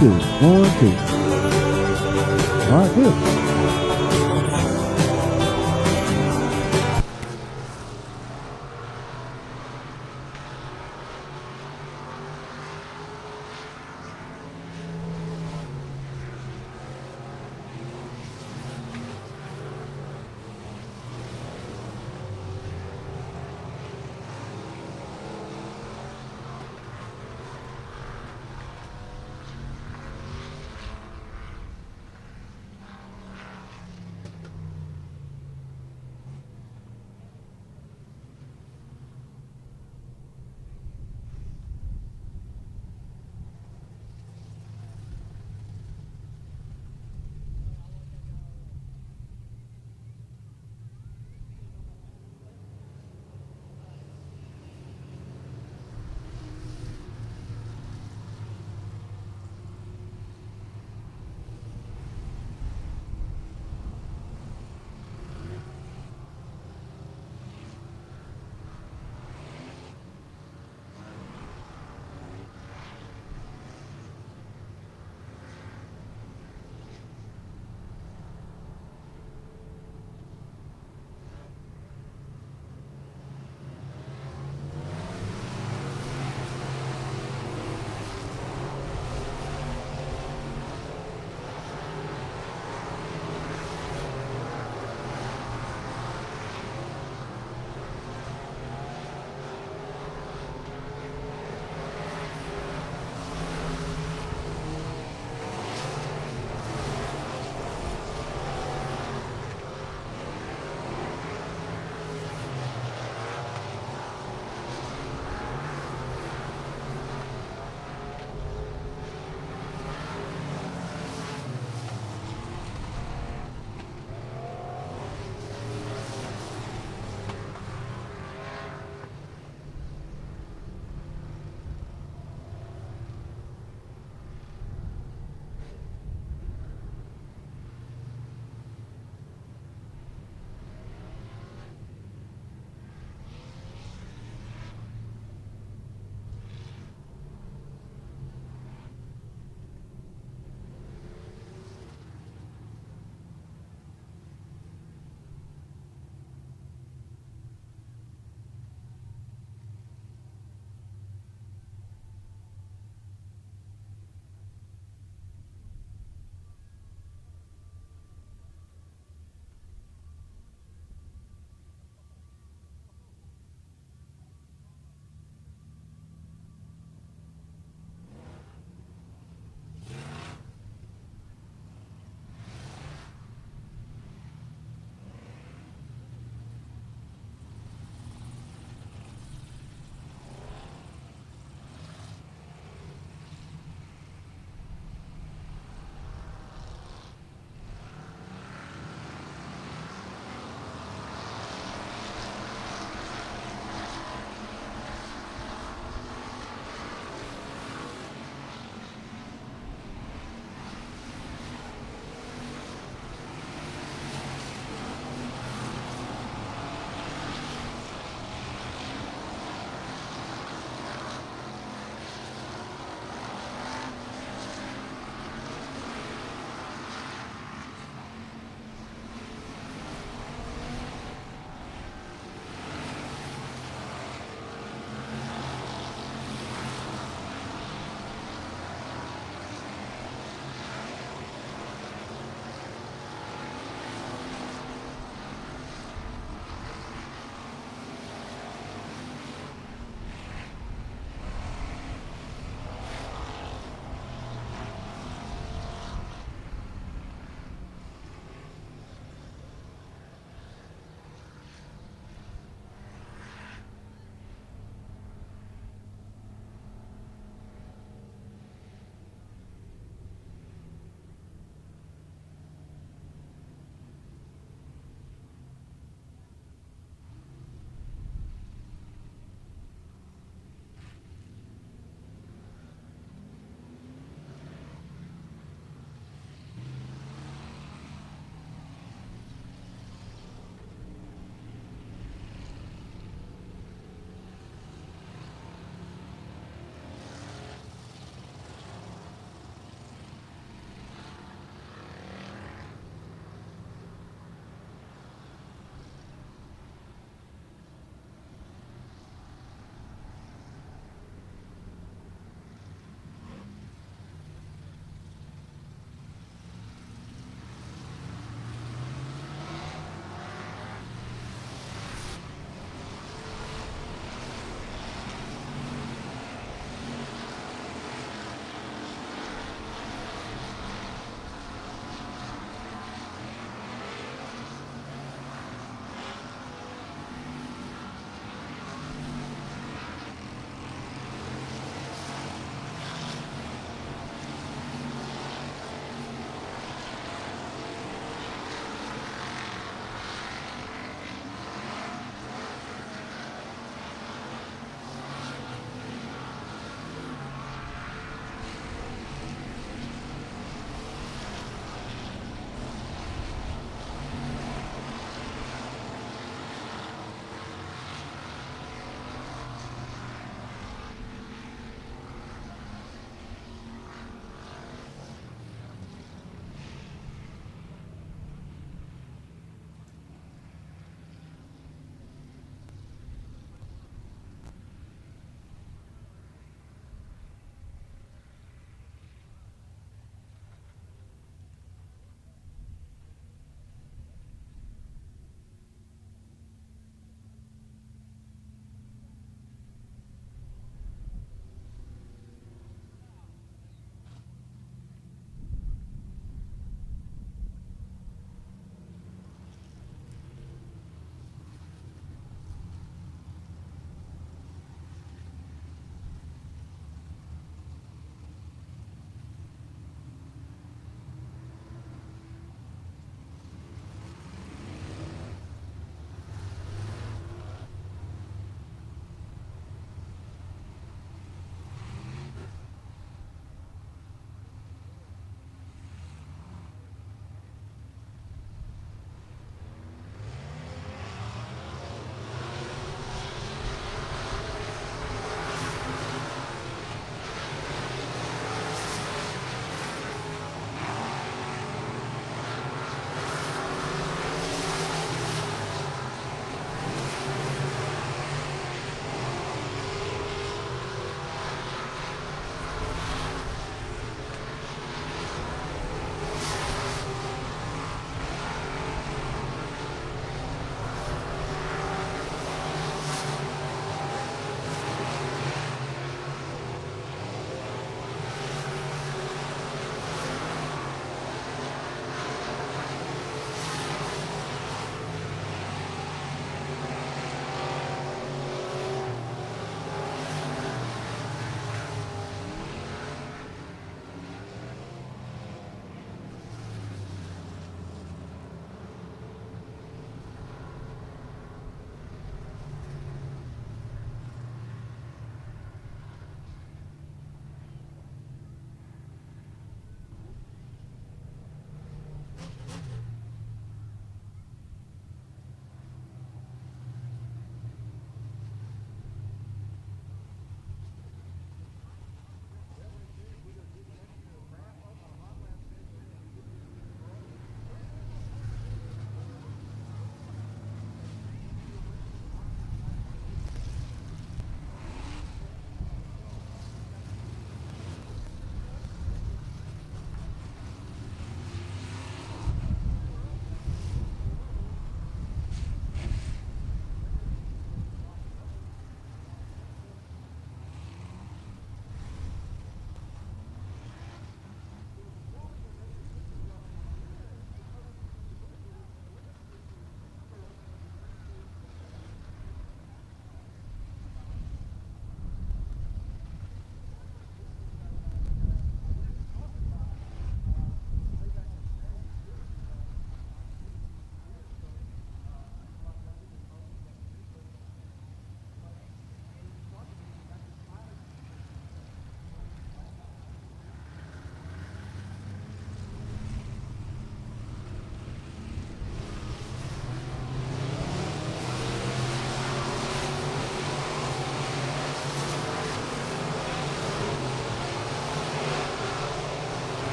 2. 1, 2. All right, good.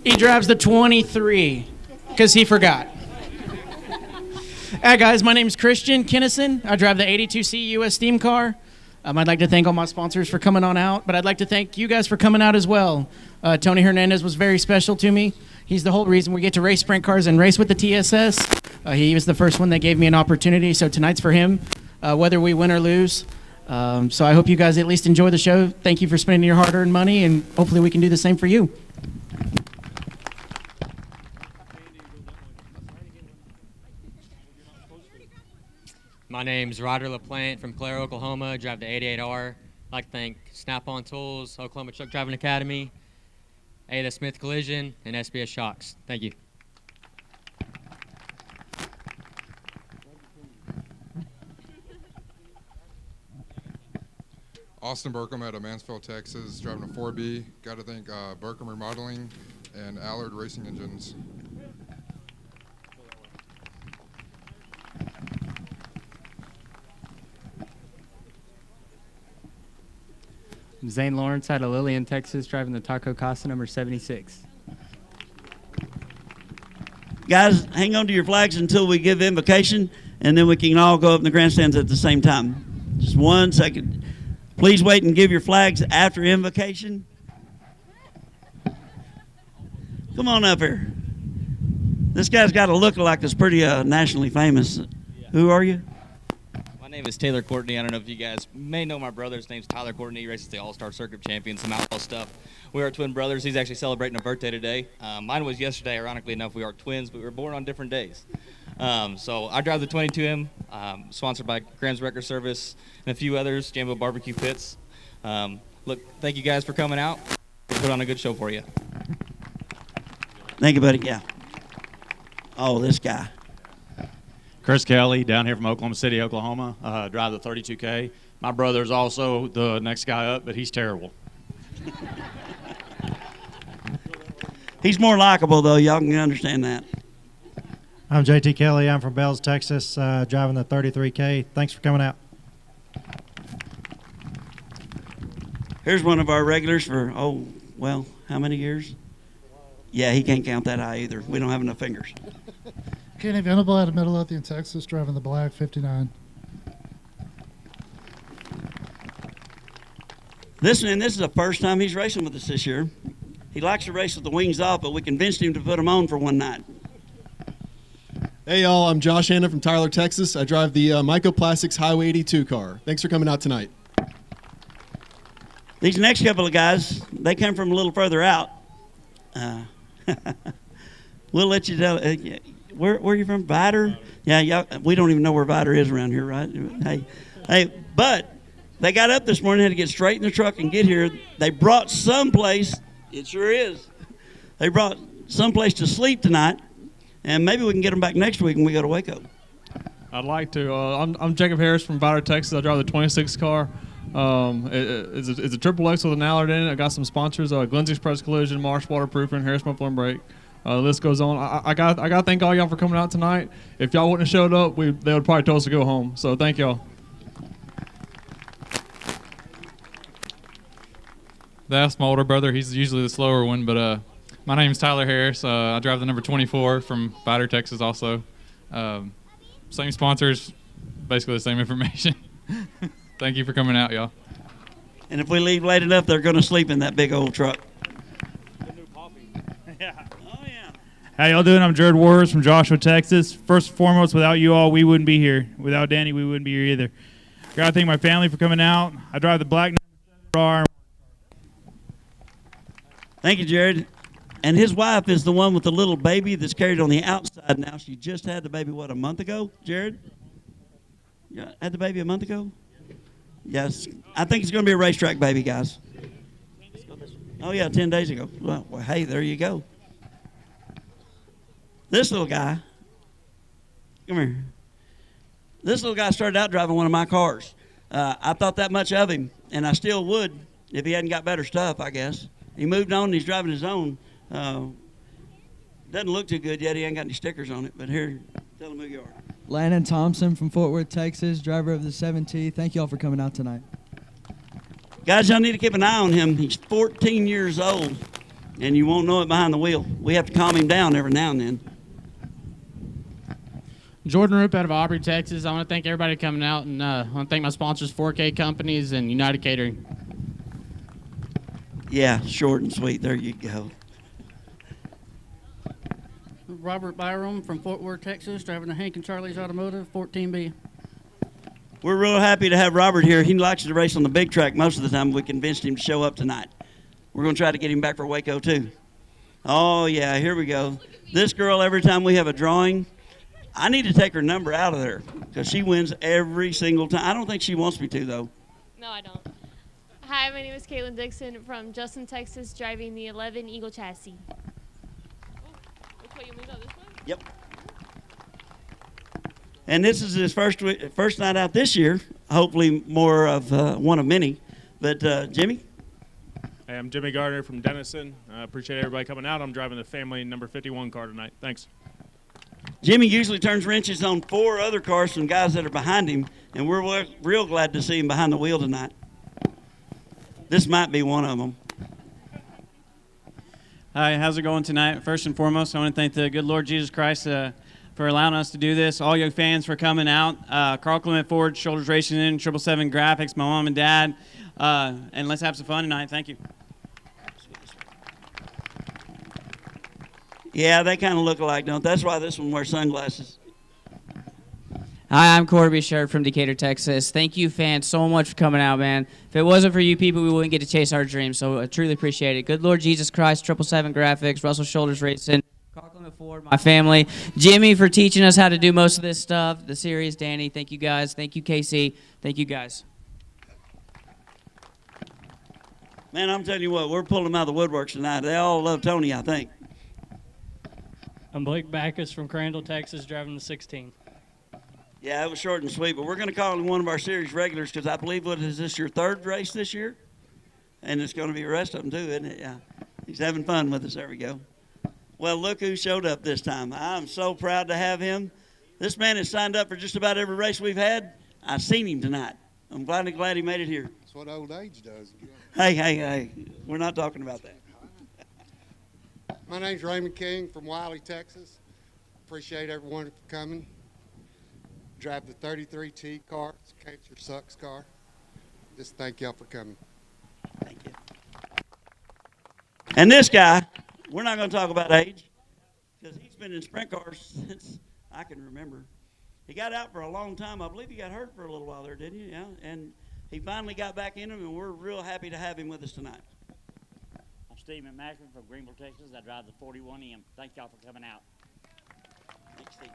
He drives the 23 because he forgot. Hey guys, my name is Christian Kinnison. I drive the 82C US Steam car. I'd like to thank all my sponsors for coming on out, but I'd like to thank you guys for coming out as well. Tony Hernandez was very special to me. He's the whole reason we get to race sprint cars and race with the TSS. He was the first one that gave me an opportunity, so tonight's for him, whether we win or lose. So I hope you guys at least enjoy the show. Thank you for spending your hard-earned money, and hopefully we can do the same for you. My name's Ryder LaPlante from Clare, Oklahoma. I drive the 88R. I'd like to thank Snap-on Tools, Oklahoma Truck Driving Academy, Ada Smith Collision, and SBS Shocks. Thank you. Austin Burkham out of Mansfield, Texas, driving a 4B. Got to thank Burkham Remodeling and Allard Racing Engines. Zane Lawrence out of Lillian, Texas, driving the Taco Casa number 76. Guys, hang on to your flags until we give invocation, and then we can all go up in the grandstands at the same time. Just 1 second. Please wait and give your flags after invocation. Come on up here. This guy's got a look-alike that's pretty nationally famous. Yeah. Who are you? My name is Taylor Courtney. I don't know if you guys may know my brother. His name's Tyler Courtney. He races the All-Star Circuit Champion, some outlaw stuff. We are twin brothers. He's actually celebrating a birthday today. Mine was yesterday. Ironically enough, we are twins, but we were born on different days. So I drive the 22M, sponsored by Graham's Record Service and a few others, Jambo Barbecue Pits. Look, thank you guys for coming out. We'll put on a good show for you. Thank you, buddy. Yeah. Oh, this guy. Chris Kelly, down here from Oklahoma City, Oklahoma. Drive the 32K. My brother's also the next guy up, but he's terrible. He's more likable, though. Y'all can understand that. I'm JT Kelly. I'm from Bells, Texas, driving the 33K. Thanks for coming out. Here's one of our regulars for, oh, well, how many years? Yeah, he can't count that high either. We don't have enough fingers. Kenny Venable out of Midlothian, Texas, driving the black 59. This is the first time he's racing with us this year. He likes to race with the wings off, but we convinced him to put them on for one night. Hey, y'all. I'm Josh Hanna from Tyler, Texas. I drive the Mycoplastics Highway 82 car. Thanks for coming out tonight. These next couple of guys, they came from a little further out. We'll let you tell. Where are you from? Vider? Yeah, we don't even know where Vider is around here, right? Hey, but they got up this morning, had to get straight in the truck and get here. They brought someplace. It sure is. They brought someplace to sleep tonight, and maybe we can get them back next week when we go to Waco. I'd like to. I'm Jacob Harris from Vider, Texas. I drive the 26 car. It's a triple X with an Allard in it. I got some sponsors: Glenn's Express Collision, Marsh Waterproofing, Harris Muffler and Brake. The list goes on. I got to thank all y'all for coming out tonight. If y'all wouldn't have showed up, they would probably tell us to go home. So thank y'all. That's my older brother. He's usually the slower one, but my name's Tyler Harris. I drive the number 24 from Vider, Texas also. Same sponsors, basically the same information. Thank you for coming out, y'all. And if we leave late enough, they're going to sleep in that big old truck. Yeah. Oh, yeah. How y'all doing? I'm Jared Warhurst from Joshua, Texas. First and foremost, without you all, we wouldn't be here. Without Danny, we wouldn't be here either. Got to thank my family for coming out. I drive the black number. Thank you, Jared. And his wife is the one with the little baby that's carried on the outside now. She just had the baby, what, a month ago, Jared? You had the baby a month ago? Yes. I think it's going to be a racetrack baby, guys. Oh, yeah, 10 days ago. Well, hey, there you go. This little guy, come here. This little guy started out driving one of my cars. I thought that much of him, and I still would if he hadn't got better stuff, I guess. He moved on, and he's driving his own. Doesn't look too good yet. He ain't got any stickers on it, but here, tell him who you are. Landon Thompson from Fort Worth, Texas, driver of the 7T. Thank you all for coming out tonight. Guys, y'all need to keep an eye on him. He's 14 years old. and you won't know it behind the wheel. We have to calm him down every now and then. Jordan Roop out of Aubrey, Texas. I want to thank everybody coming out, and I want to thank my sponsors, 4K Companies and United Catering. Yeah, short and sweet. There you go. Robert Byram from Fort Worth, Texas, driving the Hank and Charlie's Automotive, 14B. We're real happy to have Robert here. He likes to race on the big track most of the time. We convinced him to show up tonight. We're going to try to get him back for Waco, too. Oh, yeah, here we go. This girl, every time we have a drawing, I need to take her number out of there because she wins every single time. I don't think she wants me to, though. No, I don't. Hi, my name is Caitlin Dixon from Justin, Texas, driving the 11 Eagle chassis. Which way, you want me to go, this way? Yep. And this is his first night out this year. Hopefully more of one of many. But Jimmy? Hey, I'm Jimmy Gardner from Denison. I appreciate everybody coming out. I'm driving the family number 51 car tonight. Thanks. Jimmy usually turns wrenches on 4 other cars from guys that are behind him, and we're real glad to see him behind the wheel tonight. This might be one of them. Hi, how's it going tonight? First and foremost, I want to thank the good Lord Jesus Christ for allowing us to do this. All you fans for coming out. Carl Clement Ford, Shoulders Racing In, 777 Graphics, my mom and dad. And let's have some fun tonight. Thank you. Yeah, they kind of look alike, don't they? That's why this one wears sunglasses. Hi, I'm Corby Sherrod from Decatur, Texas. Thank you, fans, so much for coming out, man. If it wasn't for you people, we wouldn't get to chase our dreams, so I truly appreciate it. Good Lord Jesus Christ, 777 Graphics, Russell Shoulders Racing, Carl Clement Ford, my family, Jimmy for teaching us how to do most of this stuff, the series, Danny, thank you guys, thank you, Casey, thank you guys. Man, I'm telling you what, we're pulling them out of the woodworks tonight. They all love Tony, I think. I'm Blake Backus from Crandall, Texas, driving the 16. Yeah, it was short and sweet, but we're going to call him one of our series regulars because I believe, what is this, your 3rd race this year? And it's going to be the rest of them, too, isn't it? Yeah. He's having fun with us. There we go. Well, look who showed up this time. I'm so proud to have him. This man has signed up for just about every race we've had. I've seen him tonight. I'm glad he made it here. That's what old age does. Hey. We're not talking about that. My name's Raymond King from Wiley, Texas. Appreciate everyone for coming. Drive the 33T car. It's a Cancer Sucks car. Just thank y'all for coming. Thank you. And this guy, we're not going to talk about age because he's been in sprint cars since I can remember. He got out for a long time. I believe he got hurt for a little while there, didn't you? Yeah. And he finally got back in them, and we're real happy to have him with us tonight. I'm Steve McMaster from Greenville, Texas. I drive the 41M. Thank y'all for coming out. Thanks, Steve.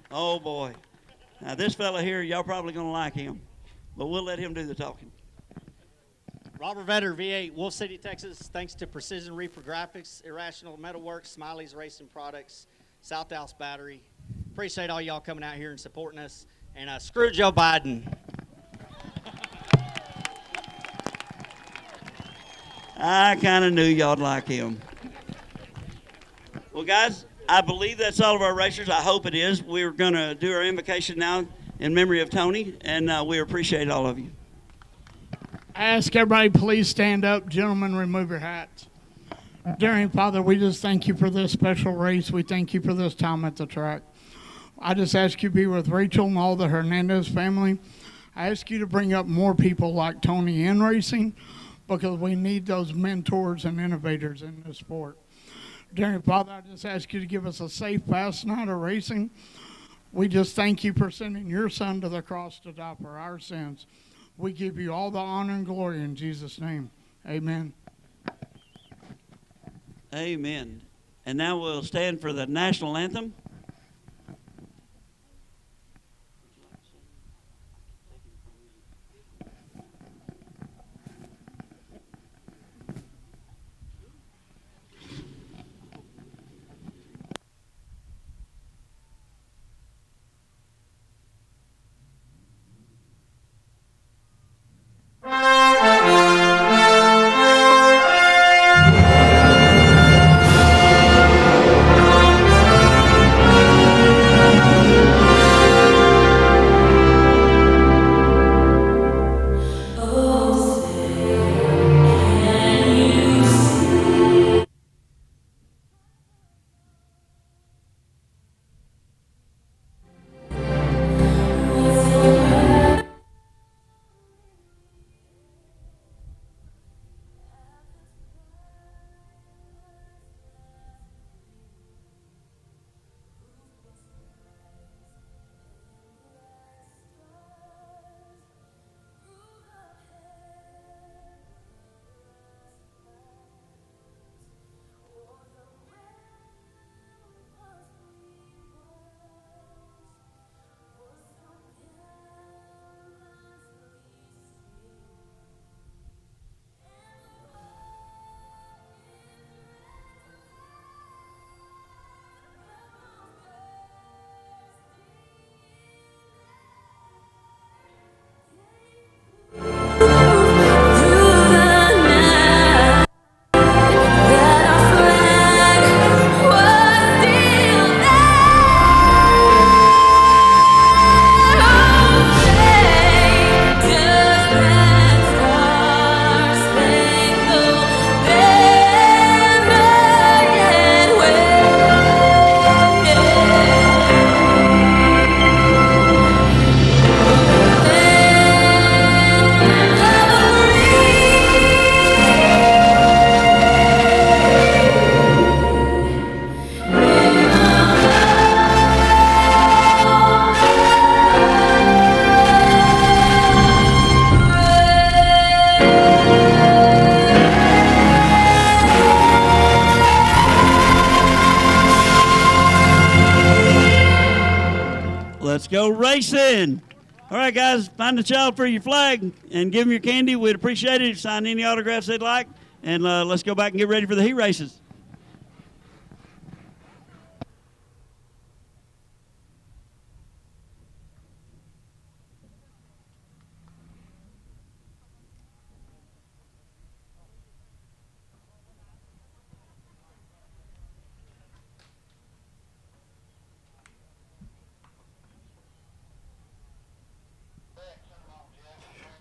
Oh, boy. Now, this fella here, y'all probably going to like him, but we'll let him do the talking. Robert Vetter, V8, Wolf City, Texas. Thanks to Precision Reaper Graphics, Irrational Metalworks, Smiley's Racing Products, South Dallas Battery. Appreciate all y'all coming out here and supporting us. And screw Joe Biden. I kind of knew y'all'd like him. Well, guys, I believe that's all of our racers. I hope it is. We're going to do our invocation now in memory of Tony, and we appreciate all of you. I ask everybody, please stand up. Gentlemen, remove your hats. Dear Heavenly Father, we just thank you for this special race. We thank you for this time at the track. I just ask you to be with Rachel and all the Hernandez family. I ask you to bring up more people like Tony in racing because we need those mentors and innovators in this sport. Dear Heavenly Father, I just ask you to give us a safe, fast night of racing. We just thank you for sending your son to the cross to die for our sins. We give you all the honor and glory in Jesus' name. Amen. Amen. And now we'll stand for the national anthem. Let's go racing. All right, guys, find a child for your flag and give them your candy. We'd appreciate it. Sign any autographs they'd like. And let's go back and get ready for the heat races.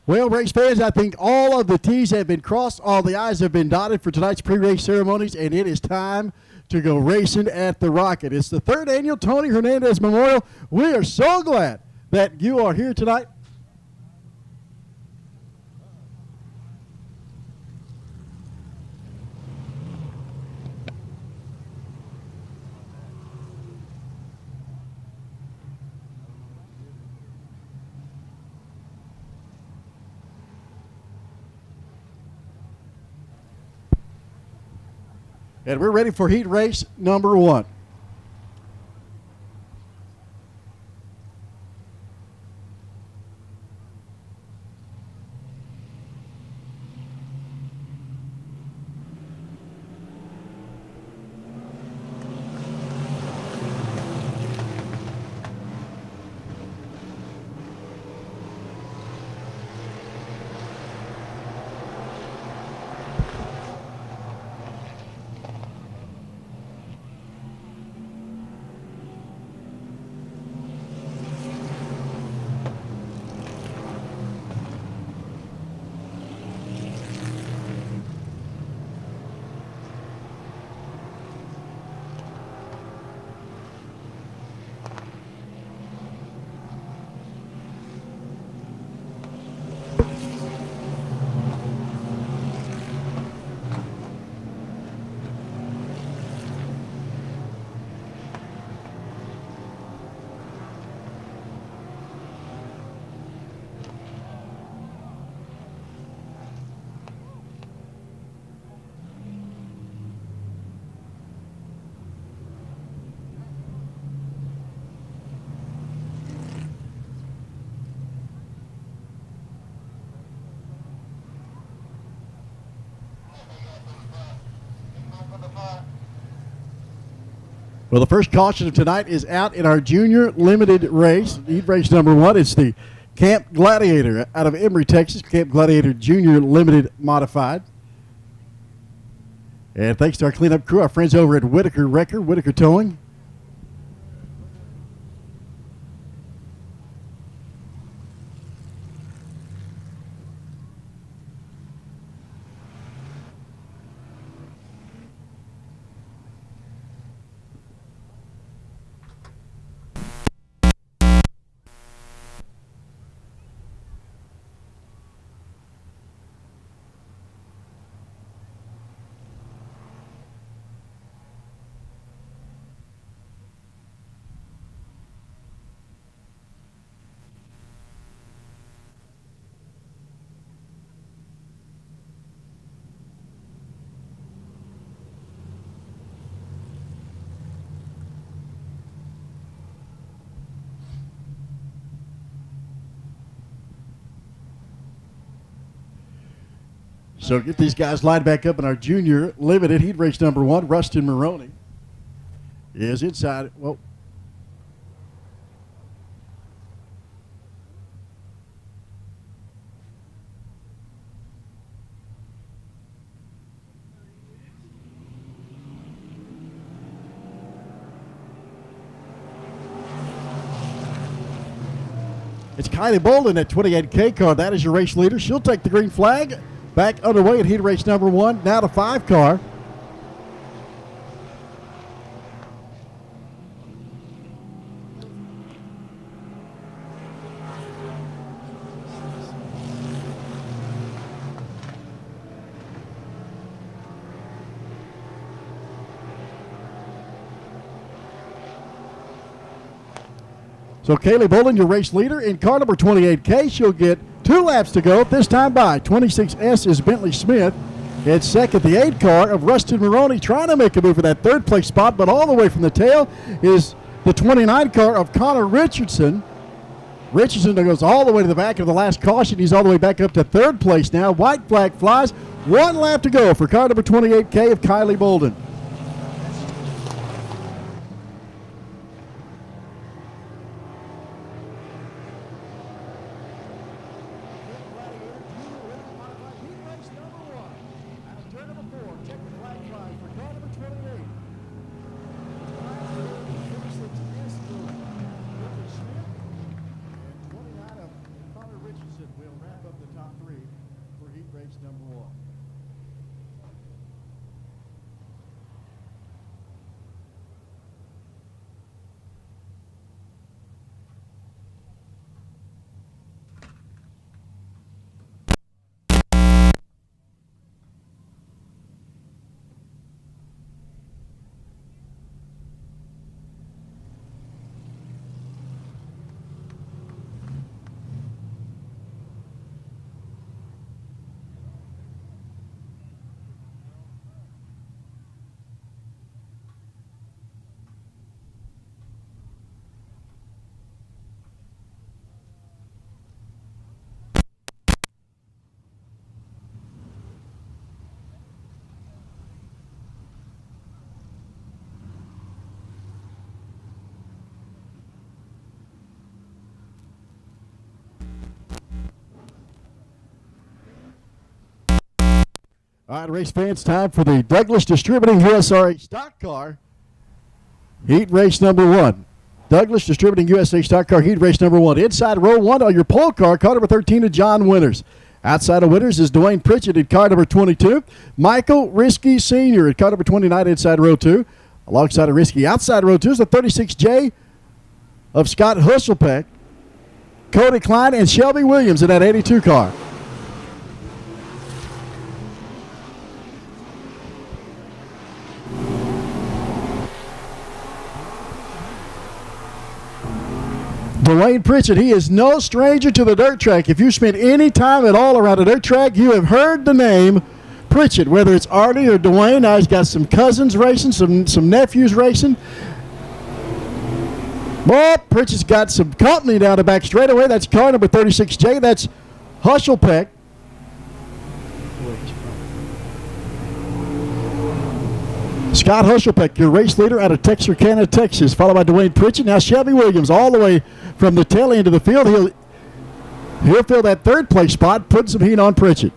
Well, race fans, I think all of the T's have been crossed, all the I's have been dotted for tonight's pre-race ceremonies, and it is time to go racing at the Rocket. It's the 3rd annual Tony Hernandez Memorial. We are so glad that you are here tonight. And we're ready for heat race number 1. Well, the first caution of tonight is out in our junior limited race, heat race number 1. It's the Camp Gladiator out of Emory, Texas, Camp Gladiator Junior Limited Modified. And thanks to our cleanup crew, our friends over at Whitaker Towing. So get these guys lined back up in our junior limited heat race number 1. Rustin Maroney is inside. Well, it's Kylie Bolden at 28K car. That is your race leader. She'll take the green flag. Back underway at heat race number 1. Now to 5 car. So Kaylee Bolden, your race leader in car number 28K. She'll get 2 laps to go, this time by. 26S is Bentley Smith. At second, the 8 car of Rustin Maroney trying to make a move for that 3rd place spot, but all the way from the tail is the 29 car of Connor Richardson. Richardson goes all the way to the back of the last caution. He's all the way back up to third place now. White flag flies. 1 lap to go for car number 28K of Kylie Bolden. All right, race fans, time for the Douglas Distributing USRA Stock Car Heat Race number 1. Douglas Distributing USA Stock Car Heat Race number 1. Inside row 1 on your pole car number 13 to John Winters. Outside of Winters is Dwayne Pritchett at car number 22. Michael Risky Sr. at car number 29 inside row 2. Alongside of Risky outside row 2 is the 36J of Scott Husselpeck, Cody Klein, and Shelby Williams in that 82 car. Dwayne Pritchett, he is no stranger to the dirt track. If you spent any time at all around a dirt track, you have heard the name Pritchett, whether it's Artie or Dwayne. Now he's got some cousins racing, some nephews racing. Well, Pritchett's got some company down the back straightaway. That's car number 36J. That's Husselpeck. Scott Husselpeck, your race leader out of Texarkana, Texas, followed by Dwayne Pritchett. Now Shelby Williams all the way from the tail end of the field. He'll fill that third place spot, putting some heat on Pritchett.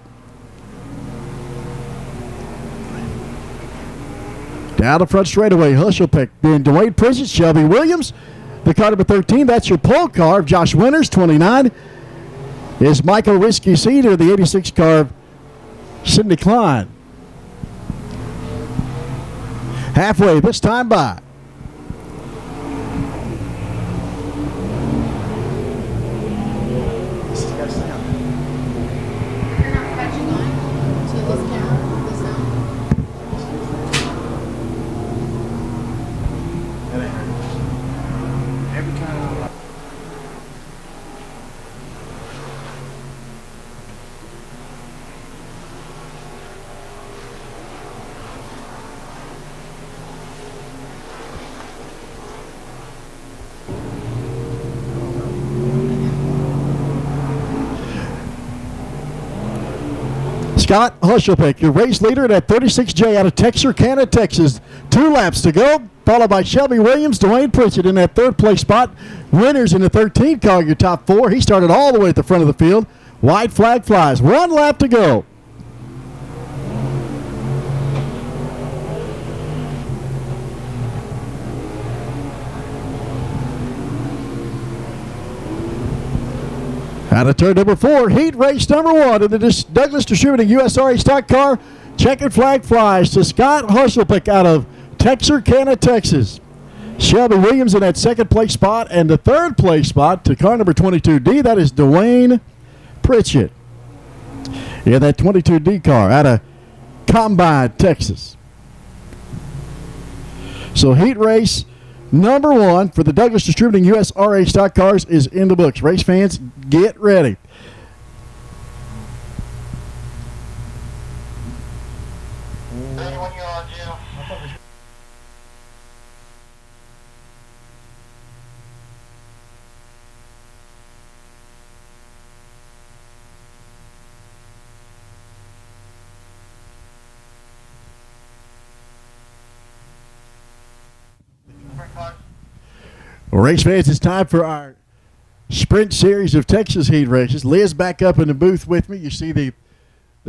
Down the front straightaway, Husselpeck, then Dwayne Pritchett, Shelby Williams. The car number 13, that's your pole car of Josh Winters. 29 is Michael Risky Sr., the 86 car of Sidney Klein. Halfway this time by. Scott Husselpeck, your race leader at 36J out of Texarkana, Texas. 2 laps to go, followed by Shelby Williams, Dwayne Pritchett in that third place spot. Winters in the 13 car, your top 4. He started all the way at the front of the field. White flag flies. 1 lap to go. Out of turn number 4, heat race number 1 in the Douglas Distributing USRA stock car. Checkered flag flies to Scott Husselpeck out of Texarkana, Texas. Shelby Williams in that second place spot, and the third place spot to car number 22D. That is Dwayne Pritchett in that 22D car out of Combine, Texas. So heat race number 1 for the Douglas Distributing USRA stock cars is in the books. Race fans, get ready. Race fans, it's time for our Sprint Series of Texas heat races. Liz back up in the booth with me. You see the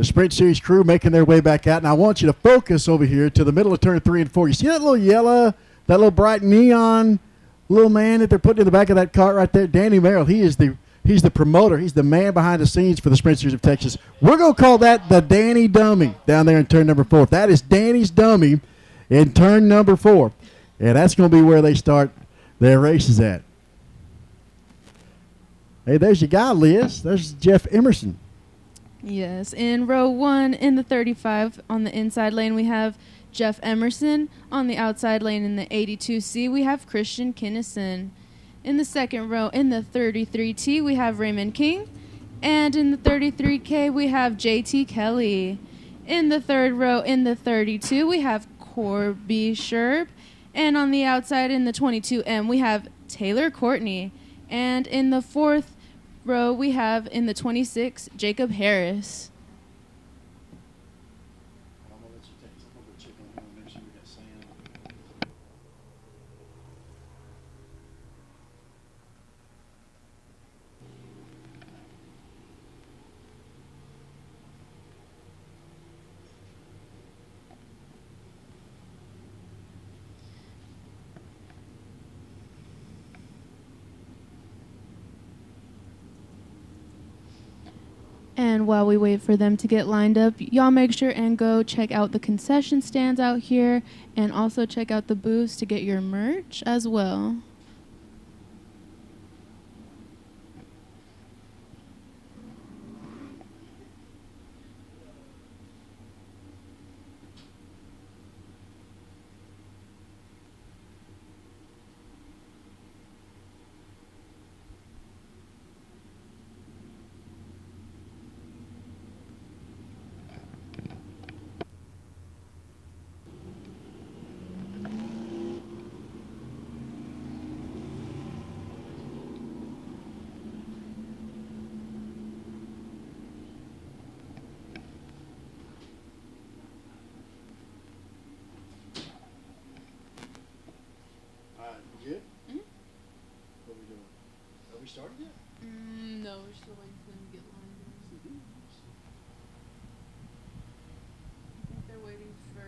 Sprint Series crew making their way back out. And I want you to focus over here to the middle of turn 3 and 4. You see that little yellow, that little bright neon little man that they're putting in the back of that cart right there? Danny Merrill. He's the promoter. He's the man behind the scenes for the Sprint Series of Texas. We're going to call that the Danny Dummy down there in turn number 4. That is Danny's Dummy in turn number 4. And that's going to be where they start their races at. Hey, there's your guy, Liz. There's Jeff Emerson. Yes, in row 1 in the 35 on the inside lane we have Jeff Emerson. On the outside lane in the 82C we have Christian Kinnison. In the second row in the 33T we have Raymond King. And in the 33K we have JT Kelly. In the third row in the 32 we have Corby Sherb. And on the outside in the 22M we have Taylor Courtney. And in the fourth row we have in the 26 Jacob Harris. And while we wait for them to get lined up, y'all make sure and go check out the concession stands out here and also check out the booths to get your merch as well. Started yet? No, we're still waiting for them to get lined up. I think they're waiting for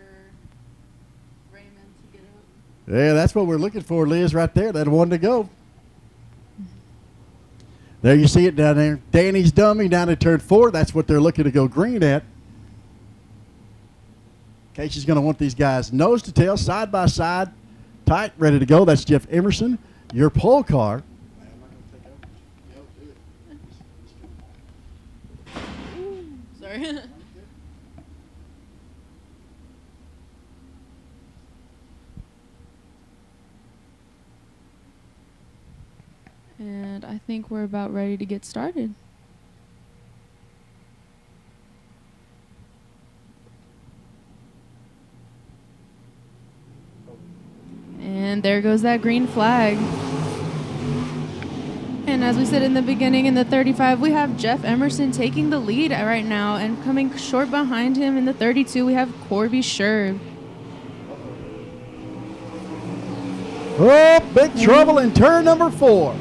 Raymond to get up. Yeah, that's what we're looking for, Liz, right there. That one to go. There you see it down there. Danny's Dummy down at turn 4. That's what they're looking to go green at. Casey's going to want these guys nose to tail, side by side, tight, ready to go. That's Jeff Emerson, your pole car. Sorry. And I think we're about ready to get started. And there goes that green flag. And as we said in the beginning, in the 35, we have Jeff Emerson taking the lead right now. And coming short behind him in the 32, we have Corby Sherb. Oh, big trouble in turn number 4.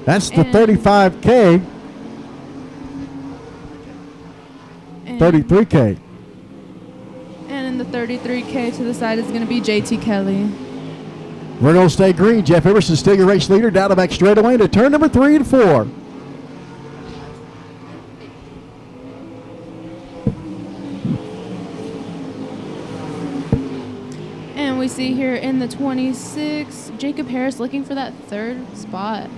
That's the 35K. 33K. And in the 33K to the side is going to be JT Kelly. We're going to stay green. Jeff Emerson still your race leader. Down the back straightaway to turn number 3 and 4. And we see here in the 26, Jacob Harris looking for that third spot.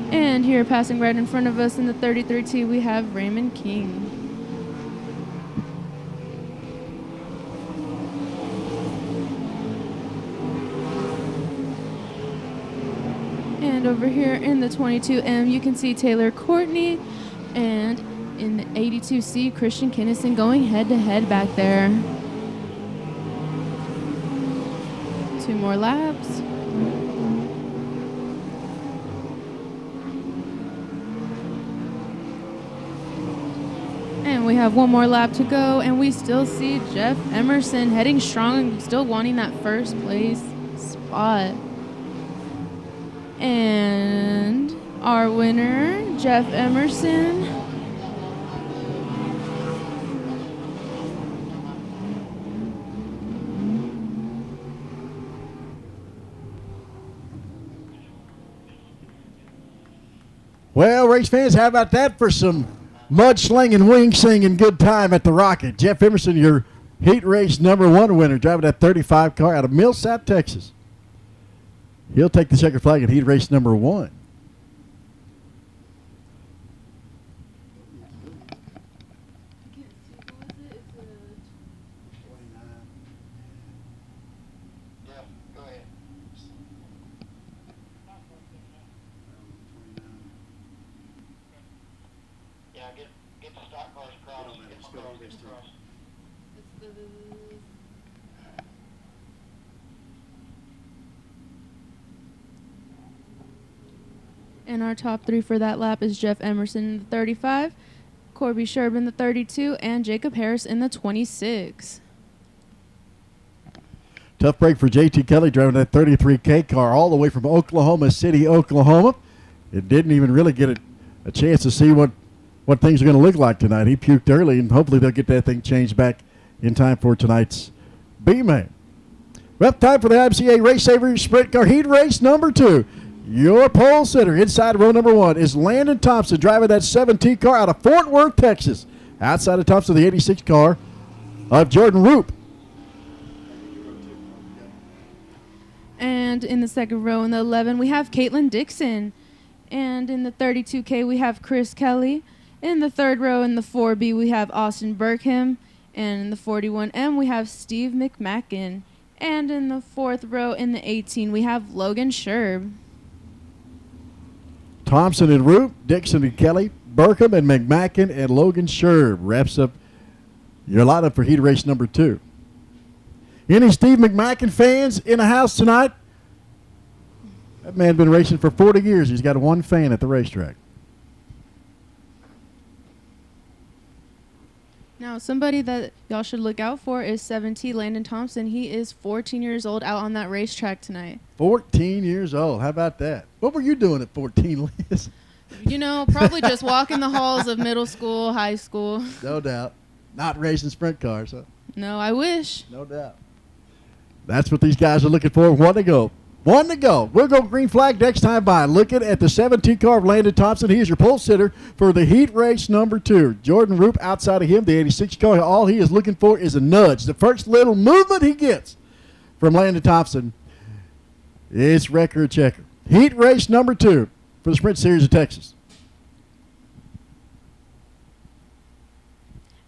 And here passing right in front of us in the 33T, we have Raymond King. And over here in the 22M, you can see Taylor Courtney. And in the 82C, Christian Kinnison going head-to-head back there. 2 more laps. And And we have one more lap to go, and we still see Jeff Emerson heading strong and still wanting that first place spot. And our winner, Jeff Emerson. Well, race fans, how about that for some mudslinging, wing singing good time at the Rocket? Jeff Emerson, your heat race #1 winner, driving that 35 car out of Millsap, Texas. He'll take the checkered flag in heat race #1. And our top 3 for that lap is Jeff Emerson in the 35, Corby Sherb in the 32, and Jacob Harris in the 26. Tough break for J.T. Kelly driving that 33K car all the way from Oklahoma City, Oklahoma. It didn't even really get a chance to see what things are going to look like tonight. He puked early, and hopefully they'll get that thing changed back in time for tonight's B-Main. Well, time for the IMCA Race Saver Sprint Car Heat Race #2. Your pole sitter inside row #1 is Landon Thompson driving that 7T car out of Fort Worth, Texas. Outside of Thompson, the 86 car of Jordan Roop. And in the second row in the 11, we have Caitlin Dixon. And in the 32K, we have Chris Kelly. In the third row in the 4B, we have Austin Burkham. And in the 41M, we have Steve McMacken. And in the fourth row in the 18, we have Logan Sherb. Thompson and Roop, Dixon and Kelly, Burkham and McMacken, and Logan Sherb wraps up your lineup for heat race #2. Any Steve McMacken fans in the house tonight? That man's been racing for 40 years. He's got one fan at the racetrack. Now, somebody that y'all should look out for is 7T Landon Thompson. He is 14 years old out on that racetrack tonight. 14 years old. How about that? What were you doing at 14, Liz? You know, probably just walking the halls of middle school, high school. No doubt. Not racing sprint cars, huh? No, I wish. No doubt. That's what these guys are looking for. One to go. One to go. We'll go green flag next time by looking at the 7T car of Landon Thompson. He is your pole sitter for the heat race #2. Jordan Roop outside of him, the 86 car. All he is looking for is a nudge. The first little movement he gets from Landon Thompson is record checker. Heat race #2 for the Sprint Series of Texas.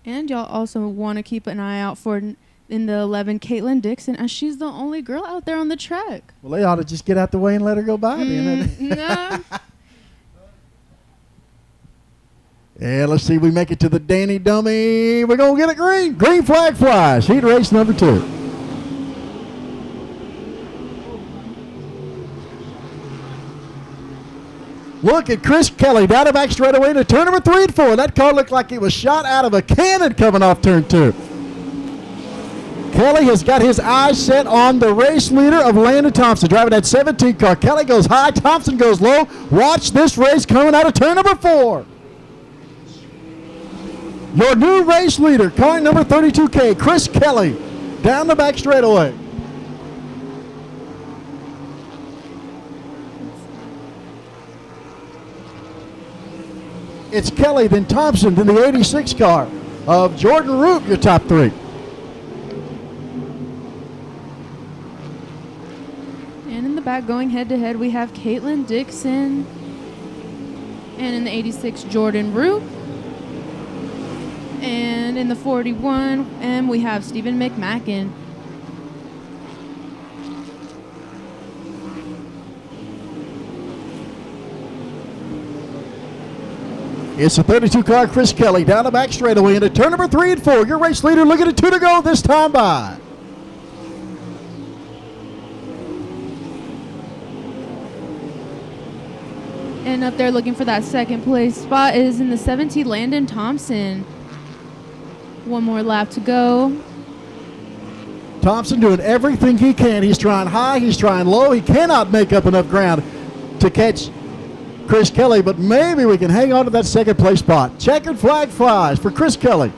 And y'all also want to keep an eye out for in the 11, Caitlin Dixon, as she's the only girl out there on the track. Well, they ought to just get out the way and let her go by. No. And let's see if we make it to the Danny Dummy. We're going to get it green. Green flag flies. Heat race #2. Look at Chris Kelly down the back straightaway into turn #3 and 4. That car looked like it was shot out of a cannon coming off turn 2. Kelly has got his eyes set on the race leader of Landon Thompson, driving that 17 car. Kelly goes high, Thompson goes low. Watch this race coming out of turn #4. Your new race leader, car number 32K, Chris Kelly, down the back straightaway. It's Kelly, then Thompson, then the 86 car of Jordan Roop, your top 3. And in the back, going head-to-head, we have Caitlin Dixon. And in the 86, Jordan Roop. And in the 41, we have Stephen McMacken. It's a 32 car, Chris Kelly, down the back straightaway into turn #3 and 4. Your race leader looking at 2 to go this time by. And up there looking for that second place spot is in the 17, Landon Thompson. One more lap to go. Thompson doing everything he can. He's trying high, he's trying low. He cannot make up enough ground to catch Chris Kelly, but maybe we can hang on to that second place spot. Checkered flag flies for Chris Kelly.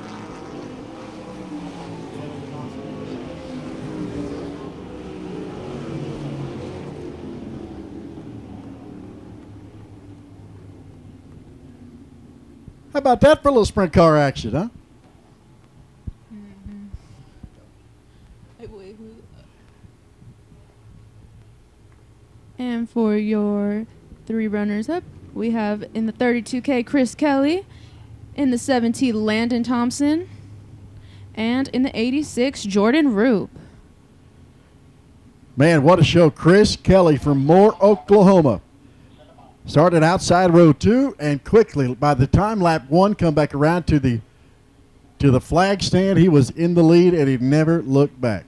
How about that for a little sprint car action, huh? And for your 3 runners up, we have in the 32K Chris Kelly, in the 7T Landon Thompson, and in the 86 Jordan Roop. Man, what a show. Chris Kelly from Moore, Oklahoma. Started outside row 2 and quickly, by the time lap 1 come back around to the flag stand, he was in the lead and he never looked back.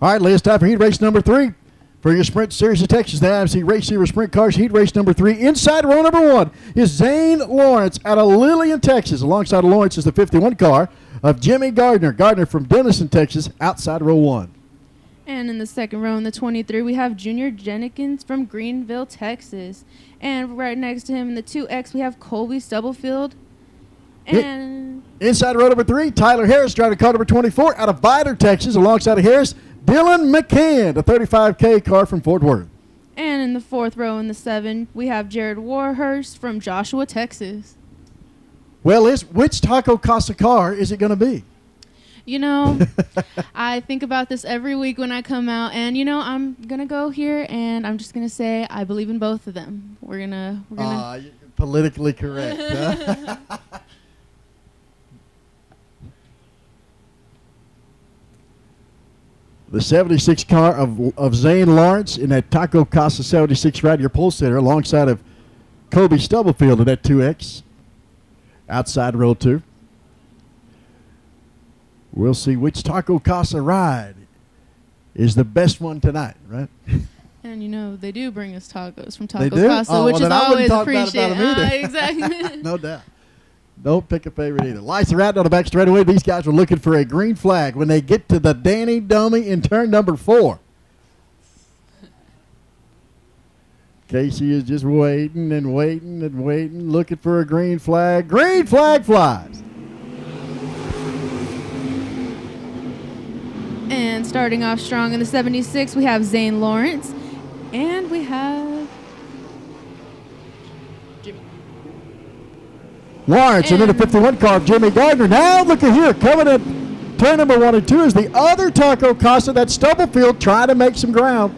All right, Liz, time for heat race number 3 for your Sprint Series of Texas. The IMC Race Series Sprint Cars heat race number 3. Inside row number 1 is Zane Lawrence out of Lillian, Texas. Alongside of Lawrence is the 51 car of Jimmy Gardner. Gardner from Denison, Texas, outside row 1. And in the second row in the 23, we have Junior Jenkins from Greenville, Texas. And right next to him in the 2X, we have Colby Stubblefield. And inside row number 3, Tyler Harris driving car number 24 out of Vidor, Texas. Alongside of Harris, Dylan McCann, a 35K car from Fort Worth. And in the fourth row in the 7, we have Jared Warhurst from Joshua, Texas. Well, Liz, which Taco Casa car is it going to be? You know, I think about this every week when I come out, and you know, I'm gonna go here, and I'm just gonna say I believe in both of them. We're gonna. Politically correct. Huh? The 76 car of Zane Lawrence in that Taco Casa 76 right your pole sitter, alongside of Kobe Stubblefield in that 2X, outside row 2. We'll see which Taco Casa ride is the best one tonight, right? And you know, they do bring us tacos from Taco They do? Casa, which is always appreciated. Exactly. No doubt. Don't pick a favorite either. Lights are out on the back straightaway. These guys were looking for a green flag when they get to the Danny Dummy in turn number 4. Casey is just waiting and waiting and waiting, looking for a green flag. Green flag flies. And starting off strong in the 76, we have Zane Lawrence. And we have Jimmy. Lawrence and then the 51 car of Jimmy Gardner. Now look at here, coming at turn number 1 and 2 is the other Taco Casa, that Stubblefield, trying to make some ground.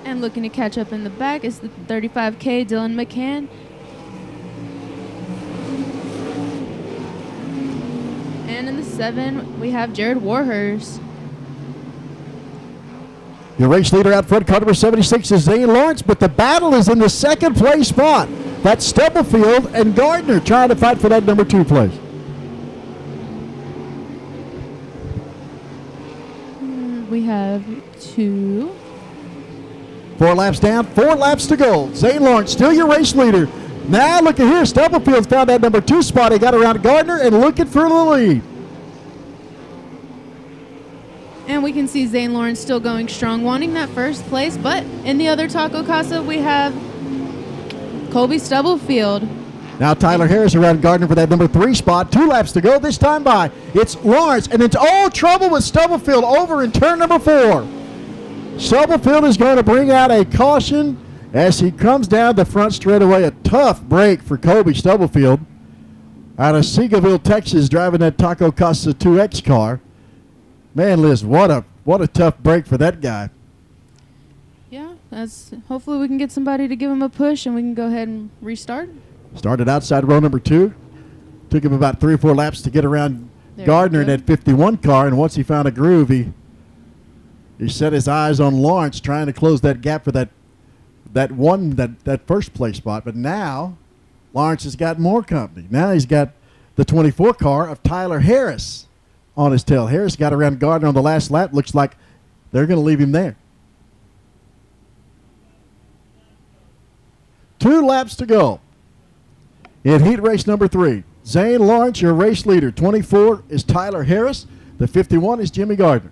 And looking to catch up in the back is the 35K Dylan McCann. And in the 7, we have Jared Warhurst. Your race leader out front, car number 76 is Zane Lawrence, but the battle is in the second place spot. That's Stubblefield and Gardner trying to fight for that number 2 place. We have 2. 4 laps down, 4 laps to go. Zane Lawrence still your race leader. Now look at here, Stubblefield's found that number 2 spot. He got around Gardner and looking for the lead. And we can see Zane Lawrence still going strong, wanting that first place. But in the other Taco Casa, we have Colby Stubblefield. Now Tyler Harris around Gardner for that number 3 spot. 2 laps to go. This time by, it's Lawrence, and it's all trouble with Stubblefield over in turn number 4. Stubblefield is going to bring out a caution as he comes down the front straightaway. A tough break for Colby Stubblefield out of Seagoville, Texas, driving that Taco Casa 2X car. Man, Liz, what a tough break for that guy. Yeah, hopefully we can get somebody to give him a push and we can go ahead and restart. Started outside row number 2. Took him about 3 or 4 laps to get around There Gardner we in go. that 51 car, and once he found a groove, he set his eyes on Lawrence, trying to close that gap for that first place spot. But now Lawrence has got more company. Now he's got the 24 car of Tyler Harris on his tail. Harris got around Gardner on the last lap. Looks like they're going to leave him there. 2 laps to go in heat race number 3. Zane Lawrence, your race leader. 24 is Tyler Harris. The 51 is Jimmy Gardner.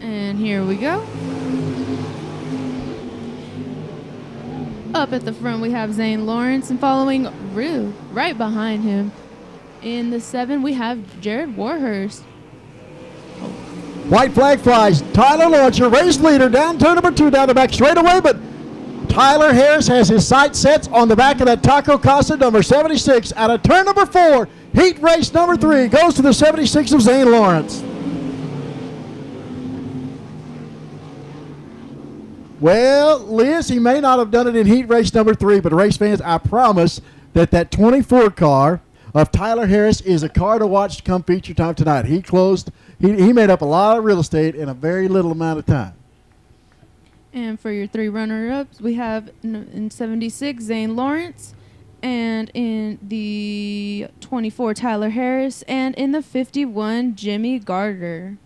And here we go. Up at the front, we have Zane Lawrence, and following Rue right behind him. In the 7, we have Jared Warhurst. White flag flies. Tyler Lawrence, your race leader, down turn number 2 down the back straightaway, but Tyler Harris has his sight sets on the back of that Taco Casa number 76 out of turn number 4. Heat race number 3 goes to the 76 of Zane Lawrence. Well, Liz, he may not have done it in heat race number 3, but race fans, I promise that 24 car of Tyler Harris is a car to watch come feature time tonight. He made up a lot of real estate in a very little amount of time. And for your 3 runner-ups, we have in 76, Zane Lawrence, and in the 24, Tyler Harris, and in the 51, Jimmy Gardner.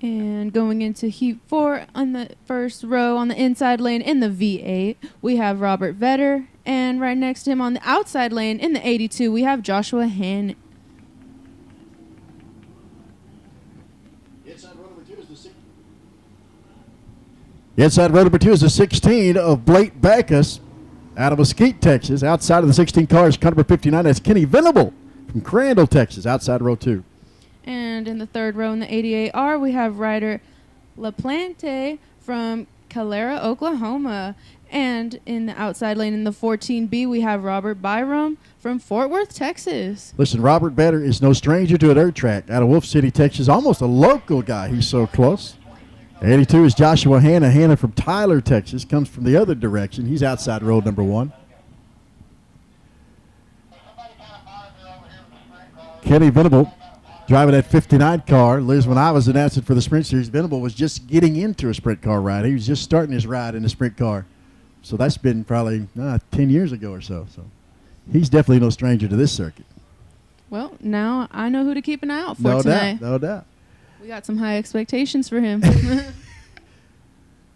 And going into Heat 4 on the first row on the inside lane in the V8, we have Robert Vetter. And right next to him on the outside lane in the 82, we have Joshua Hannon. Inside row number 2 is the 16 of Blake Backus out of Mesquite, Texas. Outside of the 16 car is car number 59. That's Kenny Venable from Crandall, Texas, outside row 2. And in the third row in the 88R, we have rider LaPlante from Calera, Oklahoma. And in the outside lane in the 14B, we have Robert Byram from Fort Worth, Texas. Listen, Robert Vetter is no stranger to a dirt track out of Wolf City, Texas. Almost a local guy. He's so close. 82 is Joshua Hanna. Hanna from Tyler, Texas. Comes from the other direction. He's outside row number 1. Kenny Venable driving that 59 car. Liz, when I was announcing for the Sprint Series, Venable was just getting into a sprint car ride. He was just starting his ride in a sprint car. So that's been probably 10 years ago or so. So he's definitely no stranger to this circuit. Well, now I know who to keep an eye out for No tonight. doubt, no doubt. We got some high expectations for him.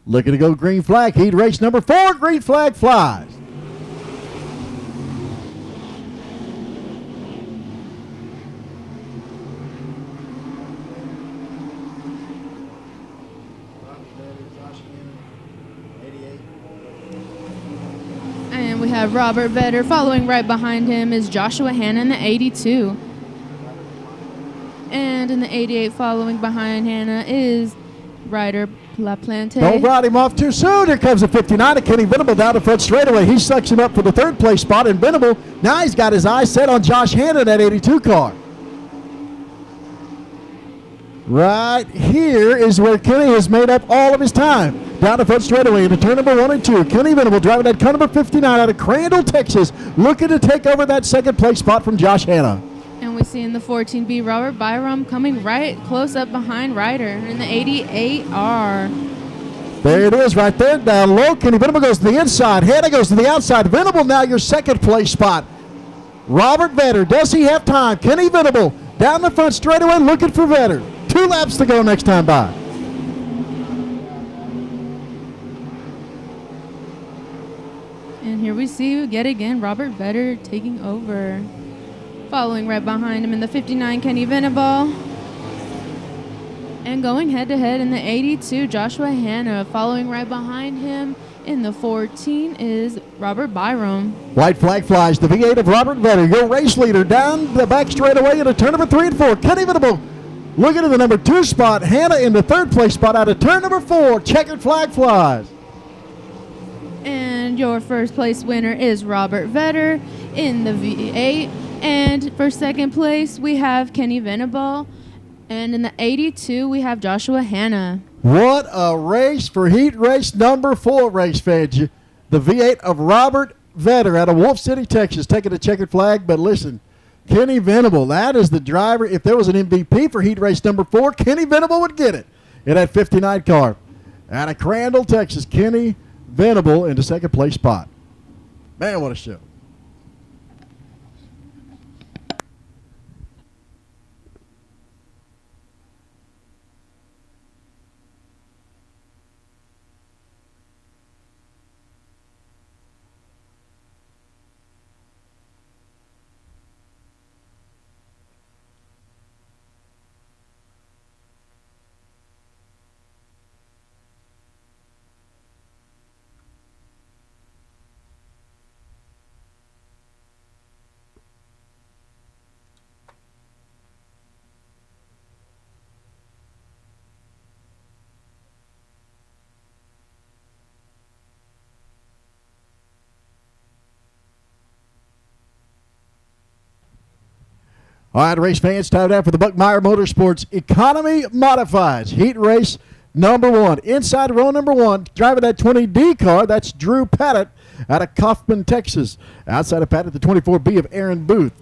Looking to go green flag. Heat race number 4. Green flag flies. And we have Robert Vetter. Following right behind him is Joshua Hanna in the 82. And in the 88, following behind Hanna is rider LaPlante. Don't ride him off too soon. Here comes the 59 of Kenny Venable down the front straightaway. He sucks him up for the 3rd place spot. And Venable, now he's got his eyes set on Josh Hanna in that 82 car. Right here is where Kenny has made up all of his time. Down the front straightaway into turn number 1 and 2. Kenny Venable driving that car number 59 out of Crandall, Texas, looking to take over that 2nd place spot from Josh Hanna. And we see in the 14B, Robert Byram coming right close up behind Ryder in the 88R. There it is right there, down low. Kenny Venable goes to the inside. Hanna goes to the outside. Venable now your 2nd place spot. Robert Vetter, does he have time? Kenny Venable down the front straightaway looking for Vetter. 2 laps to go next time by. And here we see yet again Robert Vetter taking over. Following right behind him in the 59, Kenny Venable. And going head-to-head in the 82, Joshua Hanna. Following right behind him in the 14 is Robert Byram. White flag flies. The V8 of Robert Vetter, your race leader, down the back straightaway into turn number 3 and 4. Kenny Venable looking at the number 2 spot. Hanna in the 3rd place spot out of turn number 4. Checkered flag flies. And your first place winner is Robert Vetter In the V8, and for second place, we have Kenny Venable. And in the 82, we have Joshua Hanna. What a race for heat race number 4, race fans. The V8 of Robert Vetter out of Wolf City, Texas, taking a checkered flag. But listen, Kenny Venable, that is the driver. If there was an MVP for heat race number 4, Kenny Venable would get it in that 59 car. Out of Crandall, Texas, Kenny Venable in the second place spot. Man, what a show. All right, race fans, time now for the Buckmeyer Motorsports Economy Modifieds Heat Race number 1. Inside row number 1, driving that 20D car, that's Drew Pettit out of Kaufman, Texas. Outside of Pettit, the 24B of Aaron Booth.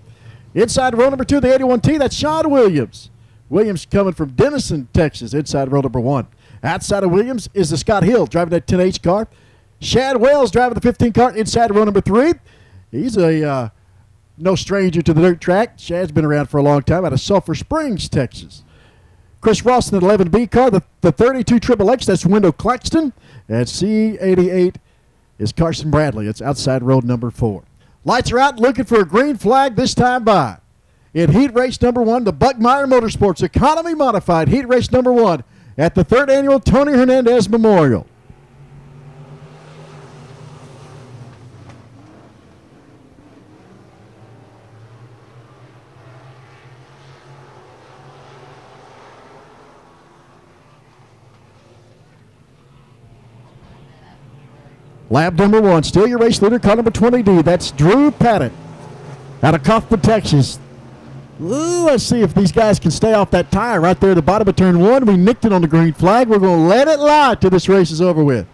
Inside row number 2, the 81T, that's Sean Williams. Williams coming from Denison, Texas, inside row number 1. Outside of Williams is the Scott Hill driving that 10H car. Shad Wells driving the 15 car inside row number 3. He's a no stranger to the dirt track. Shad's been around for a long time out of Sulphur Springs, Texas. Chris Ross in the 11B car, the 32 Triple X, that's Wendell Claxton. And C88 is Carson Bradley. It's outside road number 4. Lights are out, looking for a green flag this time by. In heat race number 1, the Buckmeyer Motorsports Economy Modified Heat Race number 1 at the 3rd Annual Tony Hernandez Memorial. Lap number 1, still your race leader, car number 20D. That's Drew Pettit out of Kaufman, Texas. Ooh, let's see if these guys can stay off that tire right there at the bottom of turn 1. We nicked it on the green flag. We're going to let it lie till this race is over with.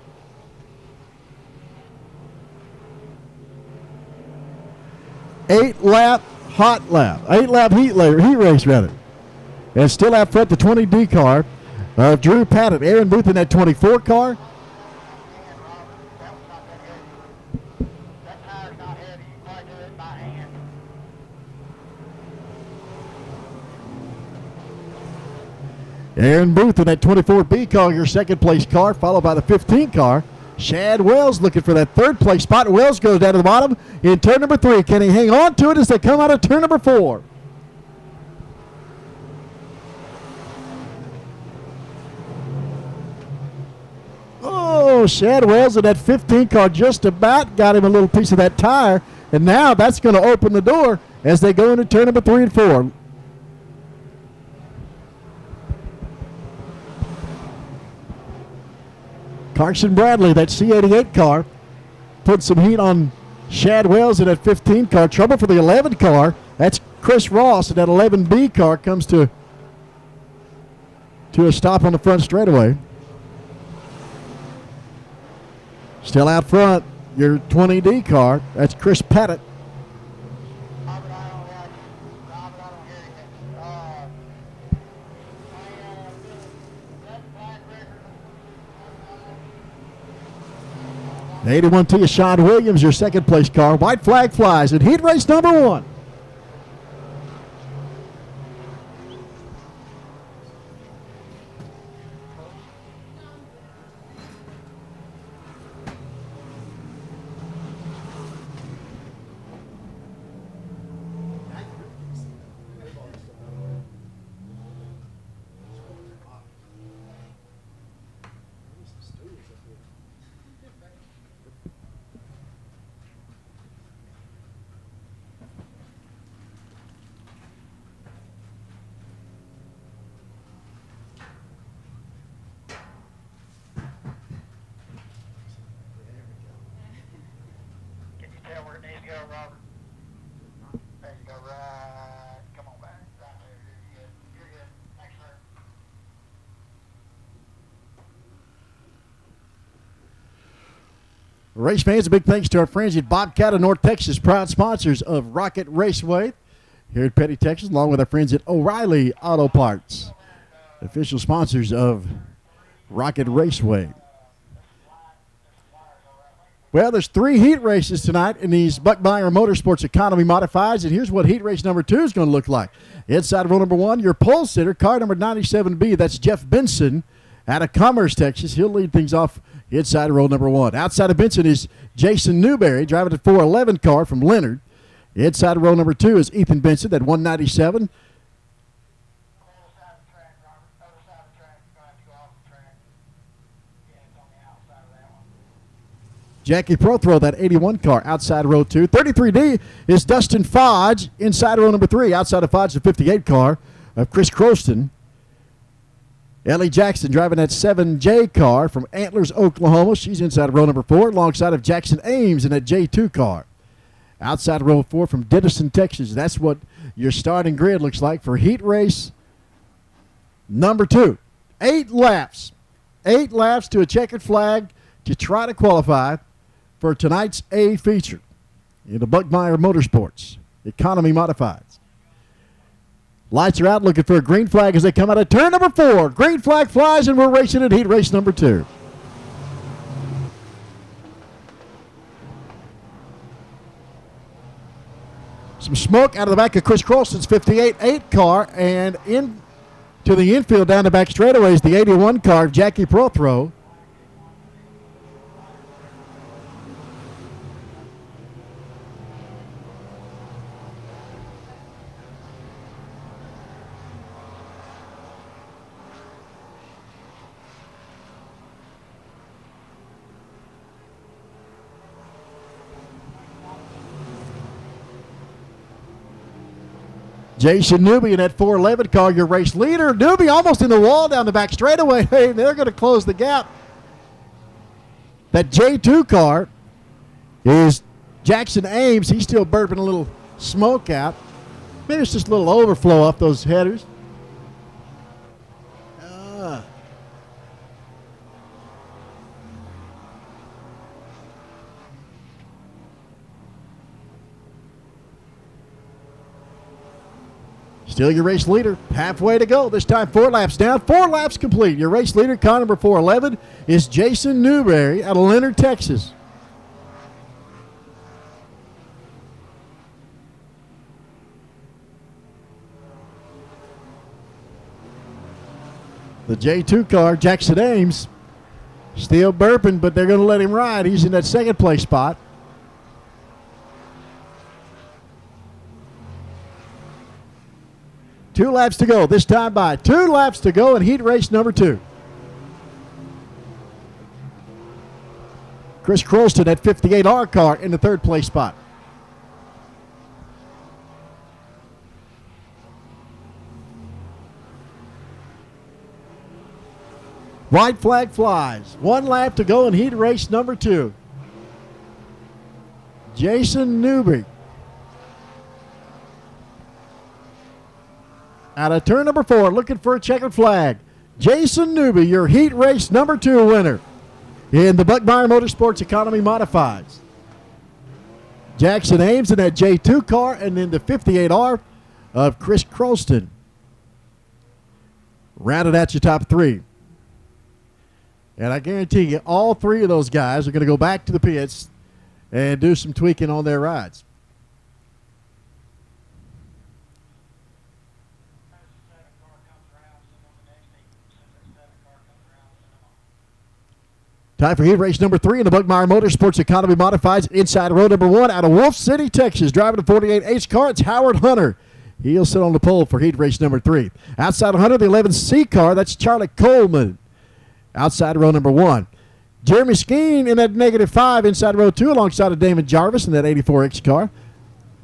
Eight-lap heat race rather. And still out front, the 20D car of Drew Pettit. Aaron Booth in that 24 car. Aaron Booth in that 24B car, your second place car, followed by the 15 car. Shad Wells looking for that third place spot. Wells goes down to the bottom in turn number 3. Can he hang on to it as they come out of turn number 4? Oh, Shad Wells in that 15 car just about got him a little piece of that tire. And now that's going to open the door as they go into turn number 3 and 4. Carson Bradley, that C88 car, put some heat on Shad Wells in that 15 car. Trouble for the 11 car. That's Chris Ross, and that 11B car comes to a stop on the front straightaway. Still out front, your 20D car. That's Chris Pettit. The 81T is Sean Williams, your second place car. White flag flies in heat race number 1. Can you tell where it needs to go, Robert? Race fans, a big thanks to our friends at Bobcat of North Texas, proud sponsors of Rocket Raceway here at Petty, Texas, along with our friends at O'Reilly Auto Parts, official sponsors of Rocket Raceway. Well, there's 3 heat races tonight in these Buckmeyer Motorsports Economy Modifieds, and here's what heat race number 2 is going to look like. Inside row number 1, your pole sitter, car number 97B, that's Jeff Benson out of Commerce, Texas. He'll lead things off inside row number 1. Outside of Benson is Jason Newberry, driving the 411 car from Leonard. Inside row number 2 is Ethan Benson at 197. Jackie Prothrow, that 81 car, outside row 2. 33D is Dustin Fodge, inside row number 3. Outside of Fodge, the 58 car of Chris Croston. Ellie Jackson driving that 7J car from Antlers, Oklahoma. She's inside row number 4, alongside of Jackson Ames in that J2 car. Outside row 4 from Denison, Texas. That's what your starting grid looks like for heat race number 2. 8 laps. 8 laps to a checkered flag to try to qualify for tonight's A feature in the Buckmeyer Motorsports Economy Modifieds. Lights are out, looking for a green flag as they come out of turn number 4. Green flag flies, and we're racing at heat race number 2. Some smoke out of the back of Chris Croston's 58-8 car, and in to the infield down the back straightaways, the 81 car of Jackie Prothrow. Jason Newby in that 411 car, your race leader. Newby almost in the wall down the back straightaway. Hey, they're going to close the gap. That J2 car is Jackson Ames. He's still burping a little smoke out. Maybe it's just a little overflow off those headers. Still your race leader, halfway to go. This time 4 laps down, 4 laps complete. Your race leader, car number 411, is Jason Newberry out of Leonard, Texas. The J2 car, Jackson Ames, still burping, but they're going to let him ride. He's in that second place spot. Two laps to go. This time by 2 laps to go in heat race number 2. Chris Croston, that 58R car, in the 3rd place spot. White flag flies. 1 lap to go in heat race number 2. Jason Newby out of turn number 4, looking for a checkered flag. Jason Newby, your heat race number 2 winner in the Buckmeyer Motorsports Economy Modifieds. Jackson Ames in that J2 car, and then the 58R of Chris Croston. Rounded out your top 3. And I guarantee you, all 3 of those guys are going to go back to the pits and do some tweaking on their rides. Time for heat race number 3 in the Buckmeyer Motorsports Economy Modifieds. Inside row number 1 out of Wolf City, Texas. Driving the 48H car, it's Howard Hunter. He'll sit on the pole for heat race number 3. Outside of Hunter, the 11C car, that's Charlie Coleman. Outside row number 1. Jeremy Skeen in that -5 inside row 2 alongside of Damon Jarvis in that 84X car.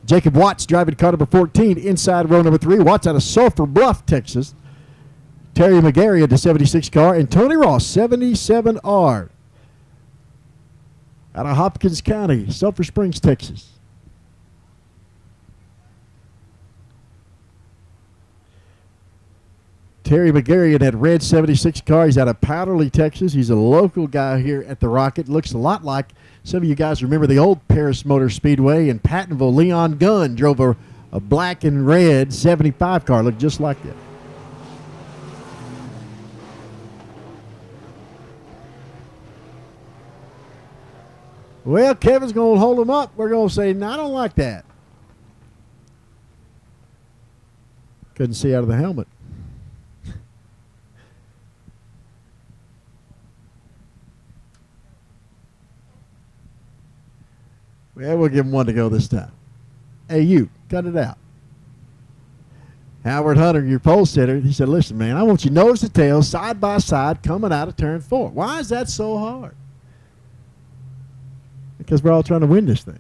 Jacob Watts driving car number 14 inside row number 3. Watts out of Sulphur Bluff, Texas. Terry McGarry at the 76 car. And Tony Ross, 77R. Out of Hopkins County, Sulphur Springs, Texas. Terry McGarry in that red 76 car. He's out of Powderly, Texas. He's a local guy here at the Rocket. Looks a lot like some of you guys remember the old Paris Motor Speedway in Pattonville. Leon Gunn drove a black and red 75 car. Looked just like that. Well, Kevin's going to hold him up. We're going to say, no, I don't like that. Couldn't see out of the helmet. Well, we'll give him one to go this time. Hey, you, cut it out. Howard Hunter, your pole sitter, he said, listen, man, I want you nose to tail, side by side, coming out of turn 4. Why is that so hard? Because we're all trying to win this thing.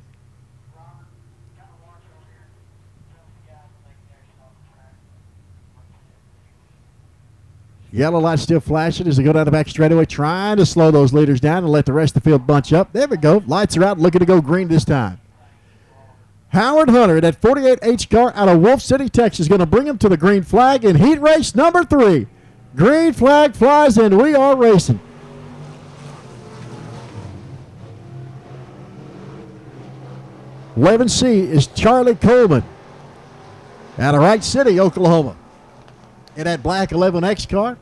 Yellow light still flashing as they go down the back straightaway, trying to slow those leaders down and let the rest of the field bunch up. There we go. Lights are out, looking to go green this time. Howard Hunter, that 48H car out of Wolf City, Texas, is going to bring him to the green flag in heat race number 3. Green flag flies, and we are racing. C is Charlie Coleman out of Wright City, Oklahoma, in that black 11X car.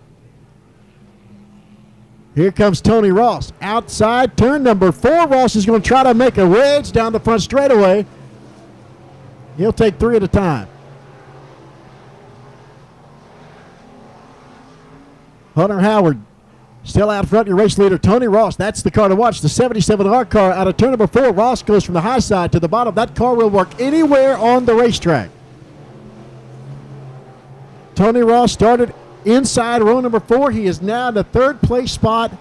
Here comes Tony Ross. Outside turn number 4. Ross is going to try to make a wedge down the front straightaway. He'll take 3 at a time. Hunter Howard still out front, your race leader, Tony Ross. That's the car to watch, the 77R car out of turn number 4. Ross goes from the high side to the bottom. That car will work anywhere on the racetrack. Tony Ross started inside row number 4. He is now in the 3rd place spot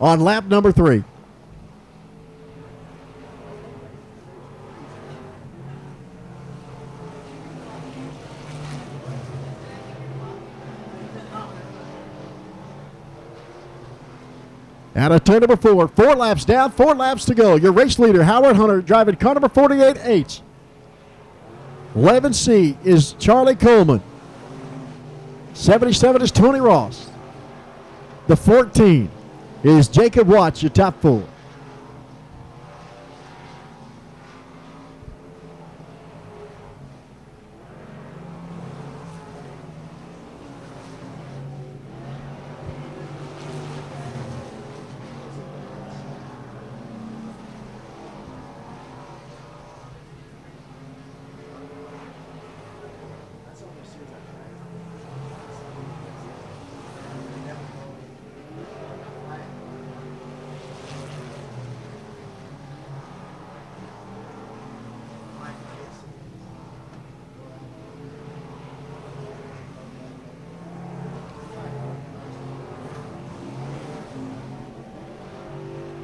on lap number 3. Out of turn number 4, 4 laps down, 4 laps to go. Your race leader, Howard Hunter, driving car number 48H. 11C is Charlie Coleman. 77 is Tony Ross. The 14 is Jacob Watts, your top 4.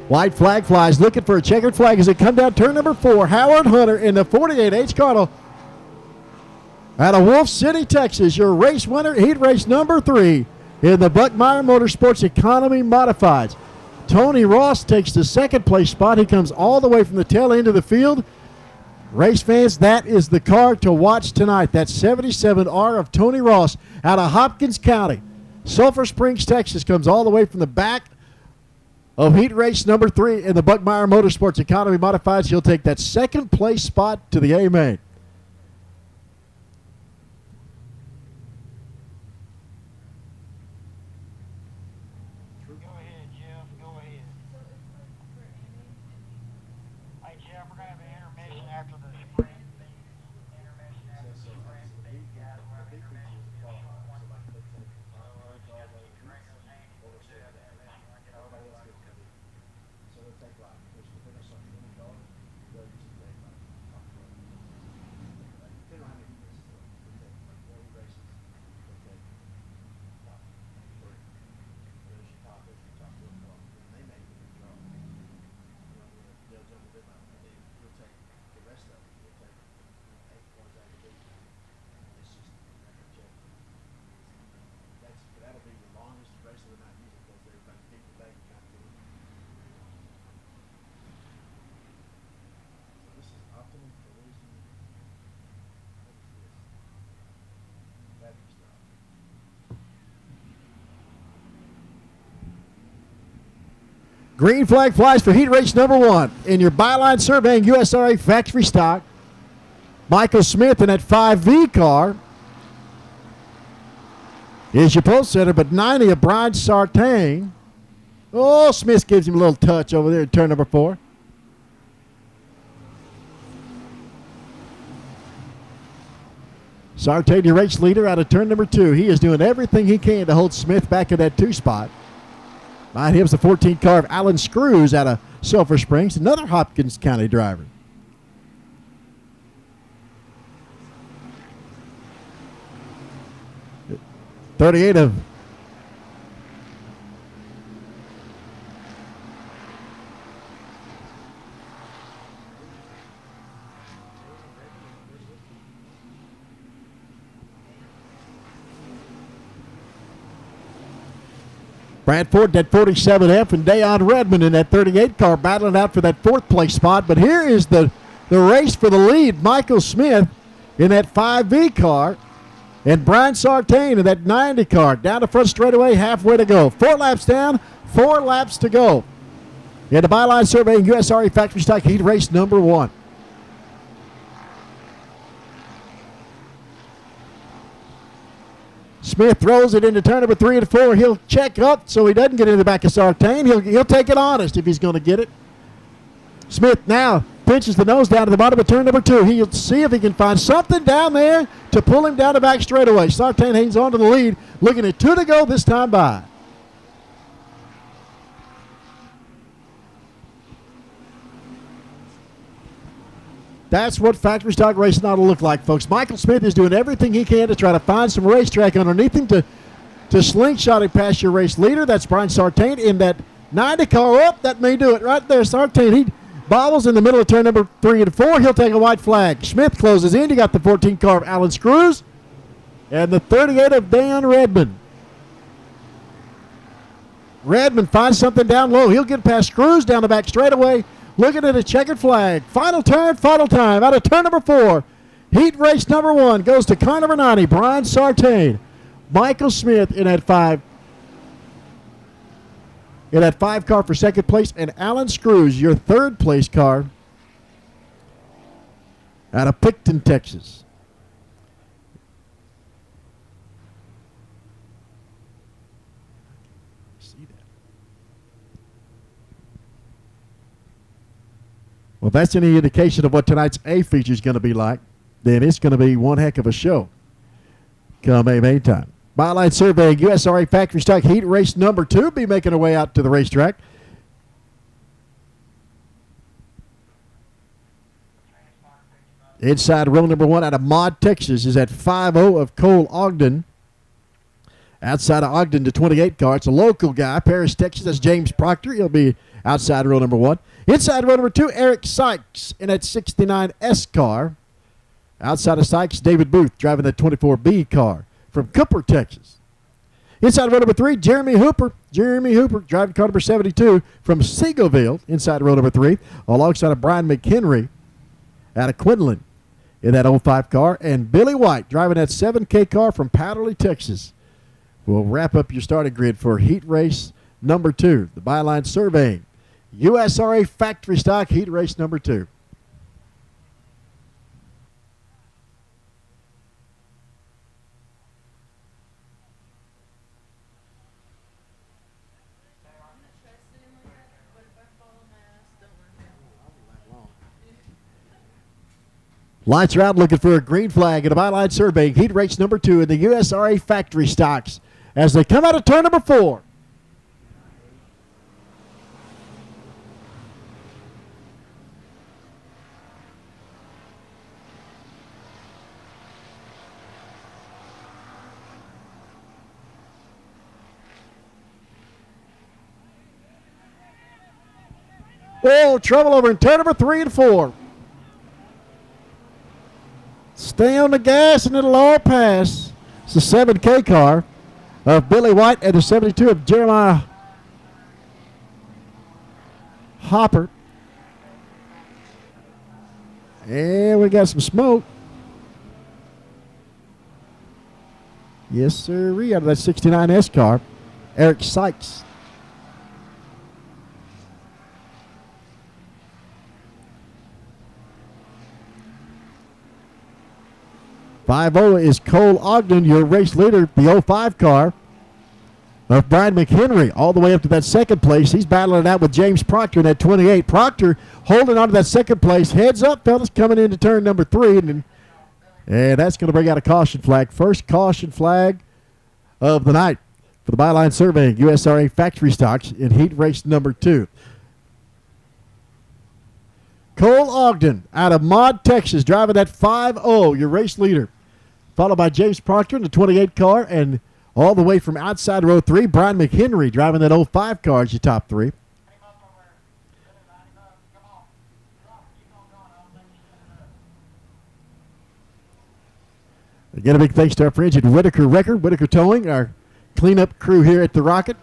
White flag flies, looking for a checkered flag as they come down turn number 4. Howard Hunter in the 48H car out of Wolf City, Texas. Your race winner, heat race number 3 in the Buckmeyer Motorsports Economy Modifieds. Tony Ross takes the 2nd place spot. He comes all the way from the tail end of the field. Race fans, that is the car to watch tonight. That 77R of Tony Ross out of Hopkins County. Sulphur Springs, Texas, comes all the way from the back of heat race number 3 in the Buckmeyer Motorsports Economy Modifieds. He'll take that 2nd place spot to the A main. Green flag flies for heat race number 1. In your byline surveying USRA factory stock, Michael Smith in that 5V car is your post center, but 90 of Brian Sartain. Oh, Smith gives him a little touch over there in turn number 4. Sartain, your race leader out of turn number 2. He is doing everything he can to hold Smith back in that 2 spot. Behind him is the 14 car of Alan Screws out of Sulphur Springs, another Hopkins County driver. .38 of Brad Ford, that 47F, and Dayon Redmond in that 38 car battling out for that 4th place spot. But here is the race for the lead. Michael Smith in that 5V car and Brian Sartain in that 90 car. Down the front straightaway, halfway to go. 4 laps down, 4 laps to go. In the byline surveying USRA factory stock heat race number 1. Smith throws it into turn number 3 and 4. He'll check up so he doesn't get into the back of Sartain. He'll take it honest if he's going to get it. Smith now pinches the nose down to the bottom of turn number 2. He'll see if he can find something down there to pull him down the back straightaway. Sartain hangs on to the lead, looking at 2 to go this time by. That's what factory stock racing ought to look like, folks. Michael Smith is doing everything he can to try to find some racetrack underneath him to slingshot it past your race leader. That's Brian Sartain in that 90 car up. That may do it right there. Sartain, he bobbles in the middle of turn number 3 and 4. He'll take a white flag. Smith closes in. You got the 14 car of Alan Screws and the 38 of Dan Redmond. Redmond finds something down low. He'll get past Screws down the back straightaway. Looking at a checkered flag. Final turn, final time. Out of turn number 4. Heat race number 1 goes to car number 90, Brian Sartain. Michael Smith in that 5. In that 5 car for second place. And Alan Screws, your 3rd place car out of Picton, Texas. Well, if that's any indication of what tonight's A feature is going to be like, then it's going to be one heck of a show come May time. Byline surveying USRA factory stock heat race number 2 be making her way out to the racetrack. Inside row number 1 out of Maud, Texas is at 5-0 of Cole Ogden. Outside of Ogden, the 28 car. It's a local guy, Paris, Texas. That's James Proctor. He'll be outside row number 1. Inside row number 2, Eric Sykes in that 69S car. Outside of Sykes, David Booth driving that 24B car from Cooper, Texas. Inside row number 3, Jeremy Hooper. Jeremy Hooper driving car number 72 from Seagoville. Inside row number 3, alongside of Brian McHenry out of Quinlan in that 05 car. And Billy White driving that 7K car from Powderly, Texas. We'll wrap up your starting grid for heat race number 2. The byline surveying USRA factory stock heat race number 2. Lights are out, looking for a green flag in a byline surveying heat race number 2 in the USRA factory stocks as they come out of turn number 4. Oh, trouble over in turn number 3 and 4. Stay on the gas and it'll all pass. It's the 7K car of Billy White and the 72 of Jeremiah Hopper. And we got some smoke. Yes, sir. Out of that 69S car, Eric Sykes. 5-0 is Cole Ogden, your race leader, the 05 car of Brian McHenry, all the way up to that second place. He's battling it out with James Proctor in that 28. Proctor holding on to that second place. Heads up, fellas, coming into turn number 3. And that's going to bring out a caution flag. First caution flag of the night for the Byline Surveying USRA Factory Stocks in heat race number 2. Cole Ogden out of Maud, Texas, driving that 5-0, your race leader. Followed by James Proctor in the 28 car, and all the way from outside row 3, Brian McHenry driving that 05 car as your top 3. Again, a big thanks to our friends at Whitaker Record, Whitaker Towing, our cleanup crew here at the Rocket.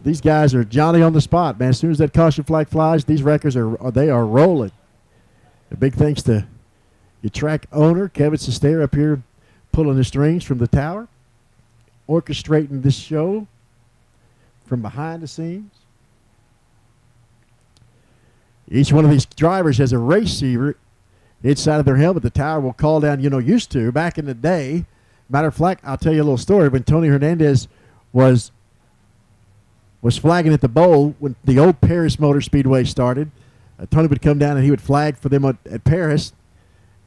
These guys are Johnny on the spot, man. As soon as that caution flag flies, these records are rolling. A big thanks to your track owner, Kevin Sestair, up here pulling the strings from the tower, orchestrating this show from behind the scenes. Each one of these drivers has a receiver inside of their helmet. The tower will call down, used to back in the day. Matter of fact, I'll tell you a little story. When Tony Hernandez was flagging at the bowl when the old Paris Motor Speedway started, Tony would come down and he would flag for them at Paris.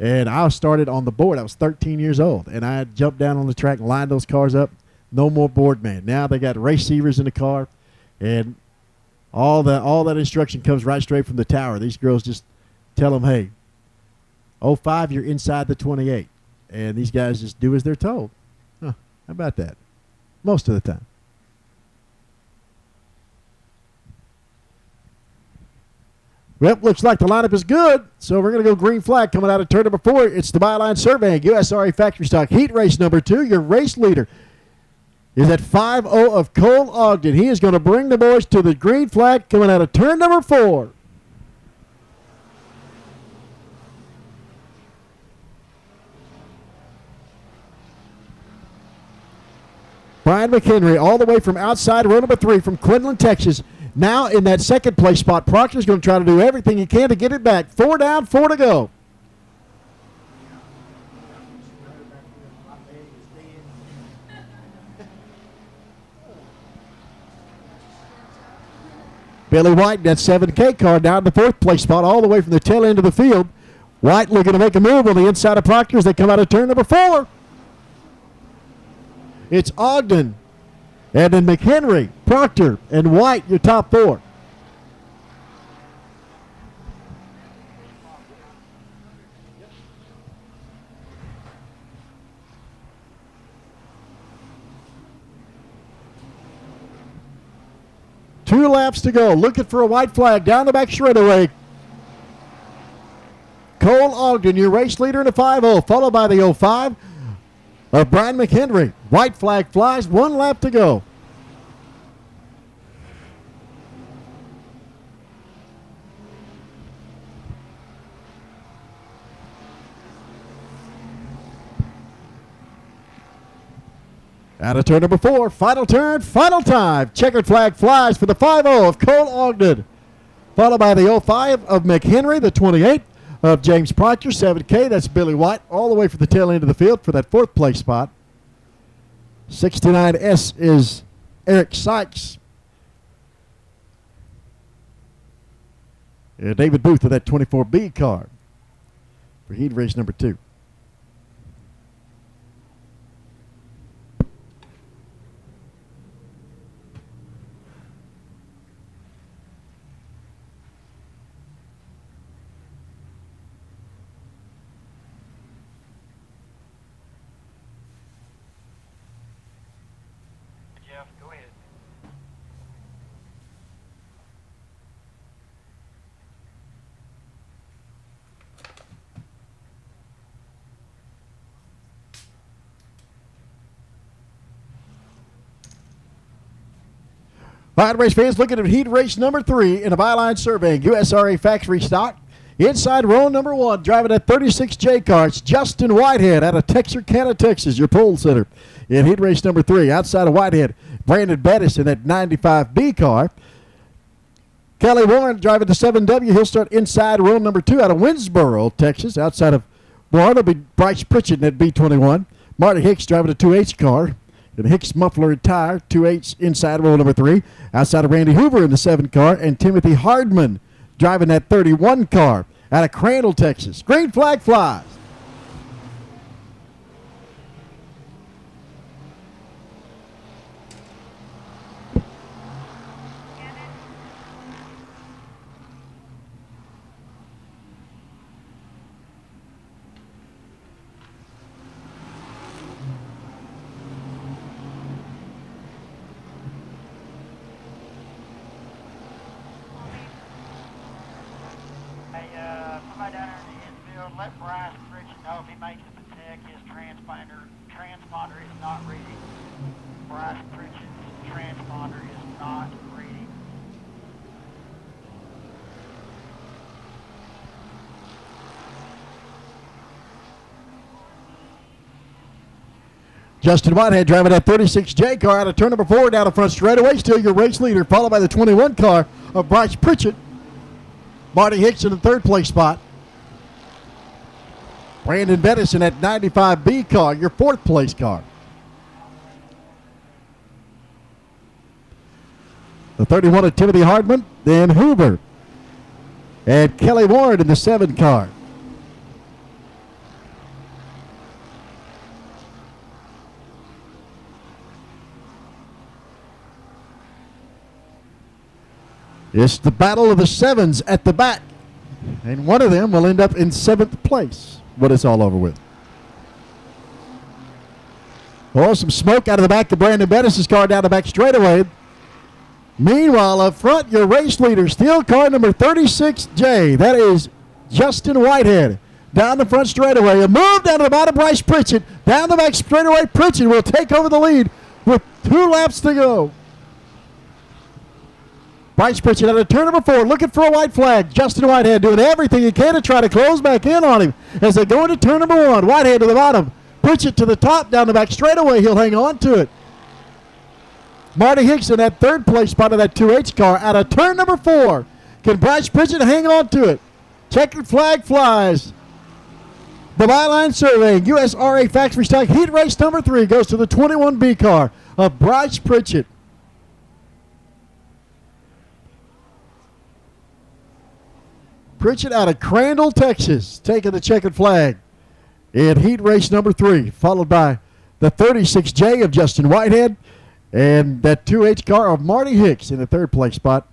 And I started on the board. I was 13 years old, and I jumped down on the track and lined those cars up. No more board man. Now they got receivers in the car, and all that instruction comes right straight from the tower. These girls just tell them, hey, 05, you're inside the 28. And these guys just do as they're told. Huh, how about that? Most of the time. Well, looks like the lineup is good, so we're going to go green flag coming out of turn number 4. It's the Byline Surveying USRA Factory Stock Heat Race number 2. Your race leader is at 5-0 of Cole Ogden. He is going to bring the boys to the green flag coming out of turn number 4. Brian McHenry all the way from outside row number 3 from Quinlan, Texas. Now in that second place spot, Proctor's going to try to do everything he can to get it back. 4 down, 4 to go. Billy White, that 7K car, down to the 4th place spot, all the way from the tail end of the field. White looking to make a move on the inside of Proctor as they come out of turn number 4. It's Ogden, and then McHenry, Proctor, and White, your top 4. Two laps to go. Looking for a white flag down the back straightaway. Cole Ogden, your race leader in a 5-0, followed by the 05 of Brian McHenry. White flag flies, 1 lap to go. Out of turn number 4, final turn, final time. Checkered flag flies for the 5-0 of Cole Ogden, followed by the 05 of McHenry, the 28 of James Proctor, 7K. That's Billy White, all the way from the tail end of the field for that 4th place spot. 69S is Eric Sykes. And David Booth of that 24B car for heat race number 2. All right, race fans, looking at heat race number 3 in a Byline Surveying USRA Factory Stock. Inside row number 1, driving that 36J car, it's Justin Whitehead out of Texarkana, Texas, your pole sitter. In heat race number 3, outside of Whitehead, Brandon Bettis in that 95B car. Kelly Warren driving the 7W. He'll start inside row number 2 out of Winsboro, Texas, outside of One will be Bryce Pritchett at B21. Marty Hicks driving a 2H car. And Hicks Muffler and Tire, 2H inside row number 3. Outside of Randy Hoover in the 7 car. And Timothy Hardman driving that 31 car out of Crandall, Texas. Green flag flies. Somebody down there in the infield, let Bryce Pritchett know if he makes a mistake, his transponder is not reading. Bryce Pritchett's transponder is not reading. Justin Whitehead driving that 36J car out of turn number 4 down the front straightaway. Still your race leader, followed by the 21 car of Bryce Pritchett. Marty Hicks in the 3rd place spot. Brandon Bettis in that 95B car, your 4th place car. The 31 of Timothy Hardman, then Hoover. And Kelly Warren in the 7 car. It's the battle of the 7s at the back. And one of them will end up in 7th place when it's all over with. Oh, some smoke out of the back of Brandon Bettis' car down the back straightaway. Meanwhile, up front, your race leader, steel car number 36J. That is Justin Whitehead. Down the front straightaway. A move down to the bottom, Bryce Pritchett. Down the back straightaway, Pritchett will take over the lead with 2 laps to go. Bryce Pritchett at a turn number 4, looking for a white flag. Justin Whitehead doing everything he can to try to close back in on him as they go into turn number 1. Whitehead to the bottom, Pritchett to the top, down the back straightaway. He'll hang on to it. Marty Hicks in that 3rd place spot of that 2H car out of turn number 4. Can Bryce Pritchett hang on to it? Checkered flag flies. The byline surveying, USRA factory stock heat race number 3 goes to the 21B car of Bryce Pritchett. Pritchett out of Crandall, Texas, taking the checkered flag in heat race number 3, followed by the 36J of Justin Whitehead and that 2H car of Marty Hicks in the 3rd place spot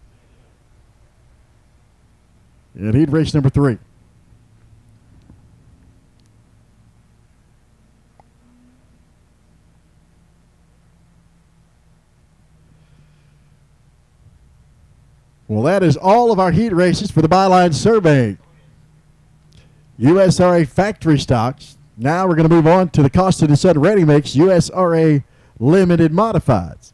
in heat race number 3. Well, that is all of our heat races for the byline survey. USRA factory stocks. Now we're going to move on to the Costin and Son Ready Mix USRA limited modifieds.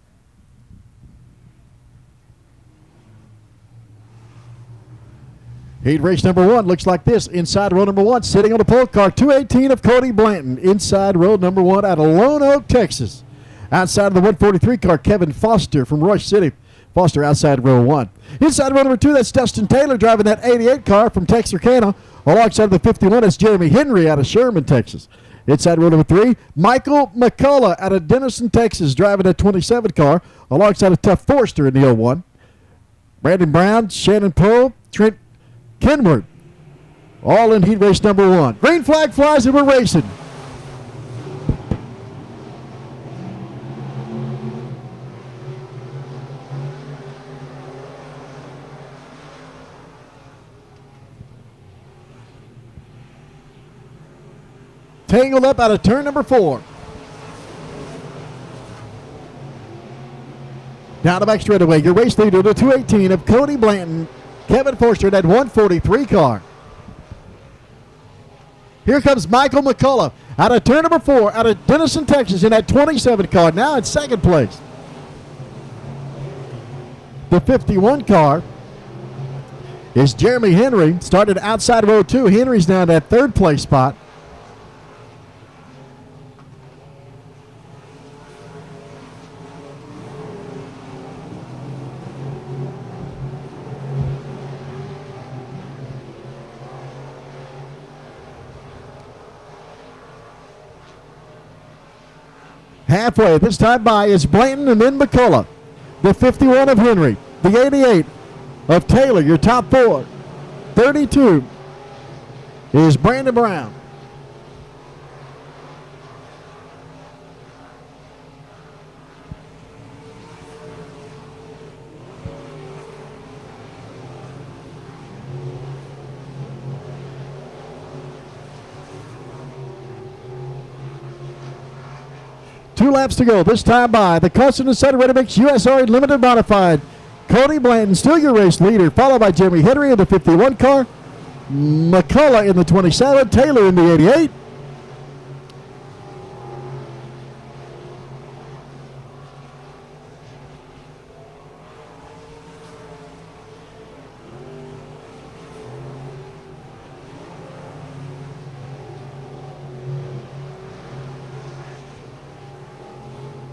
Heat race number 1 looks like this. Inside row number 1, sitting on the pole car, 218 of Cody Blanton. Inside row number 1 out of Lone Oak, Texas. Outside of the 143 car, Kevin Foster from Royce City. Foster outside row 1. Inside row number 2, that's Dustin Taylor driving that 88 car from Texarkana. Alongside of the 51, that's Jeremy Henry out of Sherman, Texas. Inside row number 3, Michael McCullough out of Denison, Texas, driving that 27 car. Alongside of Tuff Forster in the 01. Brandon Brown, Shannon Poe, Trent Kenward, all in heat race number 1. Green flag flies and we're racing. Tangled up out of turn number 4. Down the back straightaway, your race leader, the 218 of Cody Blanton, Kevin Forster, that 143 car. Here comes Michael McCullough out of turn number 4, out of Denison, Texas, in that 27 car, now in 2nd place. The 51 car is Jeremy Henry, started outside row 2. Henry's now in that 3rd place spot. Halfway this time by is Blanton and then McCullough. The 51 of Henry. The 88 of Taylor, your top four. 32 is Brandon Brown. Two laps to go. This time by the Custom Decided Ready Mix USR Limited Modified. Cody Blanton, still your race leader, followed by Jimmy Henry in the 51 car. McCullough in the 27, Taylor in the 88.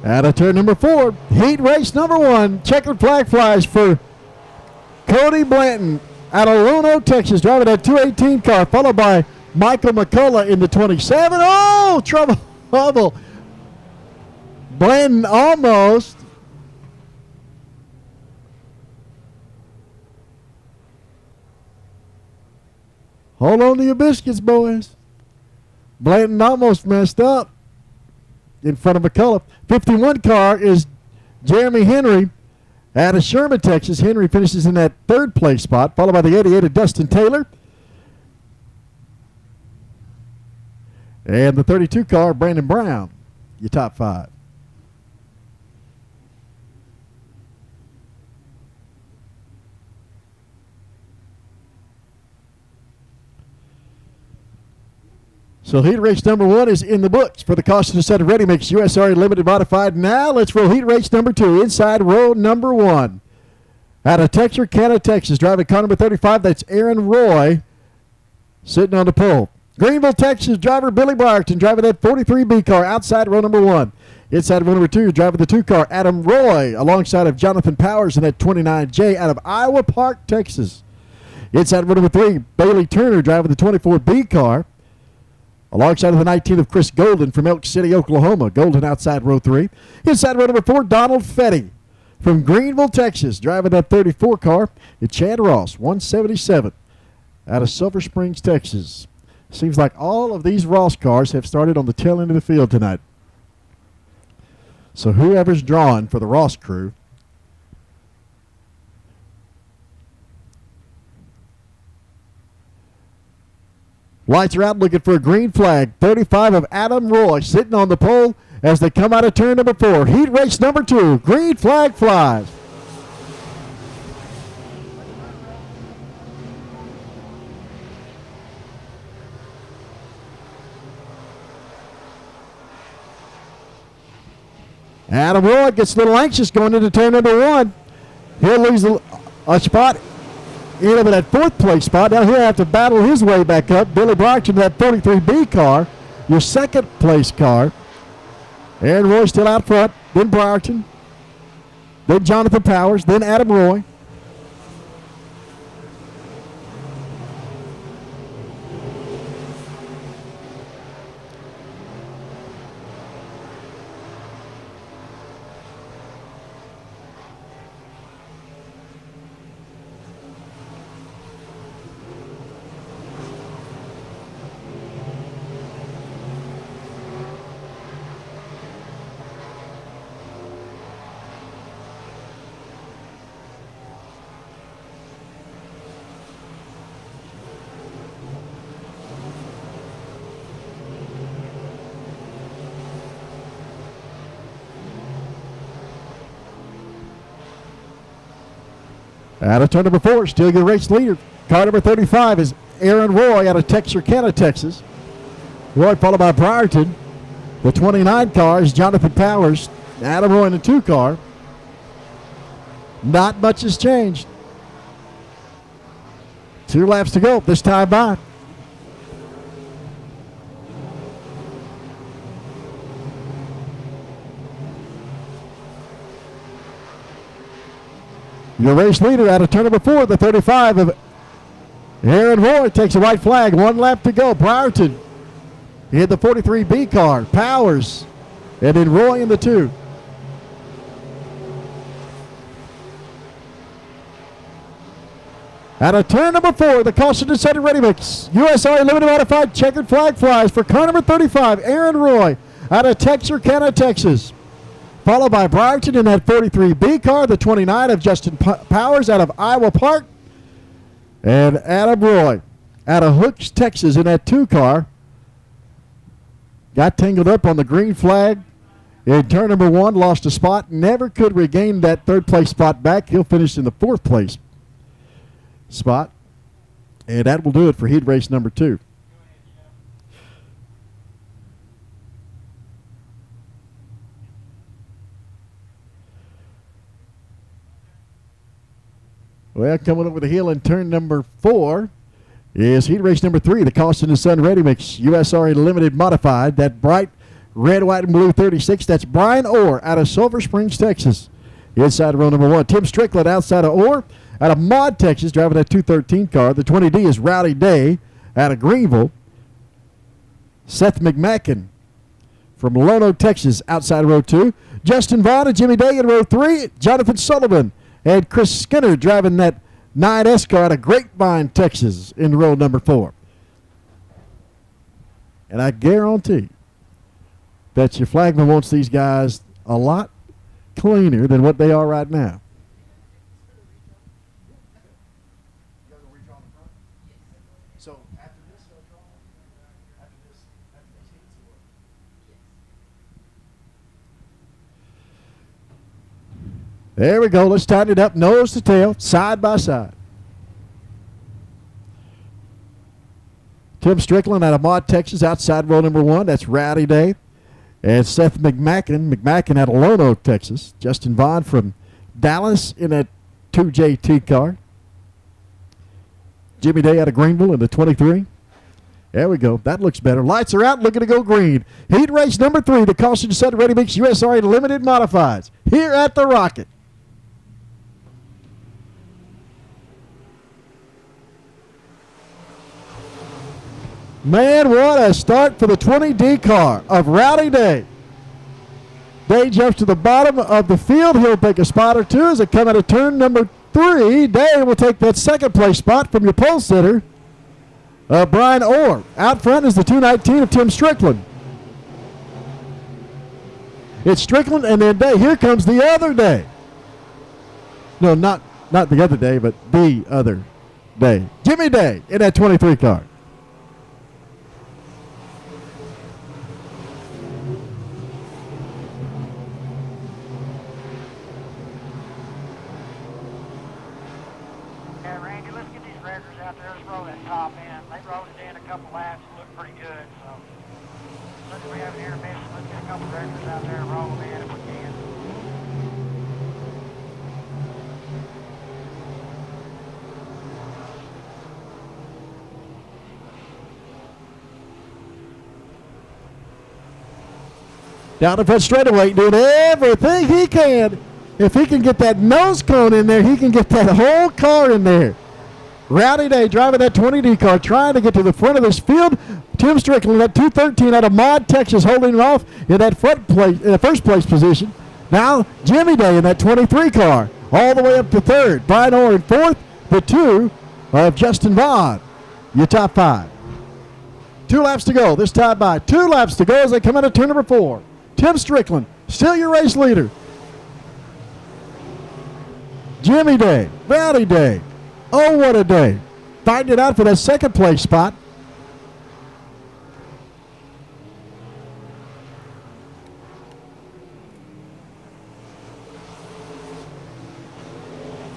Out of turn number 4, heat race number 1. Checkered flag flies for Cody Blanton out of Lono, Texas, driving that 218 car, followed by Michael McCullough in the 27. Oh, trouble. Blanton almost. Hold on to your biscuits, boys. Blanton almost messed up in front of McCullough. 51 car is Jeremy Henry out of Sherman, Texas. Henry finishes in that third place spot, followed by the 88 of Dustin Taylor. And the 32 car, Brandon Brown, your top 5. So heat race number 1 is in the books for the Caution Decided Ready Mix USR Limited Modified. Now let's roll heat race number 2 inside row number 1. Out of Texarkana, Texas, driving car number 35, that's Aaron Roy sitting on the pole. Greenville, Texas, driver Billy Briarton driving that 43B car outside row number 1. Inside row number 2, driving the 2 car, Adam Roy, alongside of Jonathan Powers in that 29J out of Iowa Park, Texas. Inside row number 3, Bailey Turner driving the 24B car, alongside of the 19 of Chris Golden from Elk City, Oklahoma. Golden outside row 3. Inside row number 4, Donald Fetty from Greenville, Texas, driving that 34 car. It's Chad Ross, 177, out of Silver Springs, Texas. Seems like all of these Ross cars have started on the tail end of the field tonight. So whoever's drawing for the Ross crew, lights are out, looking for a green flag. 35 of Adam Roy sitting on the pole as they come out of turn number 4. Heat race number 2. Green flag flies. Adam Roy gets a little anxious going into turn number 1. He'll lose a spot in that 4th place spot. Now he'll have to battle his way back up. Billy Brockton, that 43B car, your 2nd place car. Aaron Roy still out front. Then Briarton. Then Jonathan Powers. Then Adam Roy. Out of turn number 4, still your race leader. Car number 35 is Aaron Roy out of Texarkana, Texas. Roy followed by Briarton. The 29 car is Jonathan Powers. Adam Roy in the 2 car. Not much has changed. 2 laps to go this time by. Your race leader out of turn number 4, the 35 of Aaron Roy takes a white flag. 1 lap to go. Briarton in the 43B car. Powers And then Roy in the 2. Out of turn number 4, the caution decided ready mix. USRA limited modified checkered flag flies for car number 35, Aaron Roy, out of Texarkana, Texas. Followed by Briarton in that 43B car, the 29 of Justin Powers out of Iowa Park. And Adam Roy out of Hooks, Texas in that 2 car. Got tangled up on the green flag in turn number 1, lost a spot, never could regain that 3rd place spot back. He'll finish in the 4th place spot. And that will do it for heat race number 2. Well, coming over the hill in turn number 4 is heat race number 3, the Caution and Sun Ready Mix USRA Limited Modified. That bright red, white, and blue 36. That's Brian Orr out of Silver Springs, Texas. Inside row number 1. Tim Strickland outside of Orr out of Maud, Texas, driving that 213 car. The 20D is Rowdy Day out of Greenville. Seth McMacken from Lono, Texas, outside row 2. Justin Vaughn and Jimmy Day in row 3. Jonathan Sullivan and Chris Skinner driving that 9S car out of Grapevine, Texas, in row number 4. And I guarantee that your flagman wants these guys a lot cleaner than what they are right now. So after this, there we go. Let's tighten it up, nose to tail, side by side. Tim Strickland out of Maud, Texas, outside row number 1. That's Rowdy Day. And Seth McMacken out of Lono, Texas. Justin Vaughn from Dallas in a 2JT car. Jimmy Day out of Greenville in the 23. There we go. That looks better. Lights are out, looking to go green. Heat race number 3, the Caution Set Ready Mix USRA Limited Modifieds here at the Rocket. Man, what a start for the 20D car of Rowdy Day. Day jumps to the bottom of the field. He'll take a spot or 2 as they come out of turn number 3. Day will take that 2nd place spot from your pole sitter, Brian Orr. Out front is the 219 of Tim Strickland. It's Strickland and then Day. Here comes the other Day. No, not the other Day, but the other Day. Jimmy Day in that 23 car. Down the front straightaway, doing everything he can. If he can get that nose cone in there, he can get that whole car in there. Rowdy Day driving that 20D car, trying to get to the front of this field. Tim Strickland, that 213 out of Maud, Texas, holding him off in that first place position. Now Jimmy Day in that 23 car, all the way up to 3rd. Brian Orr in 4th. The 2 of Justin Vaughn. Your top 5. 2 laps to go. This tied by 2 laps to go as they come out of turn number 4. Tim Strickland, still your race leader. Jimmy Day, Rowdy Day. Oh, what a day. Fighting it out for that 2nd place spot.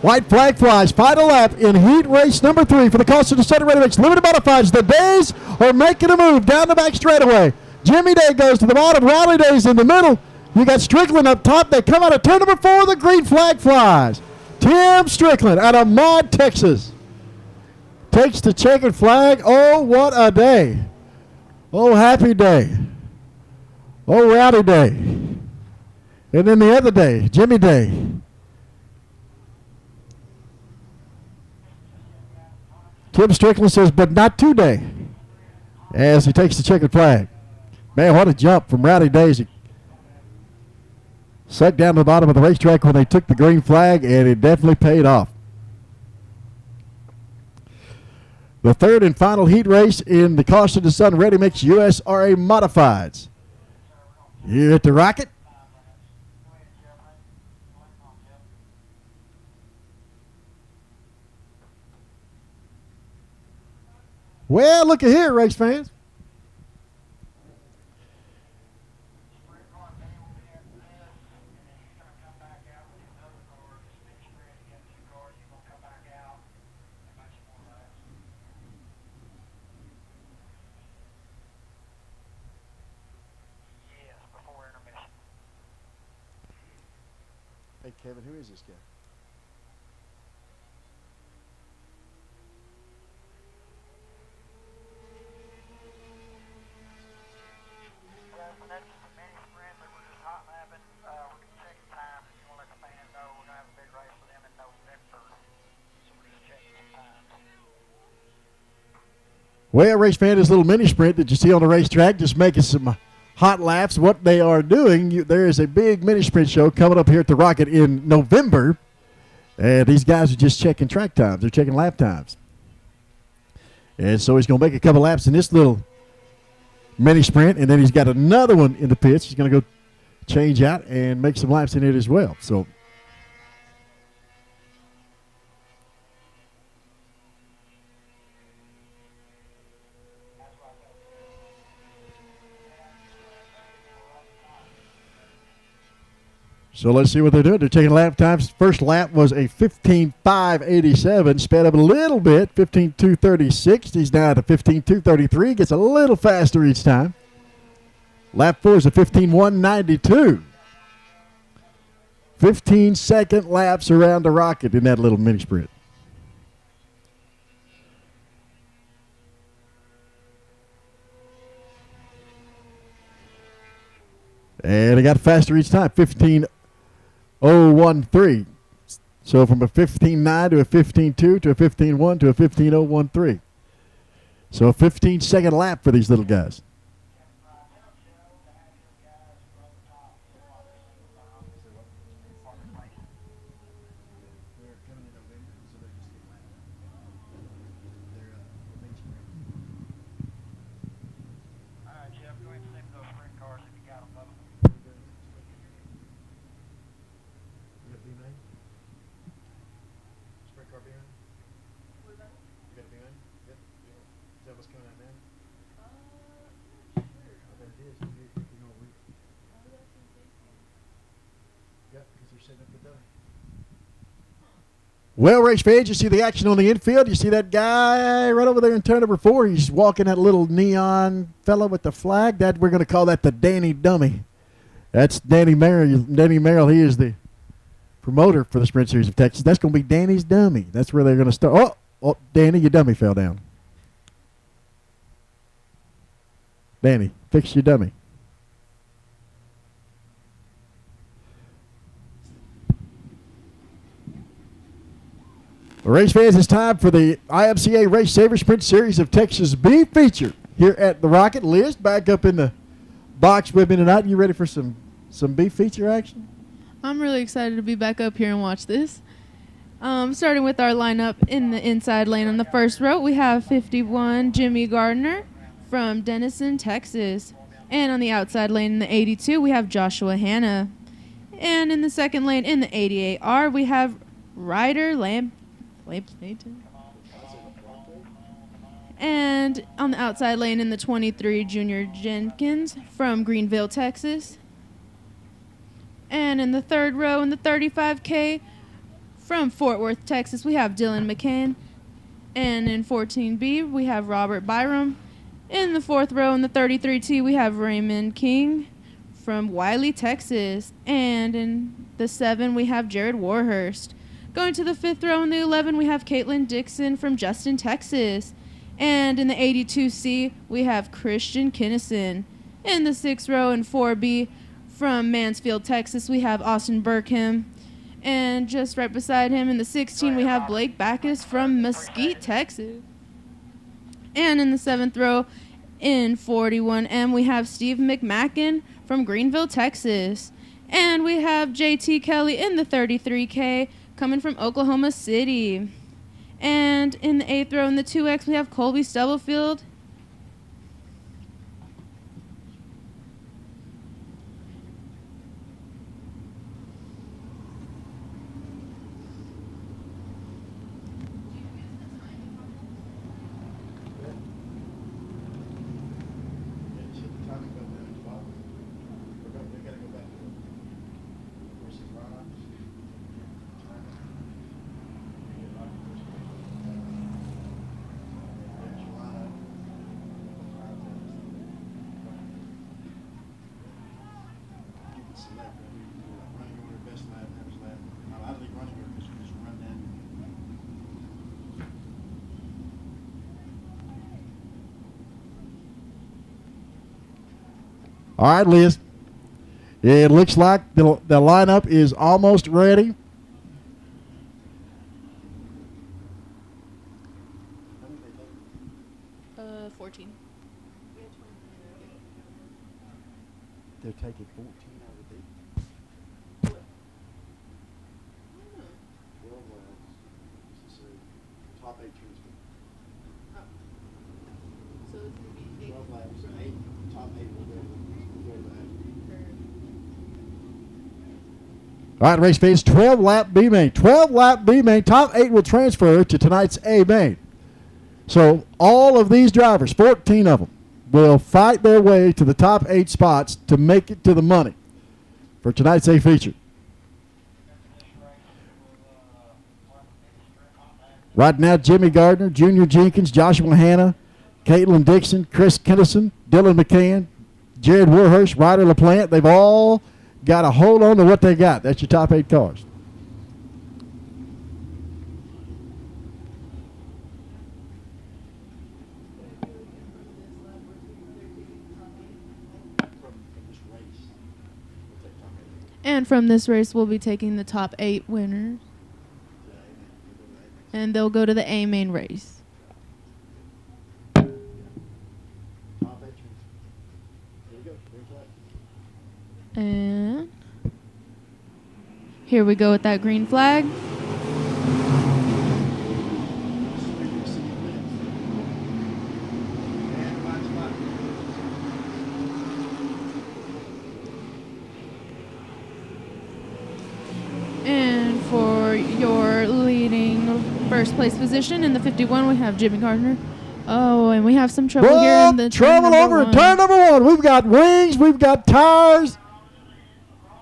White flag flies. Final lap in heat race number 3 for the Caution to Center Ready Mix Limited Modifieds. The Days are making a move down the back straightaway. Jimmy Day goes to the bottom. Rowdy Day's in the middle. You got Strickland up top. They come out of turn number 4. The green flag flies. Tim Strickland out of Maud, Texas. Takes the checkered flag. Oh, what a day. Oh, happy day. Oh, Rowdy Day. And then the other day, Jimmy Day. Tim Strickland says, but not today, as he takes the checkered flag. Man, what a jump from Rowdy Day as he Set down to the bottom of the racetrack when they took the green flag, and it definitely paid off. The third and final heat race in the Caution to Sun Ready Mix USRA Modifieds. Here at the Rocket. Well, look at here, race fans. Hey, Kevin, who is this guy? Well, race fan, this little mini sprint that you see on the racetrack, just making some hot laps. What they are doing, there is a big mini sprint show coming up here at the Rocket in November, and these guys are just checking track times. They're checking lap times. And so he's going to make a couple laps in this little mini sprint, and then he's got another one in the pits. He's going to go change out and make some laps in it as well. So let's see what they're doing. They're taking lap times. First lap was a 15.587. Sped up a little bit, 15.236. He's now at a 15.233. Gets a little faster each time. Lap 4 is a 15.192. 15-second laps around the Rocket in that little mini sprint. And it got faster each time, 15.013. So from a 15.9 to a 15.2 to a 15.1 to a 15.013. So a 15-second lap for these little guys. Well, race fans, you see the action on the infield. You see that guy right over there in turn number 4. He's walking that little neon fella with the flag. That we're going to call that the Danny Dummy. That's Danny Merrill. Danny Merrill, he is the promoter for the Sprint Series of Texas. That's going to be Danny's Dummy. That's where they're going to start. Oh, Danny, your dummy fell down. Danny, fix your dummy. Race fans, it's time for the IMCA Race Saver Sprint Series of Texas B feature here at the Rocket. Liz, back up in the box with me tonight. You ready for some B feature action? I'm really excited to be back up here and watch this. Starting with our lineup in the inside lane on the first row, we have 51 Jimmy Gardner from Denison, Texas. And on the outside lane in the 82, we have Joshua Hanna. And in the second lane in the 88R, we have Ryder Lamp. And on the outside lane in the 23, Junior Jenkins from Greenville, Texas. And in the third row in the 35K from Fort Worth, Texas, we have Dylan McCann. And in 14B, we have Robert Byram. In the fourth row in the 33T, we have Raymond King from Wiley, Texas. And in the 7, we have Jared Warhurst. Going to the fifth row in the 11, we have Caitlin Dixon from Justin, Texas. And in the 82C, we have Christian Kinnison. In the sixth row in 4B from Mansfield, Texas, we have Austin Burkham. And just right beside him in the 16, we have Blake Backus from Mesquite, Texas. And in the seventh row in 41M, we have Steve McMacken from Greenville, Texas. And we have JT Kelly in the 33K coming from Oklahoma City. And in the 8th row in the 2X, we have Colby Stubblefield. All right, Liz. It looks like the lineup is almost ready. Uh, 14. They're taking 14 out of the top 8 transfer. So it's going to be 12 laps, 8, top 8 will go to that. All right, race phase, 12-lap B main. 12-lap B main, top 8 will transfer to tonight's A main. So all of these drivers, 14 of them, will fight their way to the top 8 spots to make it to the money for tonight's A feature. Right now, Jimmy Gardner, Junior Jenkins, Joshua Hanna, Caitlin Dixon, Chris Kinnison, Dylan McCann, Jared Warhurst, Ryder LaPlante, they've all got to hold on to what they got. That's your top 8 cars. And from this race, we'll be taking the top 8 winners. And they'll go to the A main race. And here we go with that green flag. And for your leading first place position in the 51, we have Jimmy Gardner. Oh, and we have some trouble here in the trouble over at turn number 1. We've got wings, we've got tires,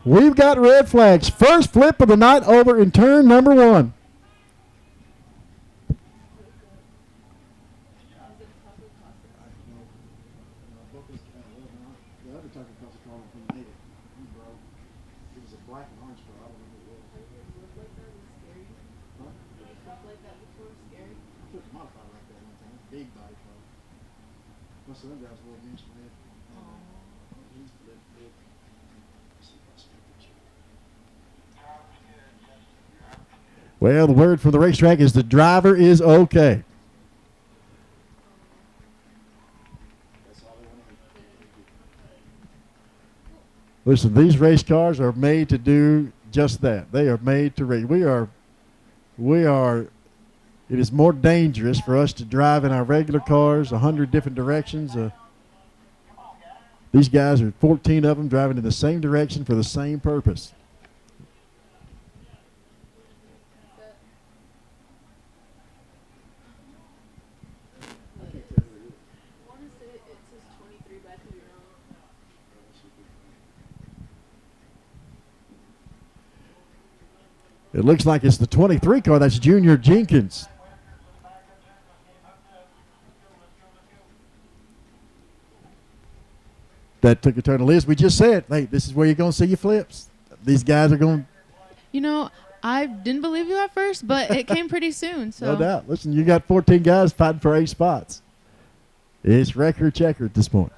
we've got red flags. First flip of the night over in turn number 1. Well, the word from the racetrack is the driver is okay. Listen, these race cars are made to do just that. They are made to race. It is more dangerous for us to drive in our regular cars 100 different directions. These guys are 14 of them driving in the same direction for the same purpose. It looks like it's the 23 car. That's Junior Jenkins. That took a turn. Liz, we just said, hey, this is where you're going to see your flips. These guys are going. You know, I didn't believe you at first, but it came pretty soon. So. No doubt. Listen, you got 14 guys fighting for 8 spots. It's record checker at this point.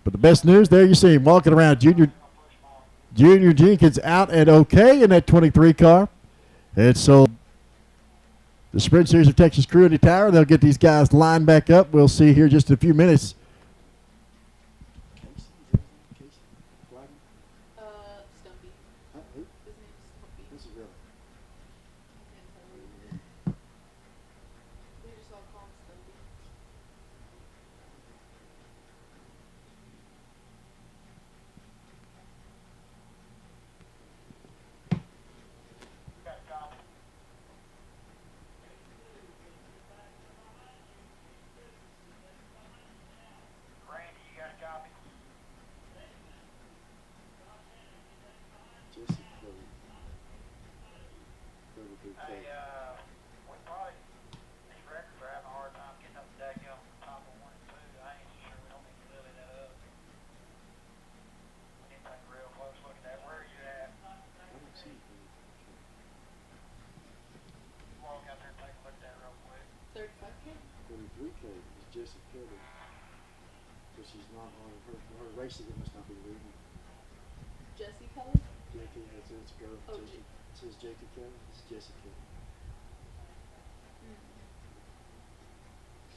But the best news, there you see him walking around. Junior Jenkins out and okay in that 23 car. And so the Sprint Series of Texas Crew in the tower, they'll get these guys lined back up. We'll see here just a few minutes Racing, it must not be reading. Jesse Kelly? JT, it's a girl. Oh, It says JT Kelly. It's Jesse Kelly.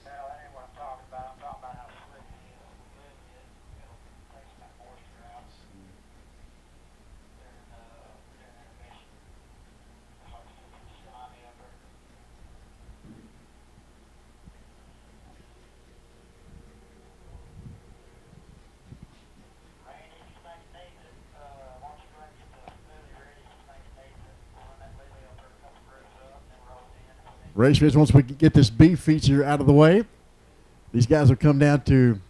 Well, that ain't what I'm talking about. I'm talking about how slick it is. It'll take some of that moisture out. During intermission. It's like it's slimy up there. Race fans, once we get this B feature out of the way, these guys will come down to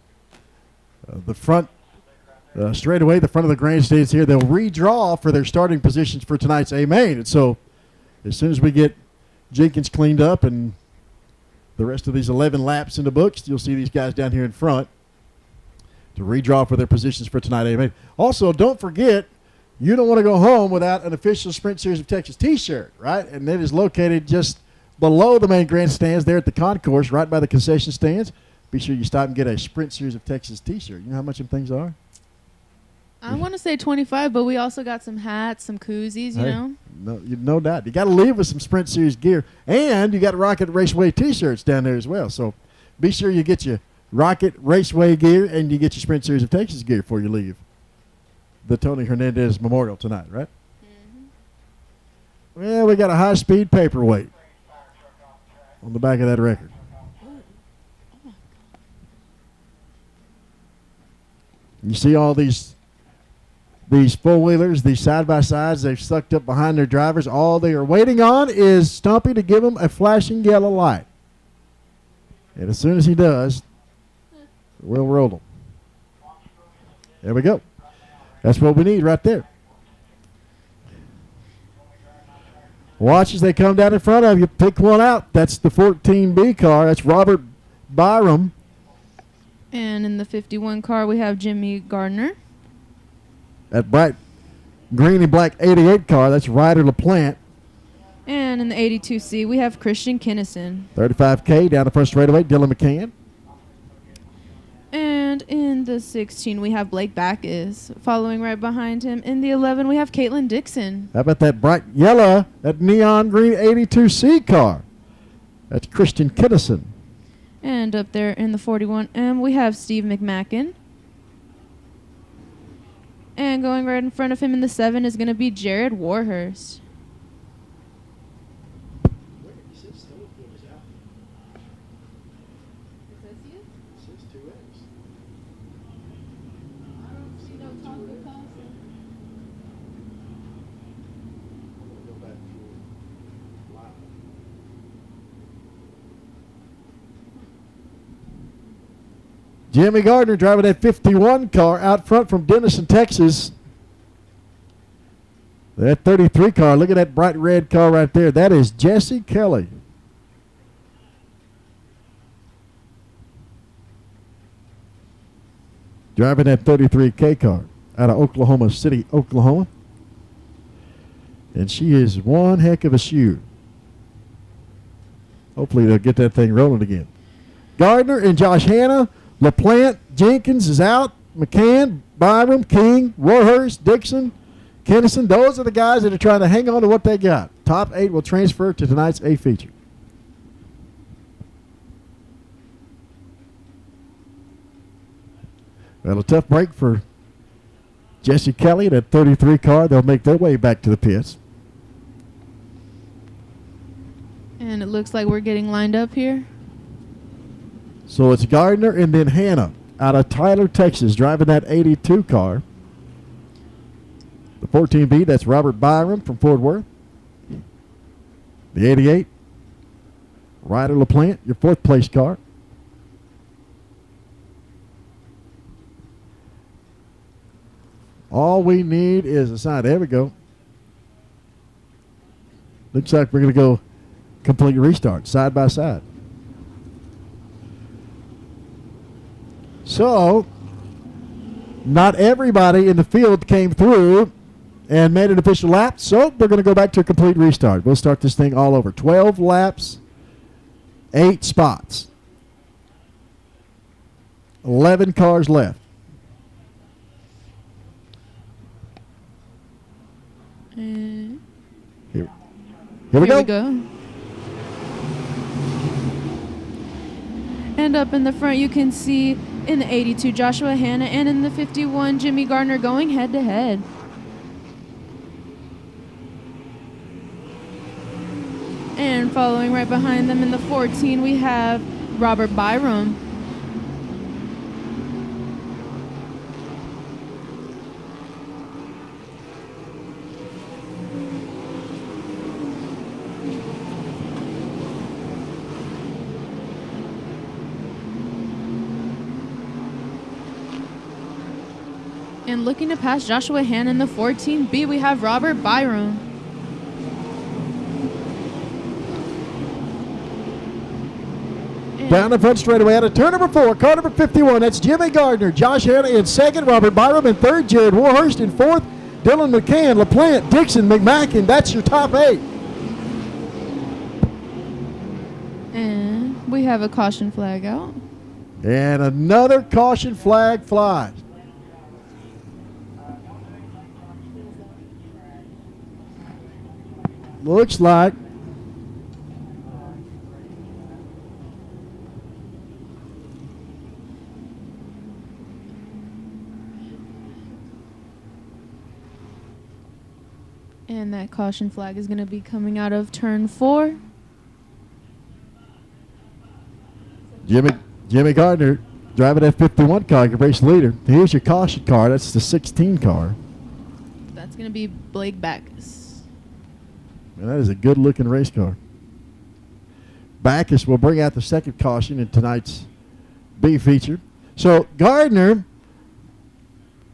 the front straight away, the front of the grandstands here. They'll redraw for their starting positions for tonight's A main. And so as soon as we get Jenkins cleaned up and the rest of these 11 laps in the books, you'll see these guys down here in front to redraw for their positions for tonight A main. Also, don't forget, you don't want to go home without an official Sprint Series of Texas t-shirt, right? And it is located just below the main grandstands there at the concourse, right by the concession stands. Be sure you stop and get a Sprint Series of Texas t-shirt. You know how much them things are? I want to say 25, but we also got some hats, some koozies, you know. No doubt. You got to leave with some Sprint Series gear, and you got Rocket Raceway t-shirts down there as well. So be sure you get your Rocket Raceway gear and you get your Sprint Series of Texas gear before you leave the Tony Hernandez Memorial tonight, right? Mm-hmm. Well, we got a high-speed paperweight on the back of that record. You see all these four-wheelers, these side-by-sides, they've sucked up behind their drivers. All they are waiting on is Stumpy to give them a flashing yellow light. And as soon as he does, we'll roll them. There we go. That's what we need right there. Watch as they come down in front of you. Pick one out. That's the 14B car. That's Robert Byram. And in the 51 car, we have Jimmy Gardner. That bright green and black 88 car, that's Ryder LaPlante. And in the 82C, we have Christian Kinnison. 35K down the front straightaway, Dylan McCann. And in the 16, we have Blake Backus. Following right behind him. In the 11, we have Caitlin Dixon. How about that bright yellow, that neon green 82C car? That's Christian Kinnison. And up there in the 41M, we have Steve McMacken. And going right in front of him in the 7 is going to be Jared Warhurst. Jimmy Gardner driving that 51 car out front from Denison, Texas. That 33 car, look at that bright red car right there. That is Jesse Kelly. Driving that 33K car out of Oklahoma City, Oklahoma. And she is one heck of a shoe. Hopefully they'll get that thing rolling again. Gardner and Josh Hanna. LaPlante, Jenkins is out. McCann, Byram, King, Warhurst, Dixon, Kinnison. Those are the guys that are trying to hang on to what they got. Top 8 will transfer to tonight's A feature. Well, a tough break for Jesse Kelly, that 33 car, they'll make their way back to the pits. And it looks like we're getting lined up here. So it's Gardner and then Hannah out of Tyler, Texas, driving that 82 car. The 14B, that's Robert Byram from Fort Worth. The 88, Ryder LaPlante, your fourth place car. All we need is a sign. There we go. Looks like we're going to go complete restart, side by side. So, not everybody in the field came through and made an official lap, so we're going to go back to a complete restart. We'll start this thing all over. 12 laps, 8 spots. 11 cars left. And Here we go. And up in the front, you can see in the 82 Joshua Hanna and in the 51 Jimmy Gardner going head to head. And following right behind them in the 14, we have Robert Byram. And looking to pass Joshua Hanna in the 14B, we have Robert Byram. Down the front straightaway out of turn number 4, car number 51. That's Jimmy Gardner. Josh Hanna in second, Robert Byram in third, Jared Warhurst in fourth, Dylan McCann, LaPlante, Dixon, McMacken. That's your top 8. And we have a caution flag out. And another caution flag flies. Looks like and that caution flag is going to be coming out of turn 4. Jimmy Gardner driving that 51 car, your race leader. Here's your caution car. That's the 16 car. That's going to be Blake Backus. And that is a good-looking race car. Backus will bring out the second caution in tonight's B feature. So Gardner,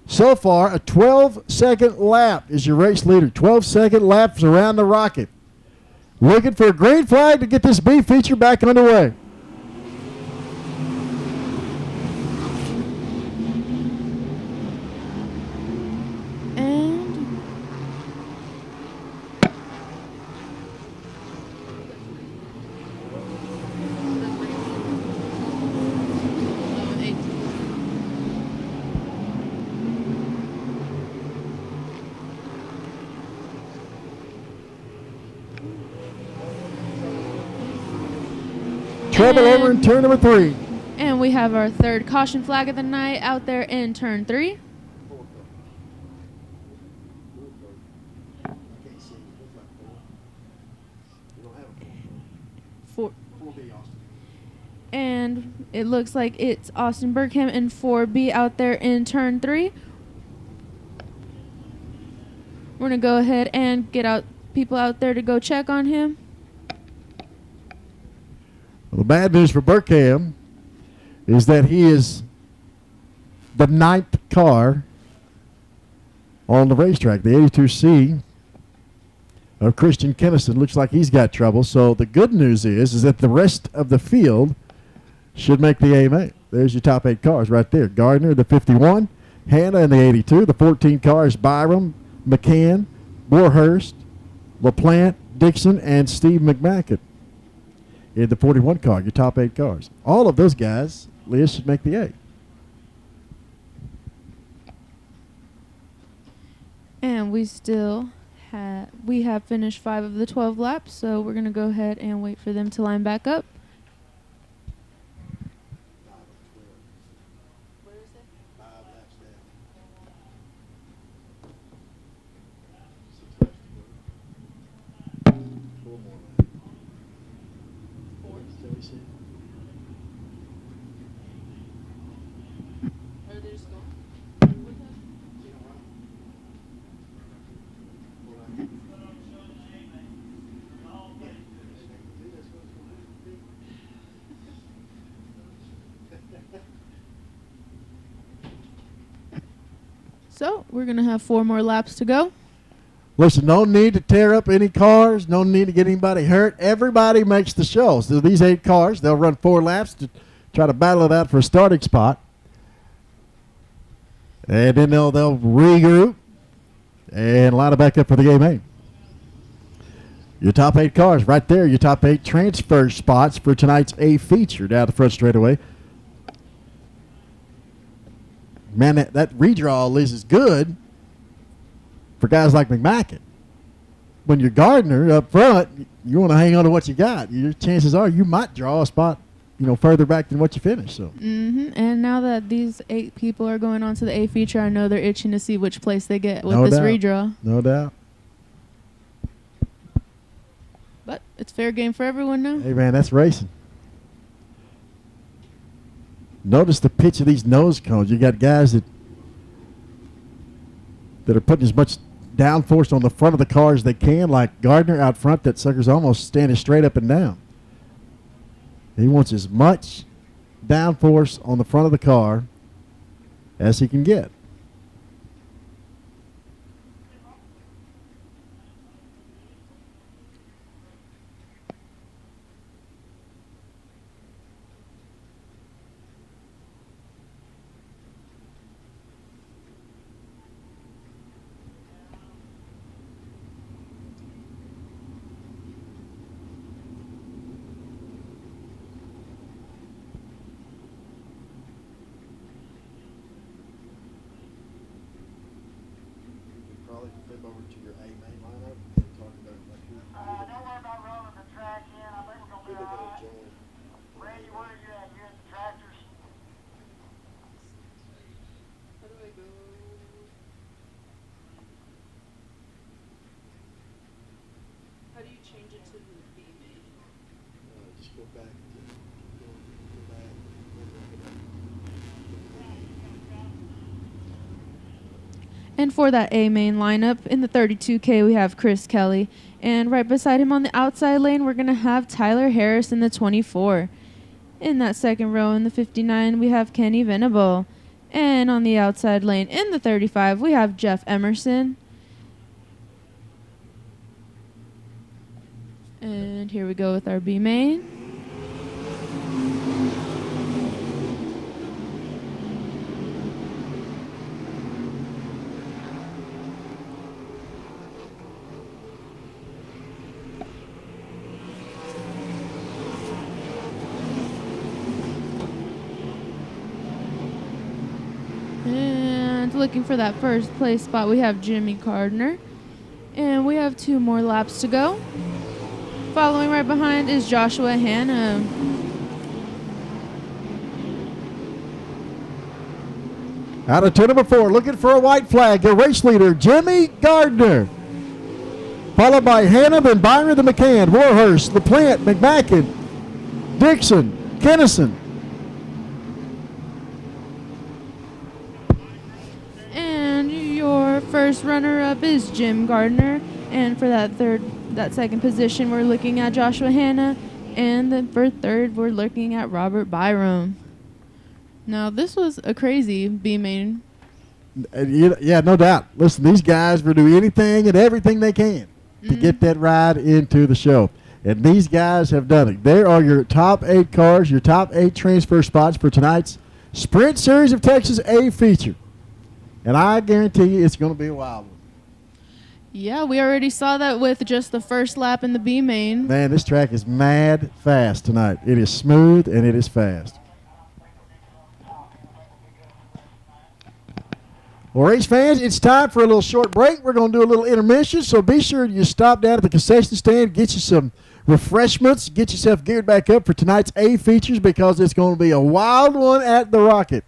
so far, a 12-second lap is your race leader. 12-second laps around the rocket. Looking for a green flag to get this B feature back underway. Trouble over in turn number 3. And we have our third caution flag of the night out there in turn 3. And it looks like it's Austin Burkham in 4B out there in turn 3. We're going to go ahead and get out people out there to go check on him. Well, the bad news for Burkham is that he is the 9th car on the racetrack. The 82C of Christian Kennison looks like he's got trouble. So the good news is that the rest of the field should make the AMA. There's your top 8 cars right there. Gardner, the 51, Hanna in the 82. The 14 cars, Byram, McCann, Warhurst, LaPlante, Dixon, and Steve McMacken. In the 41 car, your top 8 cars. All of those guys, Liz, should make the 8. And we still have finished 5 of the 12 laps, so we're going to go ahead and wait for them to line back up. So we're going to have 4 more laps to go. Listen, no need to tear up any cars. No need to get anybody hurt. Everybody makes the show. So these 8 cars, they'll run 4 laps to try to battle it out for a starting spot. And then they'll regroup and line it back up for the game 8. Your top 8 cars right there. Your top 8 transfer spots for tonight's A feature down the front straightaway. Man, that redraw list is good for guys like McMacken. When you're Gardner up front, you want to hang on to what you got. Your chances are you might draw a spot, further back than what you finished. So. And now that these 8 people are going on to the A feature, I know they're itching to see which place they get with this redraw. No doubt. But it's fair game for everyone now. Hey, man, that's racing. Notice the pitch of these nose cones. You got guys that are putting as much downforce on the front of the car as they can, like Gardner out front. That sucker's almost standing straight up and down. He wants as much downforce on the front of the car as he can get. And for that A main lineup, in the 32K, we have Chris Kelly. And right beside him on the outside lane, we're going to have Tyler Harris in the 24. In that second row, in the 59, we have Kenny Venable. And on the outside lane, in the 35, we have Jeff Emerson. And here we go with our B main. And looking for that first place spot, we have Jimmy Gardner. And we have 2 more laps to go. Following right behind is Joshua Hanna. Out of turn number 4, looking for a white flag, your race leader, Jimmy Gardner. Followed by Hanna, then Byron, then McCann, Warhurst, LaPlante, McMacken, Dixon, Kennison. And your first runner-up is Jim Gardner. And for that second position, we're looking at Joshua Hanna. And then for third, we're looking at Robert Byram. Now, this was a crazy B main. Yeah, no doubt. Listen, these guys will do anything and everything they can to get that ride into the show. And these guys have done it. There are your top 8 cars, your top 8 transfer spots for tonight's Sprint Series of Texas A feature. And I guarantee you it's going to be a wild one. Yeah, we already saw that with just the first lap in the B main. Man, this track is mad fast tonight. It is smooth and it is fast. Well, race fans, it's time for a little short break. We're going to do a little intermission, so be sure you stop down at the concession stand, get you some refreshments, get yourself geared back up for tonight's A features because it's going to be a wild one at the Rocket.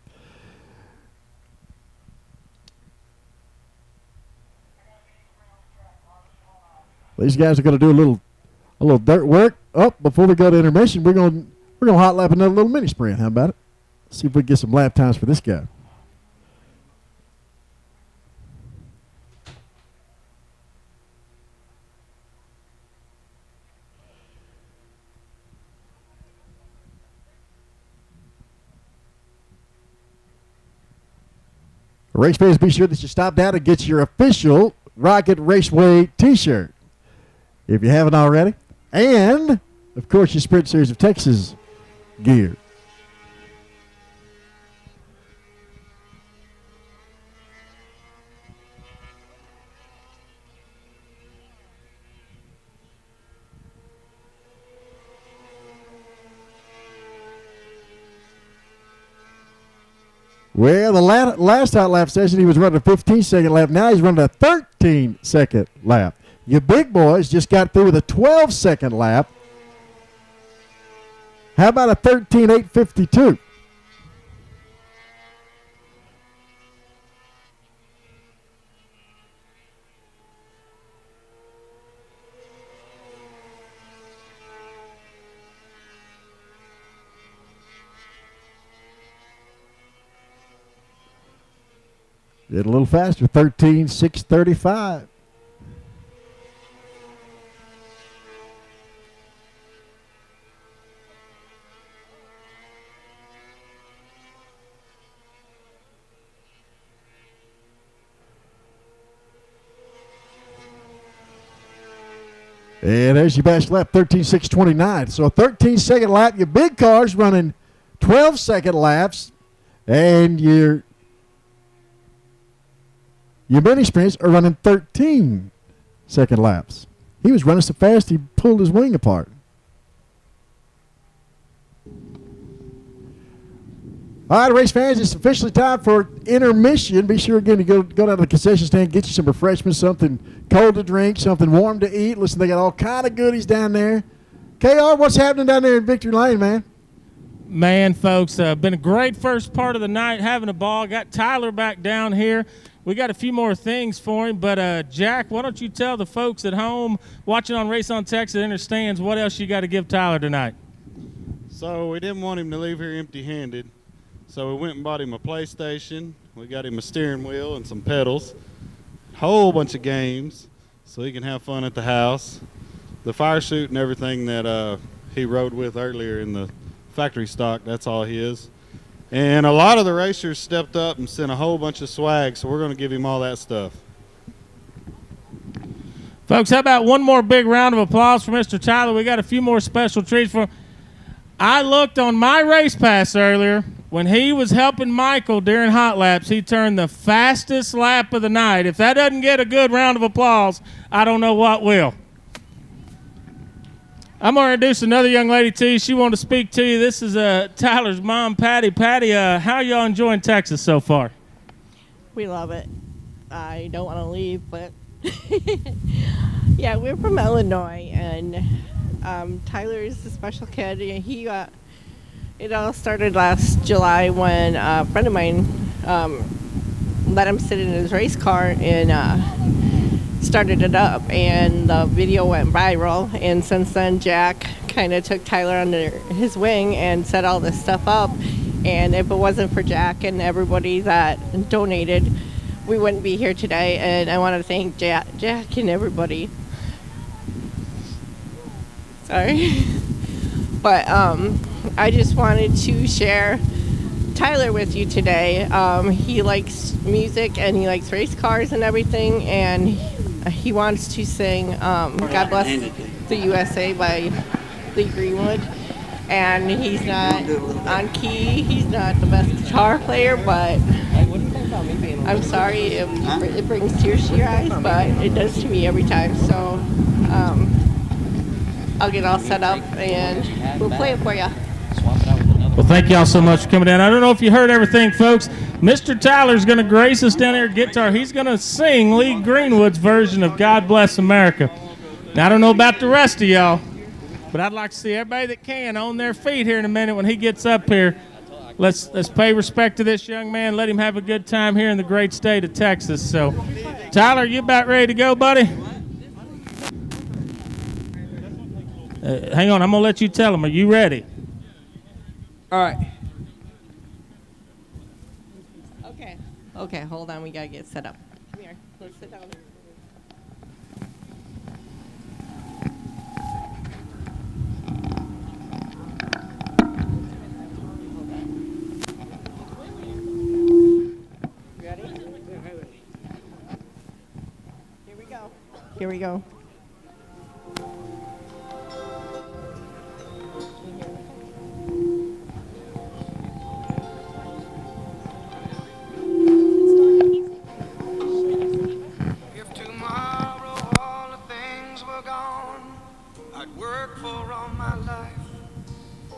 These guys are going to do a little dirt work. Before we go to intermission, we're going to hot lap another little mini sprint. How about it? See if we can get some lap times for this guy. Race fans, be sure that you stop down and get your official Rocket Raceway t-shirt if you haven't already. And, of course, your Sprint Series of Texas gear. Well, the last hot lap session, he was running a 15-second lap. Now he's running a 13-second lap. Your big boys just got through with a 12-second lap. How about a 13.852? Did a little faster, 13.635. And there's your best lap, 13.629. So a 13-second lap. Your big car's running 12-second laps, and your mini sprints are running 13-second laps. He was running so fast he pulled his wing apart. All right, race fans, it's officially time for intermission. Be sure again to go down to the concession stand, get you some refreshments, something cold to drink, something warm to eat. Listen, they got all kind of goodies down there. KR, what's happening down there in Victory Lane, man? Man, folks, been a great first part of the night, having a ball. Got Tyler back down here. We got a few more things for him, but Jack, why don't you tell the folks at home watching on Race on Texas Inner Stands what else you got to give Tyler tonight? So we didn't want him to leave here empty-handed, so we went and bought him a PlayStation. We got him a steering wheel and some pedals, whole bunch of games, so he can have fun at the house. The fire chute and everything that he rode with earlier in the factory stock, that's all his. And a lot of the racers stepped up and sent a whole bunch of swag, so we're going to give him all that stuff. Folks, how about one more big round of applause for Mr. Tyler? We got a few more special treats for him. I looked on my race pass earlier. When he was helping Michael during hot laps, he turned the fastest lap of the night. If that doesn't get a good round of applause, I don't know what will. I'm going to introduce another young lady to you. She wanted to speak to you. This is Tyler's mom, Patty. Patty, how y'all enjoying Texas so far? We love it. I don't want to leave, but yeah, we're from Illinois, and Tyler is a special kid. It all started last July when a friend of mine let him sit in his race car and started it up, and the video went viral. And since then, Jack kind of took Tyler under his wing and set all this stuff up. And if it wasn't for Jack and everybody that donated, we wouldn't be here today. And I want to thank Jack and everybody. Sorry. But I just wanted to share Tyler with you today. He likes music and he likes race cars and everything, and he wants to sing God Bless the USA by Lee Greenwood. And he's not on key, he's not the best guitar player, but I'm sorry if it brings tears to your eyes, but it does to me every time. So I'll get all set up and we'll play it for you. Well, thank y'all so much for coming down. I don't know if you heard everything, folks. Mr. Tyler's going to grace us down here at guitar. He's going to sing Lee Greenwood's version of God Bless America. Now, I don't know about the rest of y'all, but I'd like to see everybody that can on their feet here in a minute when he gets up here. Let's pay respect to this young man. Let him have a good time here in the great state of Texas. So, Tyler, you about ready to go, buddy? Hang on, I'm going to let you tell him. Are you ready? All right. Okay, hold on. We got to get set up. Come here. Let's sit down. Ready? Here we go. If tomorrow all the things were gone I'd work for all my life,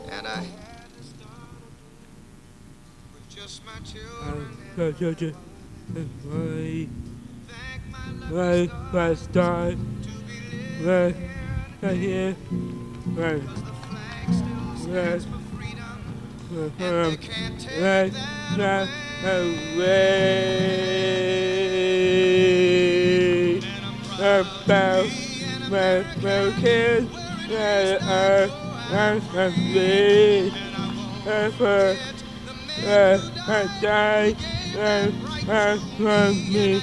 and I had to start with just my children. Let's start. Let's here. Let's not away about my kids that are free. I die from me.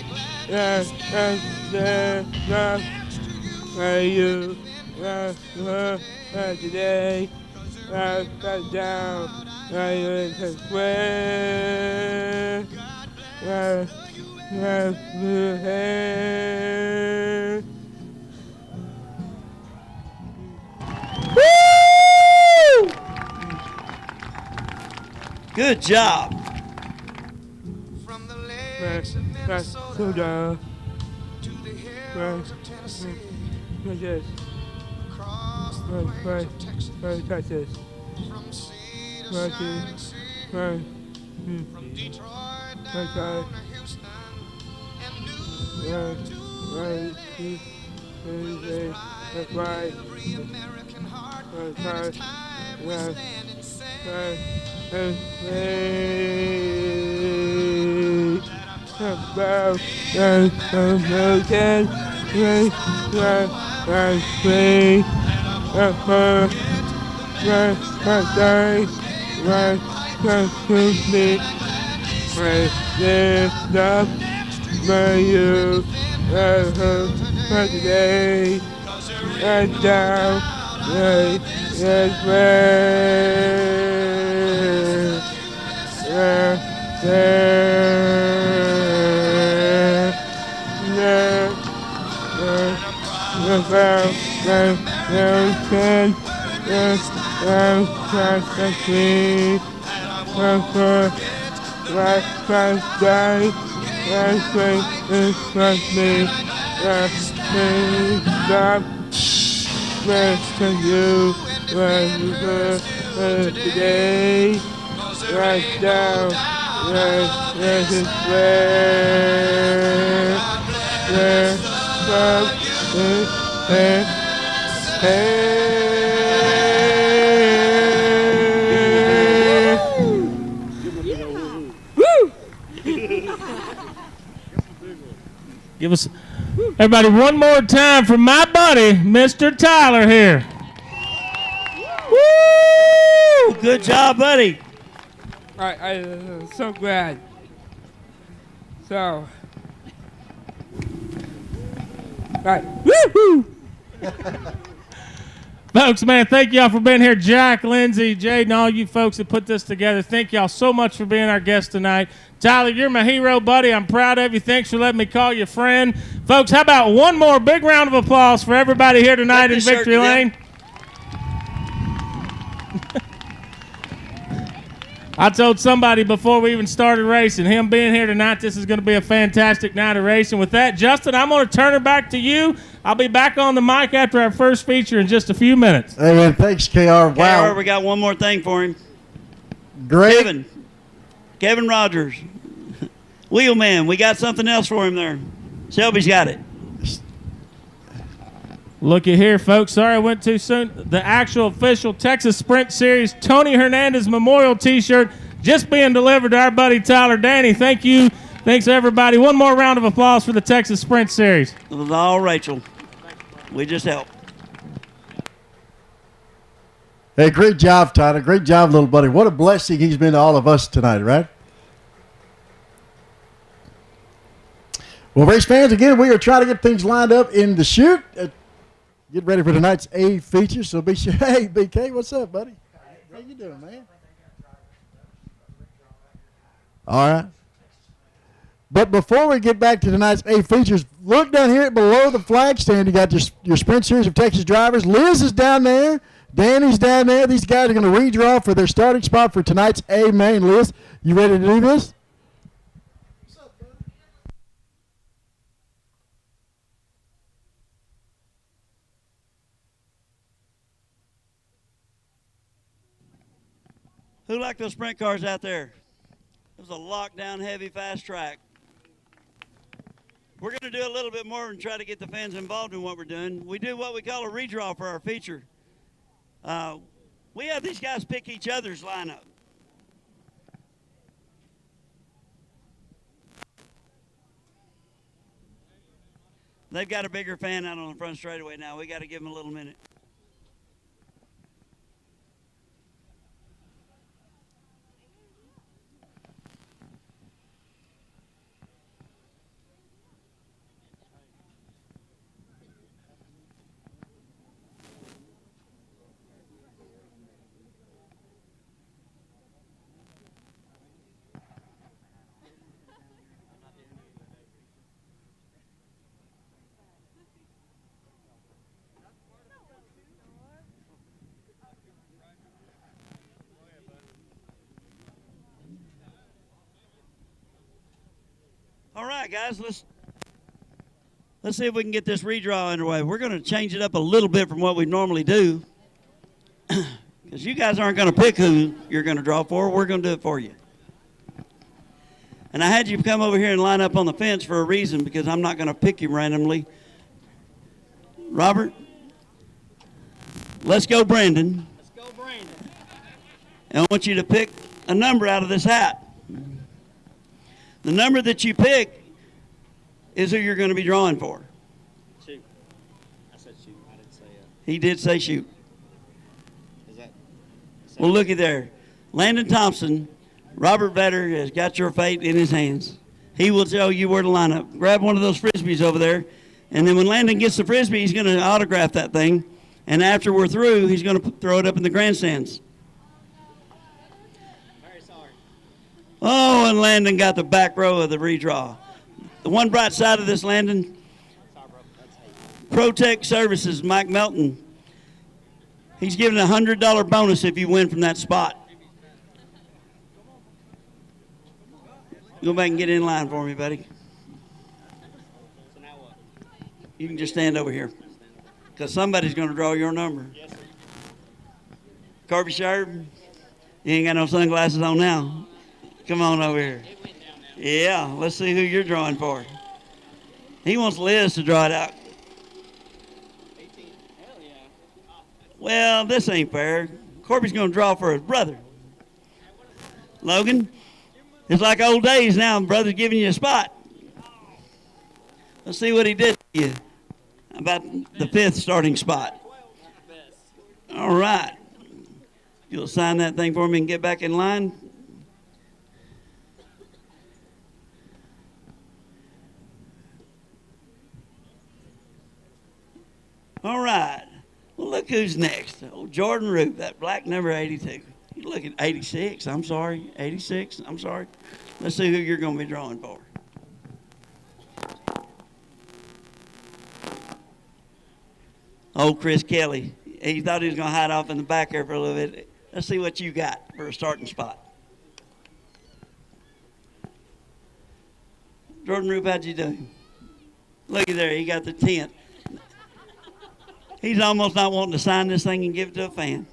You today. I got down. I swear. Woo! Good job. From the lakes of Minnesota to the hills of Tennessee, across the plains of Texas, from sea to shining sea, from Detroit down to Houston and New York to Vegas, right. Every American heart, and it's time we stand and say about American free today and down today, right down, Give us, everybody, one more time for my buddy, Mr. Tyler here. Woo! Good job, buddy. I'm so glad. So, woo-hoo! Folks, man, thank y'all for being here. Jack, Lindsay, Jade, and all you folks that put this together. Thank y'all so much for being our guest tonight. Tyler, you're my hero, buddy. I'm proud of you. Thanks for letting me call you friend. Folks, how about one more big round of applause for everybody here tonight in Victory Lane? I told somebody before we even started racing, him being here tonight, this is going to be a fantastic night of racing. With that, Justin, I'm going to turn it back to you. I'll be back on the mic after our first feature in just a few minutes. Hey, man, thanks, KR. Wow. KR, we got one more thing for him. Great. Kevin Rogers. Wheelman, we got something else for him there. Shelby's got it. Looky here, folks. Sorry I went too soon. The actual official Texas Sprint Series Tony Hernandez Memorial T-shirt just being delivered to our buddy Tyler. Danny, thank you. Thanks, everybody. One more round of applause for the Texas Sprint Series. It was all Rachel. We just helped. Hey, great job, Tyler. Great job, little buddy. What a blessing he's been to all of us tonight, right? Well, race fans, again, we are trying to get things lined up in the chute. Get ready for tonight's A feature, so be sure. Hey, BK, what's up, buddy? How you doing, man? All right. But before we get back to tonight's 8 features, look down here below the flag stand. You got your Sprint Series of Texas drivers. Liz is down there. Danny's down there. These guys are going to redraw for their starting spot for tonight's A main. Liz, you ready to do this? Who liked those sprint cars out there? It was a lockdown, heavy, fast track. We're going to do a little bit more and try to get the fans involved in what we're doing. We do what we call a redraw for our feature. We have these guys pick each other's lineup. They've got a bigger fan out on the front straightaway now. We got to give them a little minute. All right, guys, let's see if we can get this redraw underway. We're going to change it up a little bit from what we normally do, because you guys aren't going to pick who you're going to draw for. We're going to do it for you. And I had you come over here and line up on the fence for a reason, because I'm not going to pick you randomly. Robert, let's go, Brandon. Let's go, Brandon. And I want you to pick a number out of this hat. The number that you pick is who you're going to be drawing for. Shoot. I said shoot. I didn't say He did say shoot. Is that? Well, looky there. Landon Thompson, Robert Vetter has got your fate in his hands. He will tell you where to line up. Grab one of those Frisbees over there, and then when Landon gets the Frisbee, he's going to autograph that thing, and after we're through, he's going to throw it up in the grandstands. Oh, and Landon got the back row of the redraw. The one bright side of this, Landon, Protect Services, Mike Melton. He's giving a $100 bonus if you win from that spot. Go back and get in line for me, buddy. You can just stand over here, because somebody's going to draw your number. Corby Sharp, you ain't got no sunglasses on now. Come on over here. Yeah, let's see who you're drawing for. He wants Liz to draw it out. Well, this ain't fair. Corby's going to draw for his brother. Logan, it's like old days now. Brother's giving you a spot. Let's see what he did to you about the 5th starting spot. All right. You'll sign that thing for me and get back in line. All right. Well, look who's next. Old Jordan Root, that black number 82. You look at 86. I'm sorry. 86. I'm sorry. Let's see who you're going to be drawing for. Old Chris Kelly. He thought he was going to hide off in the back there for a little bit. Let's see what you got for a starting spot. Jordan Root, how'd you do? Looky there. He got the 10th. He's almost not wanting to sign this thing and give it to a fan.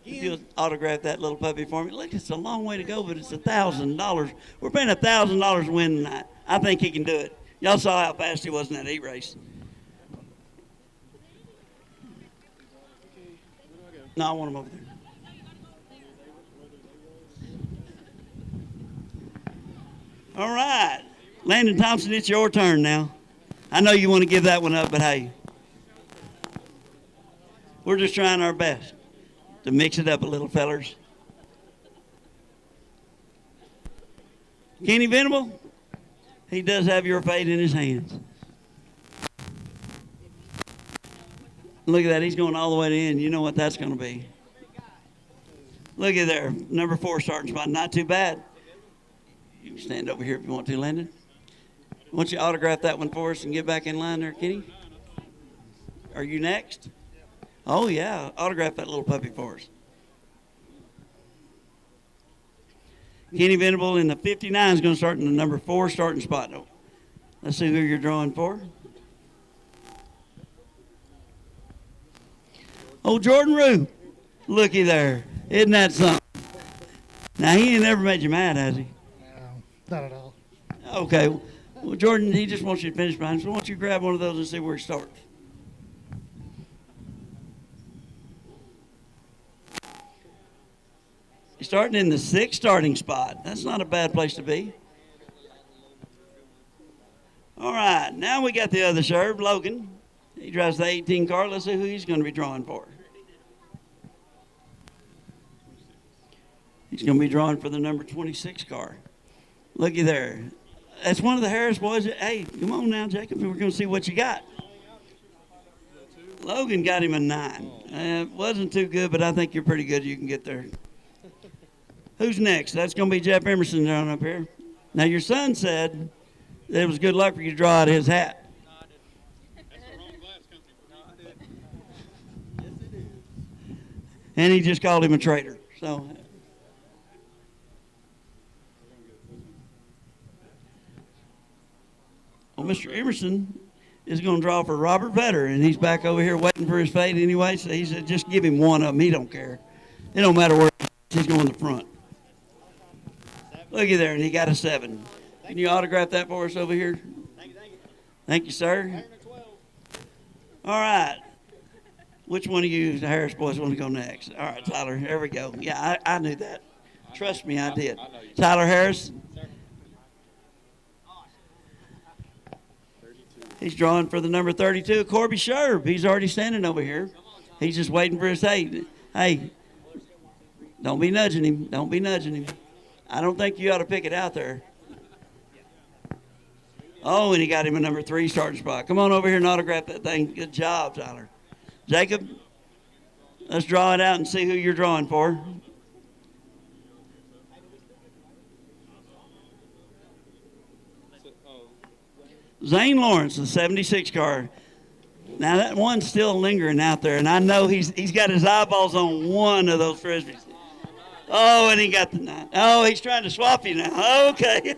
If you'll autograph that little puppy for me. Look, it's a long way to go, but it's $1,000. We're paying $1,000 to win tonight. I think he can do it. Y'all saw how fast he was in that heat race. No, I want him over there. All right. Landon Thompson, it's your turn now. I know you want to give that one up, but hey. We're just trying our best to mix it up a little, fellers. Kenny Venable, he does have your fate in his hands. Look at that. He's going all the way to the end. You know what that's going to be. Look at there. Number 4 starting spot. Not too bad. You can stand over here if you want to, Landon. Why don't you autograph that one for us and get back in line there, Kenny? Are you next? Oh, yeah. Autograph that little puppy for us. Kenny Venable in the 59 is going to start in the number 4 starting spot. Let's see who you're drawing for. Oh, Jordan Rue. Looky there. Isn't that something? Now, he ain't never made you mad, has he? No, not at all. Okay. Well, Jordan, he just wants you to finish behind him. So why don't you grab one of those and see where he starts? He's starting in the 6th starting spot. That's not a bad place to be. All right. Now we got the other serve, Logan. He drives the 18 car. Let's see who he's going to be drawing for. He's going to be drawing for the number 26 car. Looky there. That's one of the Harris boys. Hey, come on now, Jacob. We're going to see what you got. Logan got him a 9. It wasn't too good, but I think you're pretty good. You can get there. Who's next? That's going to be Jeff Emerson down up here. Now, your son said that it was good luck for you to draw out of his hat. And he just called him a traitor. So, well, Mr. Emerson is going to draw for Robert Vetter, and he's back over here waiting for his fate anyway. So he said, just give him one of them. He don't care. It don't matter where he's going to the front. Looky there, and he got a 7. Can you autograph that for us over here? Thank you, sir. All right. Which one of you, the Harris boys, want to go next? All right, Tyler, there we go. Yeah, I knew that. Trust me, I did. Tyler Harris. He's drawing for the number 32, Corby Sherb. He's already standing over here. He's just waiting for his fate. Hey, don't be nudging him. Don't be nudging him. I don't think you ought to pick it out there. Oh, and he got him a number 3 starting spot. Come on over here and autograph that thing. Good job, Tyler. Jacob, let's draw it out and see who you're drawing for. Zane Lawrence, the 76 car. Now, that one's still lingering out there, and I know he's got his eyeballs on one of those Frisbees. Oh, and he got the 9. Oh, he's trying to swap you now. Okay.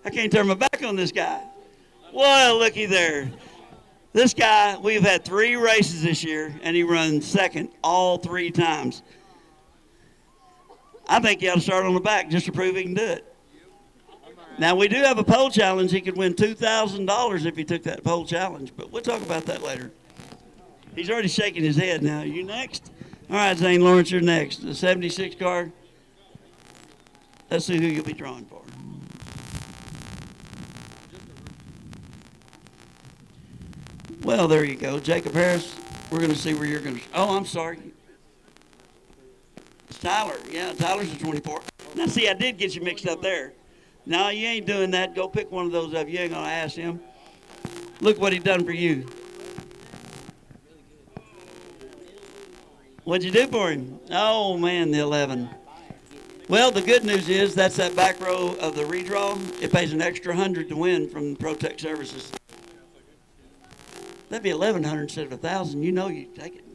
I can't turn my back on this guy. Well, looky there. This guy, we've had 3 races this year, and he runs second all 3 times. I think he ought to start on the back just to prove he can do it. Now, we do have a pole challenge. He could win $2,000 if he took that pole challenge, but we'll talk about that later. He's already shaking his head now. You next? All right, Zane Lawrence, you're next. The 76 car. Let's see who you'll be drawing for. Well, there you go. Jacob Harris, we're going to see where you're going to. Oh, I'm sorry. It's Tyler. Yeah, Tyler's a 24. Now, see, I did get you mixed up there. No, you ain't doing that. Go pick one of those up. You ain't going to ask him. Look what he done for you. What'd you do for him? Oh, man, the 11. Well, the good news is that's that back row of the redraw. It pays an extra 100 to win from Protect Services. That'd be 1,100 instead of 1,000. You know you take it.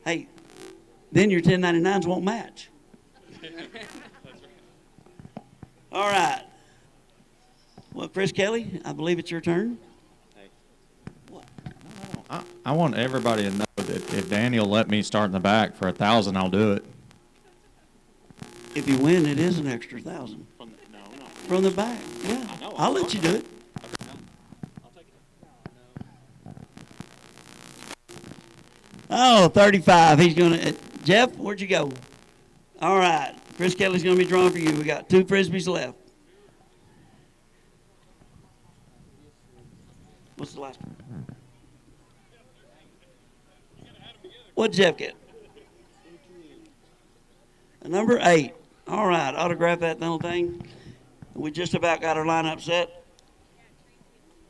Hey, then your 1099s won't match. All right. Well, Chris Kelly, I believe it's your turn. I want everybody to know that if Daniel let me start in the back for 1,000, I'll do it. If you win, it is an extra 1,000. From the back, yeah. I'll let you do it. Oh, 35. He's going to. Jeff, where'd you go? All right. Chris Kelly's going to be drawing for you. We got 2 Frisbees left. What's the last one? What'd Jeff get? A number 8. All right. Autograph that little thing. We just about got our lineup set.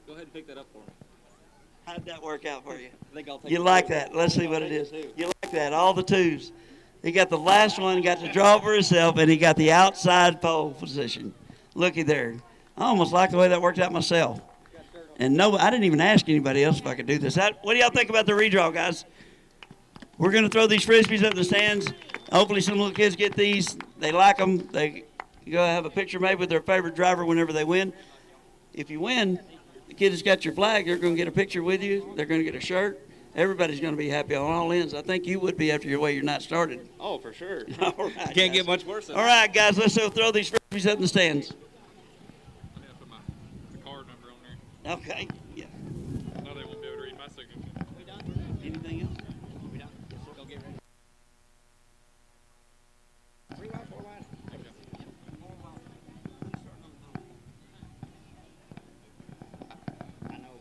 Go ahead and pick that up for me. How'd that work out for you? I think I'll take You like that? Let's see what it is. You like that? All the 2s. He got the last one, got to draw for himself, and he got the outside pole position. Looky there. I almost like the way that worked out myself. And no, I didn't even ask anybody else if I could do this. What do y'all think about the redraw, guys? We're going to throw these Frisbees up in the stands. Hopefully some little kids get these. They like them. They go have a picture made with their favorite driver whenever they win. If you win, the kid that's got your flag, they're going to get a picture with you. They're going to get a shirt. Everybody's going to be happy on all ends. I think you would be after your way your night started. Oh, for sure. All right, Can't get much worse than all right, guys, let's go throw these Frisbees up in the stands. Okay. Yeah. No, they won't be able to read my signature. We done? Anything else? We done? Yes, sir. Go get ready. 3 wide, 4 wide. I know,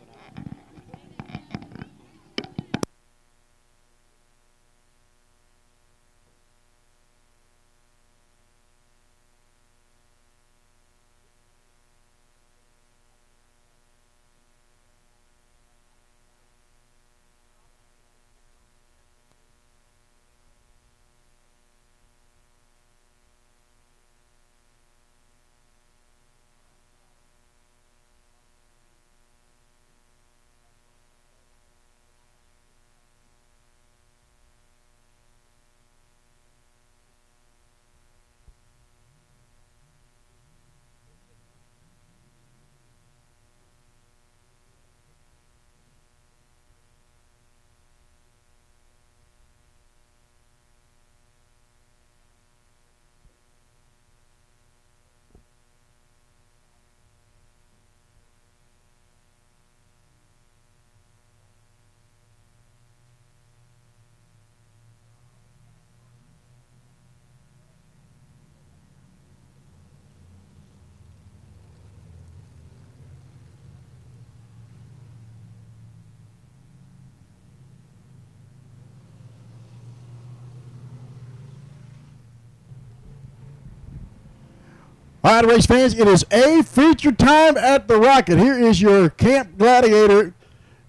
All right, race fans, it is A feature time at the Rocket. Here is your Camp Gladiator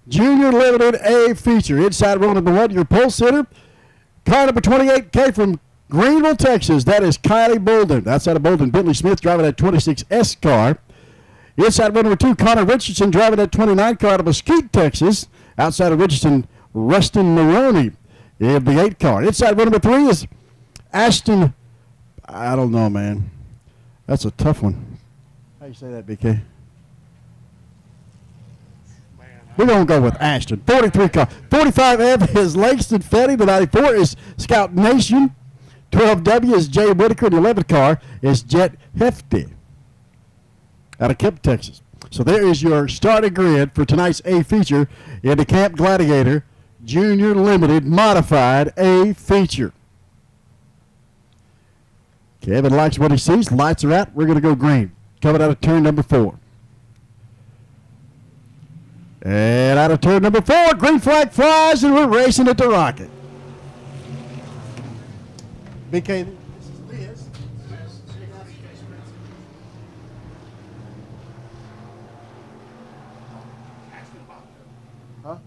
Junior Limited A feature. Inside row number 1, your pole sitter. Car number 28K from Greenville, Texas. That is Kylie Bolden. Outside of Bolden, Bentley Smith driving that 26S car. Inside row number 2, Connor Richardson driving that 29 car out of Mesquite, Texas. Outside of Richardson, Rustin Maroney in the 8 car. Inside row number 3 is Ashton. I don't know, man. That's a tough one. How you say that, BK? We're going to go with Ashton. 43 car. 45F is Langston Fetty. The 94 is Scout Nation. 12W is Jay Whitaker. The 11 car is Jet Hefty out of Kemp, Texas. So there is your starting grid for tonight's A feature in the Camp Gladiator Junior Limited Modified A feature. Kevin likes what he sees. Lights are out. We're going to go green. Coming out of turn number 4. And out of turn number 4, green flag flies, and we're racing at the Rocket. BK, this is Liz. Huh?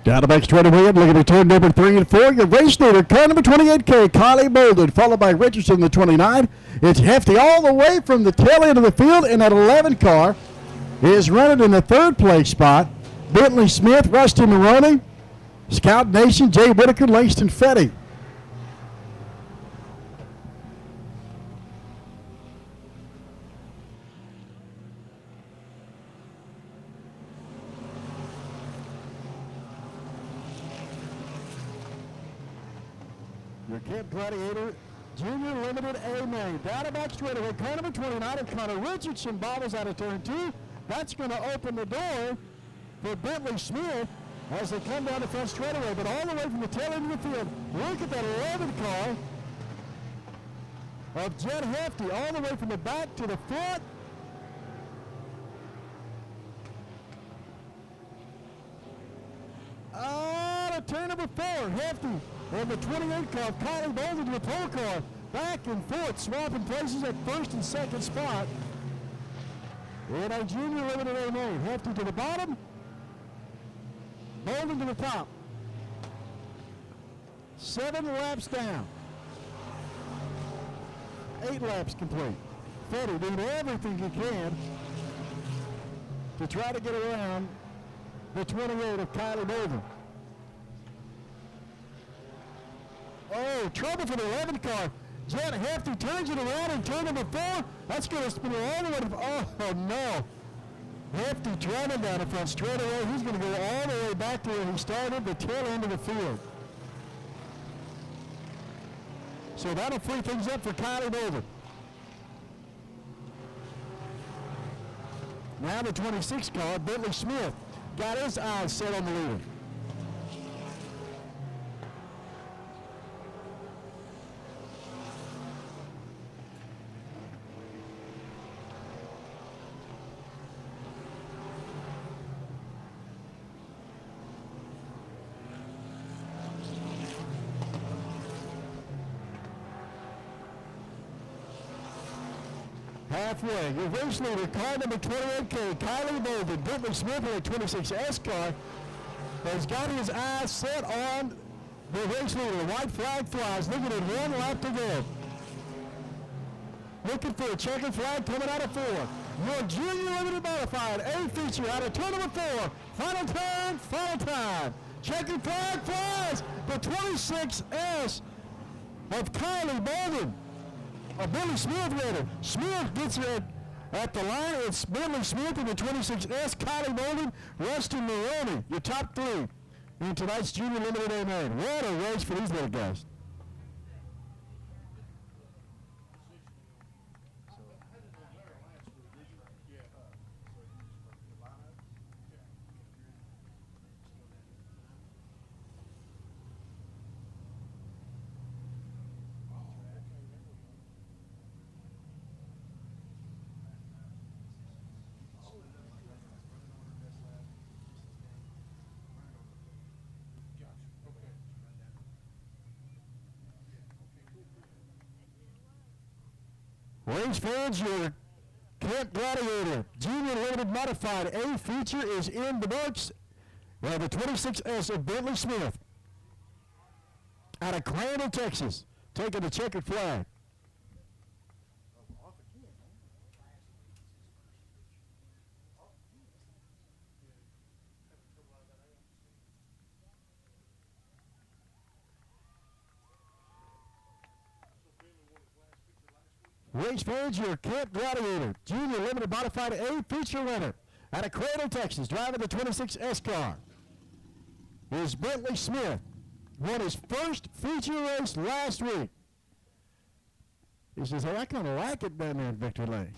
Down the back straight away, looking at turn number 3 and 4. Your race leader, car number 28K, Kylie Bolden, followed by Richardson, the 29. It's Hefty all the way from the tail end of the field, and that 11 car is running in the 3rd place spot. Bentley Smith, Rusty Maroney, Scout Nation, Jay Whitaker, Langston Fetty. Your Camp Gladiator Junior Limited A main. Down the back straightaway, car number 29 of Connor Richardson bobbles out of turn 2. That's going to open the door for Bentley Smith as they come down the front straightaway. But all the way from the tail end of the field, look at that 11 car of Jed Hefty, all the way from the back to the front. Out of turn number 4, Hefty. And the 28 car of Kylie Bolden to the pole car. Back and forth, swapping places at first and second spot. And our Junior Limited A main. Hefty to the bottom. Bolden to the top. 7 laps down. 8 laps complete. Fetty doing everything he can to try to get around the 28 of Kylie Bolden. Oh, trouble for the 11 car. Jet Hefty turns it around in turn number 4. That's going to spin all the way to, oh no. Hefty traveling down the front straightaway. He's going to go all the way back to where he started, the tail end of the field. So that'll free things up for Kylie Bolden. Now the 26 car, Bentley Smith, got his eyes set on the leader. Halfway, your race leader, car number 28K, Kylie Bolden, Bentley Smith in a 26S car, has got his eyes set on the race leader. White flag flies, looking at 1 lap to go. Looking for a checkered flag coming out of 4. Your Junior Limited Modified A feature out of turn number 4. Final turn, final time. Checkered flag flies, the 26S of Kylie Bolden. Billy Smith rather. Smith gets it at the line. It's Bentley Smith in the 26S, Kylie Bolden, Rustin Maroney, your top 3 in tonight's Junior Limited A main. What a race for these little guys. Race fans, your Camp Gladiator Junior Limited Modified A feature is in the books. The 26S of Bentley Smith out of Crandall, Texas, taking the checkered flag. Race fans, your Camp Gladiator Junior Limited Modified A feature winner out of Cradle, Texas, driving the 26S car is Bentley Smith. Won his first feature race last week. He says, hey, I kind of like it down there in Victory Lane.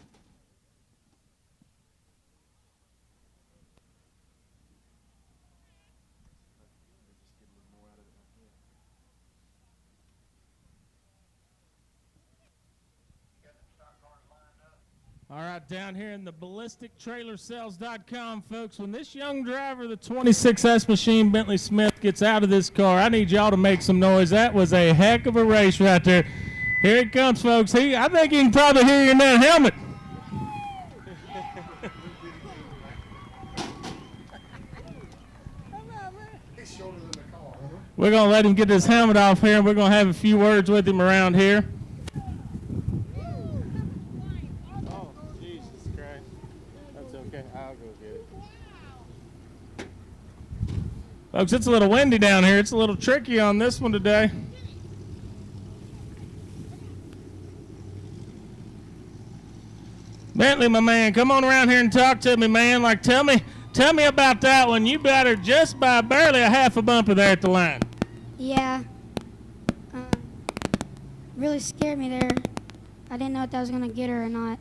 All right, down here in the ballistictrailersales.com, folks, when this young driver, the 26S machine, Bentley Smith, gets out of this car, I need y'all to make some noise. That was a heck of a race right there. Here it comes, folks. I think you can probably hear you in that helmet. We're going to let him get his helmet off here, and we're going to have a few words with him around here. Folks, it's a little windy down here. It's a little tricky on this one today. Bentley, my man, come on around here and talk to me, man. Like, tell me about that one. You better just by barely a half a bumper there at the line. Yeah. really scared me there. I didn't know if that was going to get her or not.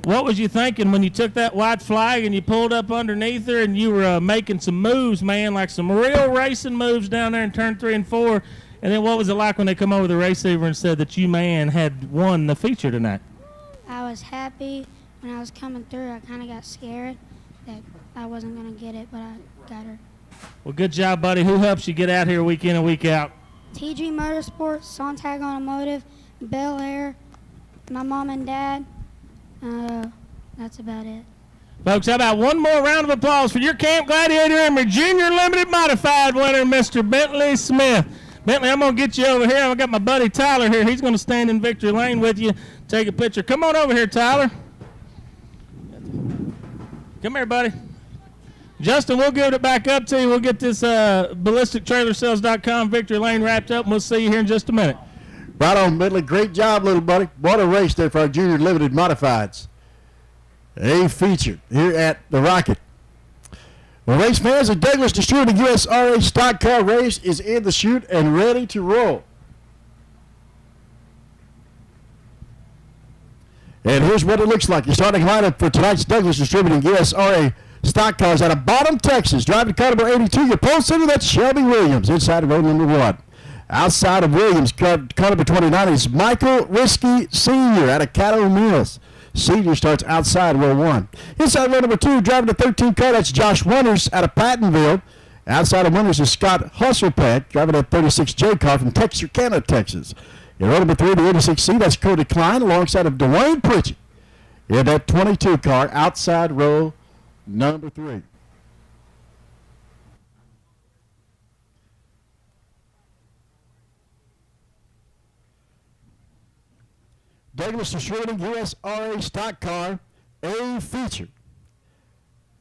What was you thinking when you took that white flag and you pulled up underneath her and you were making some moves, man, like some real racing moves down there in turn 3 and 4? And then what was it like when they come over the receiver and said that you, man, had won the feature tonight? I was happy. When I was coming through, I kind of got scared that I wasn't going to get it, but I got her. Well, good job, buddy. Who helps you get out here week in and week out? TG Motorsports, Sontag Automotive, Bel Air, my mom and dad. That's about it. Folks, how about one more round of applause for your Camp Gladiator Emery Junior Limited Modified winner, Mr. Bentley Smith. Bentley, I'm going to get you over here. I've got my buddy Tyler here. He's going to stand in victory lane with you, take a picture. Come on over here, Tyler. Come here, buddy. Justin, we'll give it back up to you. We'll get this ballistictrailersales.com victory lane wrapped up, and we'll see you here in just a minute. Right on, Bentley. Great job, little buddy. What a race there for our Junior Limited Modifieds. A feature here at the Rocket. Well, race fans, the Douglas Distributing USRA stock car race is in the chute and ready to roll. And here's what it looks like. Your starting lineup for tonight's Douglas Distributing USRA stock cars out of Bottom, Texas. Driving car number 82, your pole sitter, that's Shelby Williams, inside of row number 1. Outside of Williams, car number 29 is Michael Risky Sr. out of Caddo Mills. Senior starts outside row 1. Inside row number 2, driving the 13 car, that's Josh Winters out of Pattonville. Outside of Winters is Scott Husselpack, driving that 36J car from Texarkana, Texas. In row number 3, the 86C, that's Cody Klein, alongside of Dwayne Pritchett. In that 22 car, outside row number 3. Douglas Distributing USRA stock car, A feature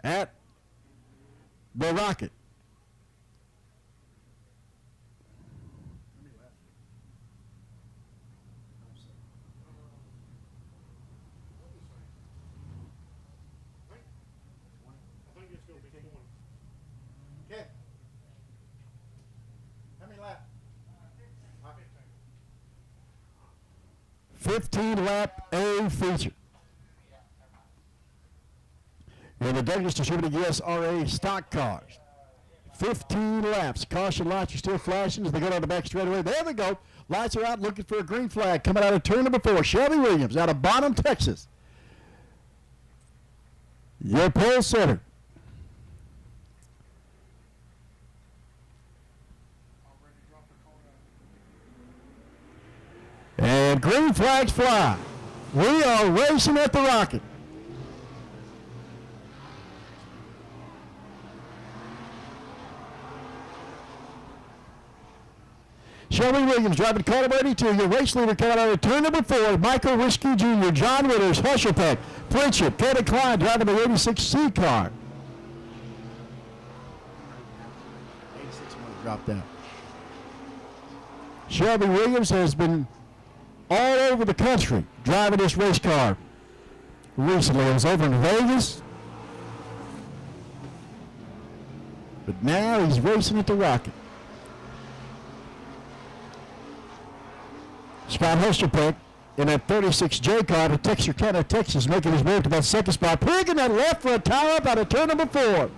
at the Rocket. Okay. How many laps? 15-lap A feature. In the Douglas Distributing USRA stock cars. 15 laps. Caution lights are still flashing as they go down the back straightaway. There they go. Lights are out looking for a green flag. Coming out of turn number 4, Shelby Williams out of Bottom, Texas. Your pole sitter. And green flags fly. We are racing at the Rocket. Shelby Williams driving car number 82. Your race leader coming out of turn number 4, Michael Risky Jr., John Winters, Hushelpeck, Pritchett, Cody Klein driving the 86C car. 86 dropped out. Shelby Williams has been all over the country driving this race car recently. It was over in Vegas, but now he's racing at the Rocket. Scott Hushelpeck in that 36J car to Texarkana, Texas, making his way to that second spot. Picking that left front tire up out of turn number 4.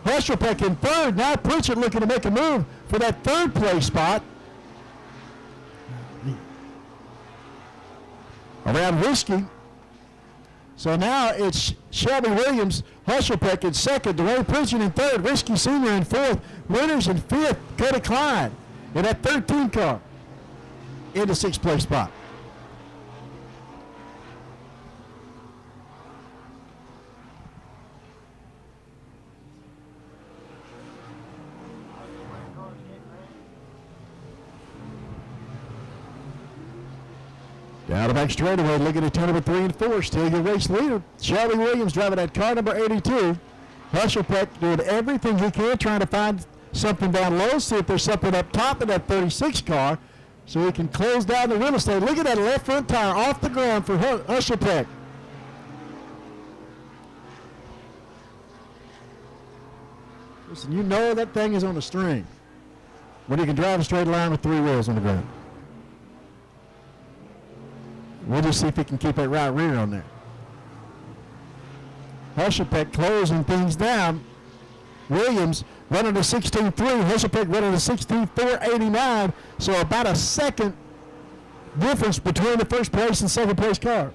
Hushelpeck in third. Now Pritchett looking to make a move for that third place spot. Around Risky. So now it's Shelby Williams, Hushelpeck in second, Dwayne Pritchett in third, Risky Sr. in fourth, Winters in fifth, Cody Klein in that 13 car in the 6th place spot. Down the back straightaway, looking at turn number 3 and 4. Still your race leader. Shelby Williams driving that car number 82. Hushelpeck doing everything he can, trying to find something down low, see if there's something up top in that 36 car so he can close down the real estate. Look at that left front tire off the ground for Hushelpeck. Listen, you know that thing is on a string when you can drive a straight line with 3 wheels on the ground. We'll just see if he can keep that right rear on there. Hesselbeck closing things down. Williams running a 16.3. Hesselbeck running a 16.489. So about a second difference between the first place and second place car.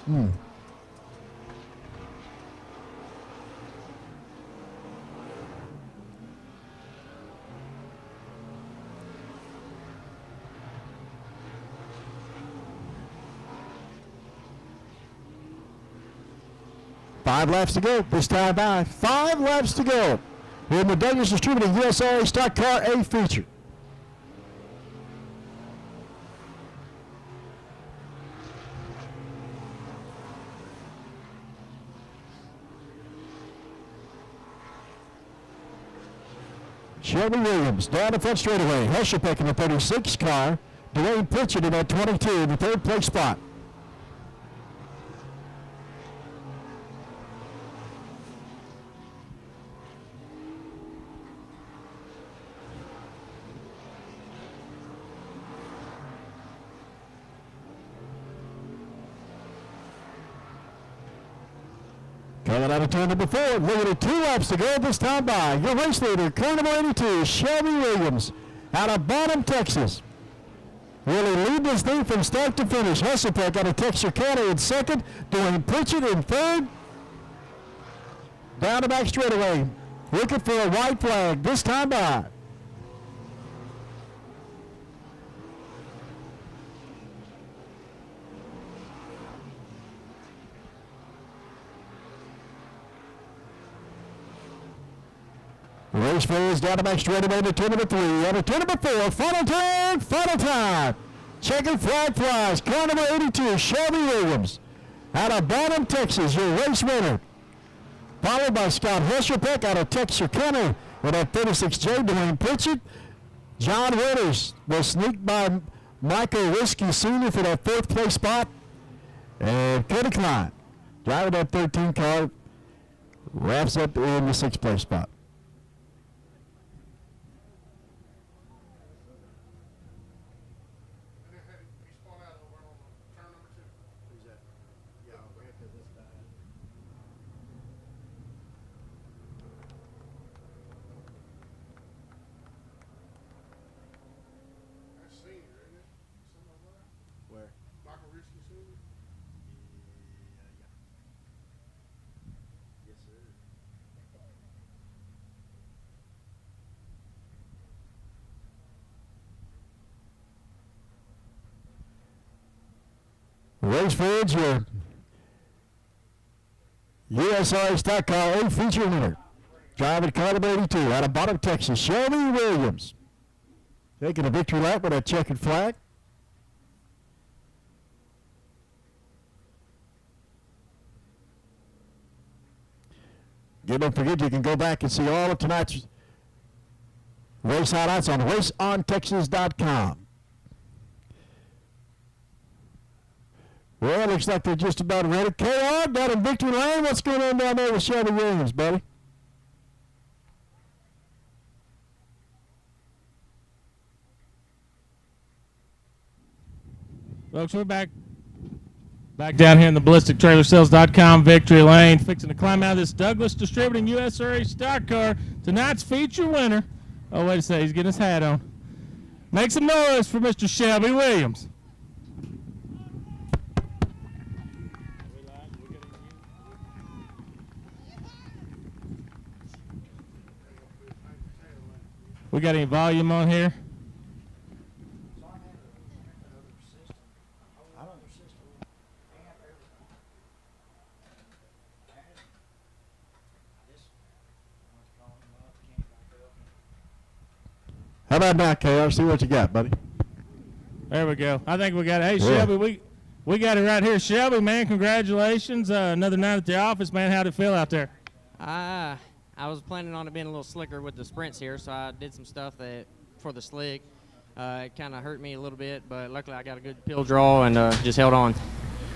Hmm. Five laps to go. This time by 5 laps to go. We're in the Douglas Distributing USRA Stock Car A feature. Shelby Williams down the front straightaway. Hesselbeck in the 36 car. Dwayne Pritchett in that 22 in the third place spot. Coming out of turn number 4, looking at 2 laps to go this time by. Your race leader, car number 82, Shelby Williams, out of Bonham, Texas. Really lead this thing from start to finish. Hesselbeck out of Texas County in second, Dwayne Pritchett in third. Down the back straightaway, looking for a white flag this time by. Race fans down the back straightaway to turn number 3. Out of turn number 4, final turn, final time. Checkered flag flies. Car number 82, Shelby Williams. Out of Bonham, Texas, your race winner. Followed by Scott Hesselbeck out of Texarkana with that 36J, Dwayne Pritchett. John Winters was sneaked by Michael Whiskey Sr. for that 4th place spot. And Cody Klein, driving that 13 car, wraps up in the 6th place spot. Race fans, your USRA Stock Car A feature winner. Driving car number 82 out of Bonham, Texas, Shelby Williams. Taking a victory lap with a checkered flag. Don't forget, you can go back and see all of tonight's race highlights on raceontexas.com. Well, looks like they're just about ready. KR down in Victory Lane. What's going on down there with Shelby Williams, buddy? Folks, we're back down here in the BallisticTrailerSales.com Victory Lane, fixing to climb out of this Douglas Distributing USRA stock car. Tonight's feature winner. Oh, wait a second. He's getting his hat on. Make some noise for Mr. Shelby Williams. We got any volume on here? How about now, KR? See what you got, buddy. There we go. I think we got it. Hey, Yeah. Shelby, we got it right here. Shelby, man, congratulations. Another night at the office, man. How'd it feel out there? I was planning on it being a little slicker with the sprints here, so I did some stuff that for the slick. It kind of hurt me a little bit, but luckily I got a good pill draw and just held on.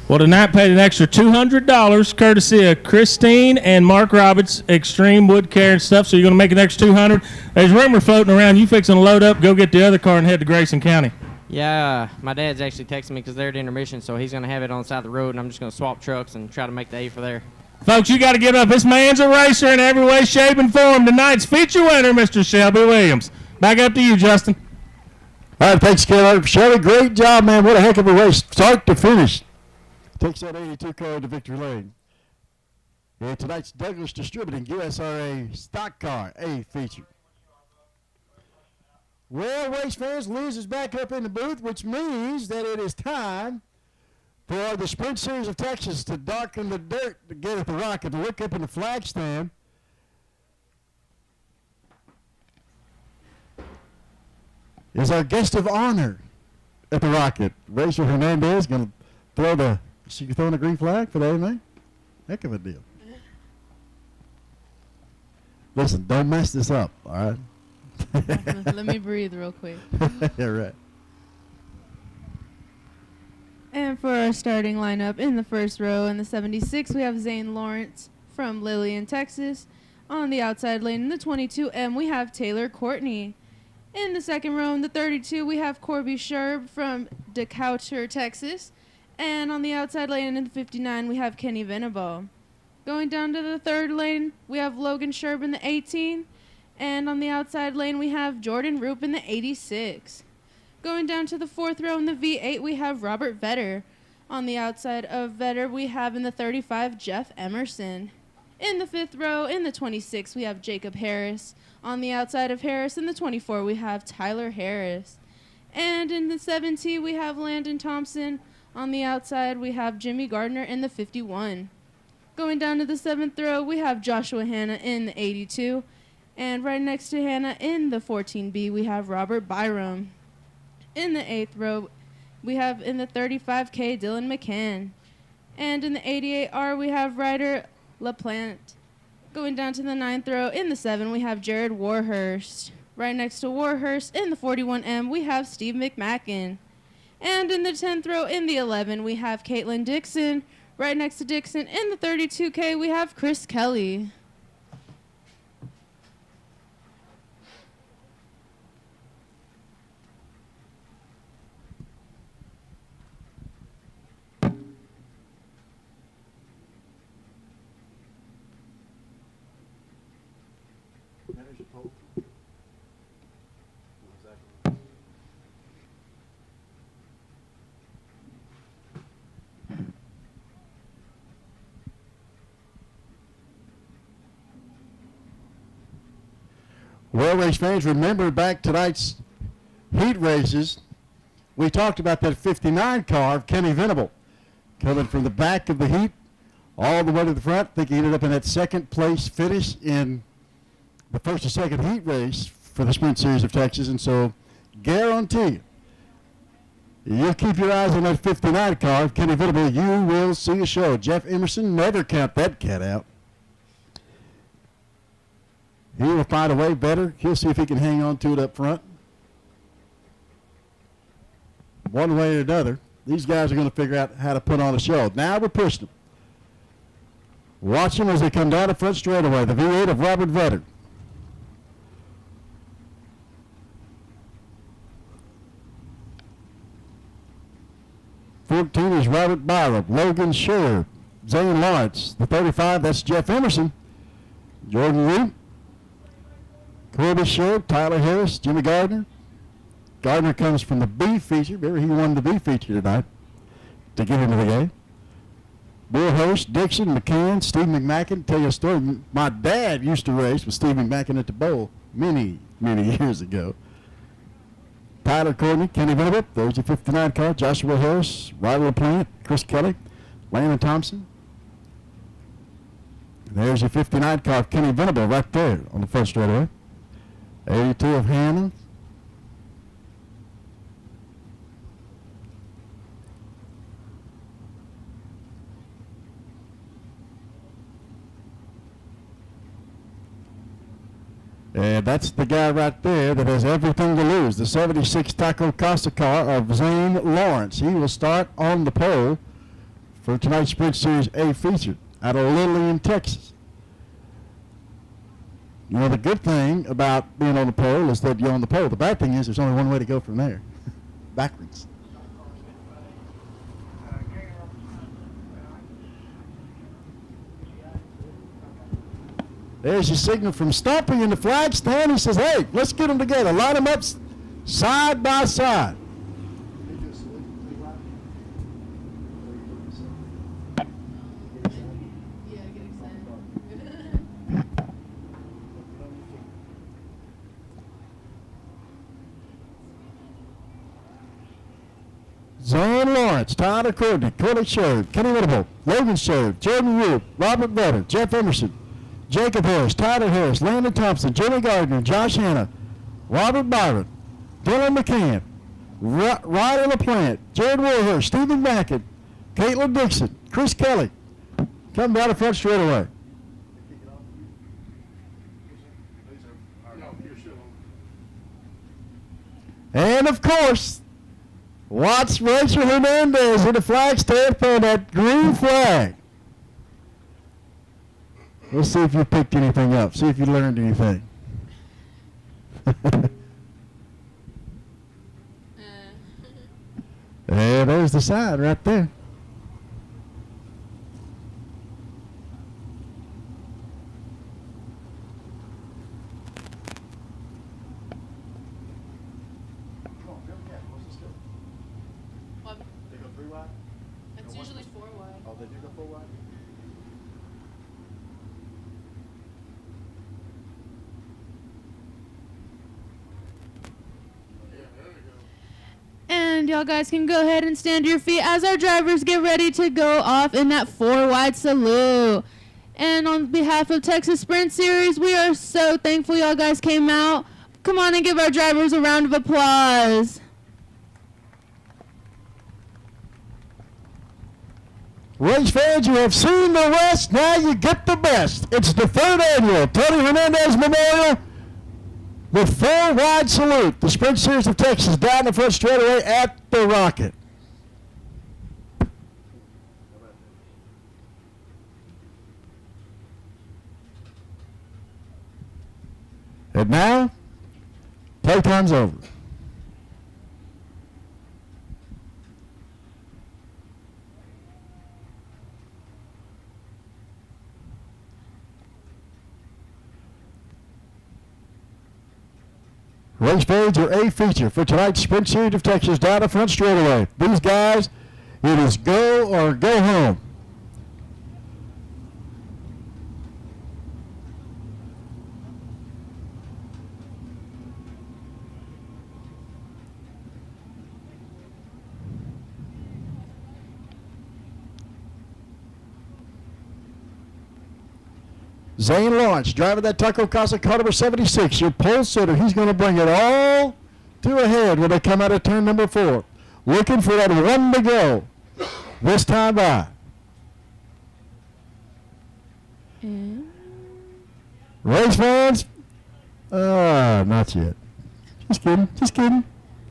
Well, tonight paid an extra $200 courtesy of Christine and Mark Roberts, Extreme Wood Care and stuff. So you're going to make an extra $200. There's rumor floating around. You fixing to load up, go get the other car, and head to Grayson County. Yeah, my dad's actually texting me because they're at intermission, so he's going to have it on the side of the road, and I'm just going to swap trucks and try to make the A for there. Folks, you got to give up. This man's a racer in every way, shape, and form. Tonight's feature winner, Mr. Shelby Williams. Back up to you, Justin. All right, thanks, Shelby. Shelby, great job, man. What a heck of a race, start to finish. Takes that 82 car to victory lane. And tonight's Douglas Distributing USRA Stock Car A feature. Well, race fans, Liz is back up in the booth, which means that it is time for the Sprint Series of Texas to darken the dirt to get at the Rocket, to look up in the flag stand. Is our guest of honor at the Rocket. Rachel Hernandez going to throw the, she throwing the green flag for the AMA? Heck of a deal. Listen, don't mess this up, all right? Let me breathe real quick. Yeah, right. And for our starting lineup in the first row in the 76, we have Zane Lawrence from Lillian, Texas. On the outside lane in the 22M, we have Taylor Courtney. In the second row in the 32, we have Corby Sherb from Decatur, Texas. And on the outside lane in the 59, we have Kenny Venable. Going down to the third lane, we have Logan Sherb in the 18. And on the outside lane, we have Jordan Roop in the 86. Going down to the fourth row in the V8, we have Robert Vetter. On the outside of Vetter, we have in the 35, Jeff Emerson. In the fifth row, in the 26, we have Jacob Harris. On the outside of Harris, in the 24, we have Tyler Harris. And in the 70, we have Landon Thompson. On the outside, we have Jimmy Gardner in the 51. Going down to the seventh row, we have Joshua Hanna in the 82. And right next to Hannah in the 14B, we have Robert Byram. In the eighth row, we have in the 35K, Dylan McCann. And in the 88R, we have Ryder LaPlante. Going down to the ninth row, in the 7, we have Jared Warhurst. Right next to Warhurst, in the 41M, we have Steve McMacken. And in the 10th row, in the 11, we have Caitlin Dixon. Right next to Dixon, in the 32K, we have Chris Kelly. Well, race fans, remember back tonight's heat races, we talked about that 59 car of Kenny Venable coming from the back of the heat all the way to the front. I think he ended up in that second place finish in the first or second heat race for the Sprint Series of Texas. And so guarantee you'll keep your eyes on that 59 car of Kenny Venable. You will see a show. Jeff Emerson, never count that cat out. He will find a way better. He'll see if he can hang on to it up front. One way or another, these guys are going to figure out how to put on a show. Now we're pushing them. Watch them as they come down the front straightaway. The V8 of Robert Vetter. '14 is Robert Byram, Logan Sherr, Zane Lawrence. The 35, that's Jeff Emerson, Jordan Root, Corby Sherb, Tyler Harris, Jimmy Gardner. Gardner comes from the B feature. Remember, he won the B feature tonight to get into the game. Bill Hurst, Dixon, McCann, Steve McMacken. Tell you a story. My dad used to race with Steve McMacken at the Bowl many, many years ago. Tyler Courtney, Kenny Venable, there's your 59 car. Joshua Harris, Ryder LaPlante, Chris Kelly, Landon Thompson. There's your 59 car of Kenny Venable right there on the front straightaway. 82 of Hannah. And that's the guy right there that has everything to lose. The 76 Taco Costa car of Zane Lawrence. He will start on the pole for tonight's Sprint Series A feature out of Lillian, Texas. You know, the good thing about being on the pole is that you're on the pole. The bad thing is there's only one way to go from there, backwards. There's your signal from Stumpy in the flag stand. He says, hey, let's get them together. Line them up side by side. Zane Lawrence, Tyler Courtney, Cody Sherb, Kenny Whitable, Logan Sherb, Jordan Root, Robert Vetter, Jeff Emerson, Jacob Harris, Tyler Harris, Landon Thompson, Jimmy Gardner, Josh Hanna, Robert Byron, Dylan McCann, Ryder LaPlante, Jared Warhurst, Stephen Mackin, Caitlin Dixon, Chris Kelly. Come down the front straight away. And of course, watch Rachel Hernandez in the flag stand for that green flag. Let's see if you picked anything up. See if you learned anything. And there's the sign right there. They go 3 wide? It's usually 4 wide. Oh, they do go 4 wide? And y'all guys can go ahead and stand to your feet as our drivers get ready to go off in that 4 wide salute. And on behalf of Texas Sprint Series, we are so thankful y'all guys came out. Come on and give our drivers a round of applause. Race fans, you have seen the rest, now you get the best. It's the 3rd annual Tony Hernandez Memorial, the 4 wide salute. The Sprint Series of Texas down the front straightaway at the Rocket. And now, playtime's over. Race fans are A feature for tonight's Sprint Series of Texas down the front straightaway. These guys, it is go or go home. Zane Lawrence driving that Taco Casa car number 76. Your pole sitter. He's going to bring it all to a head when they come out of turn number 4. Looking for that 1 to go. This time by. Race fans? Not yet. Just kidding. Just kidding.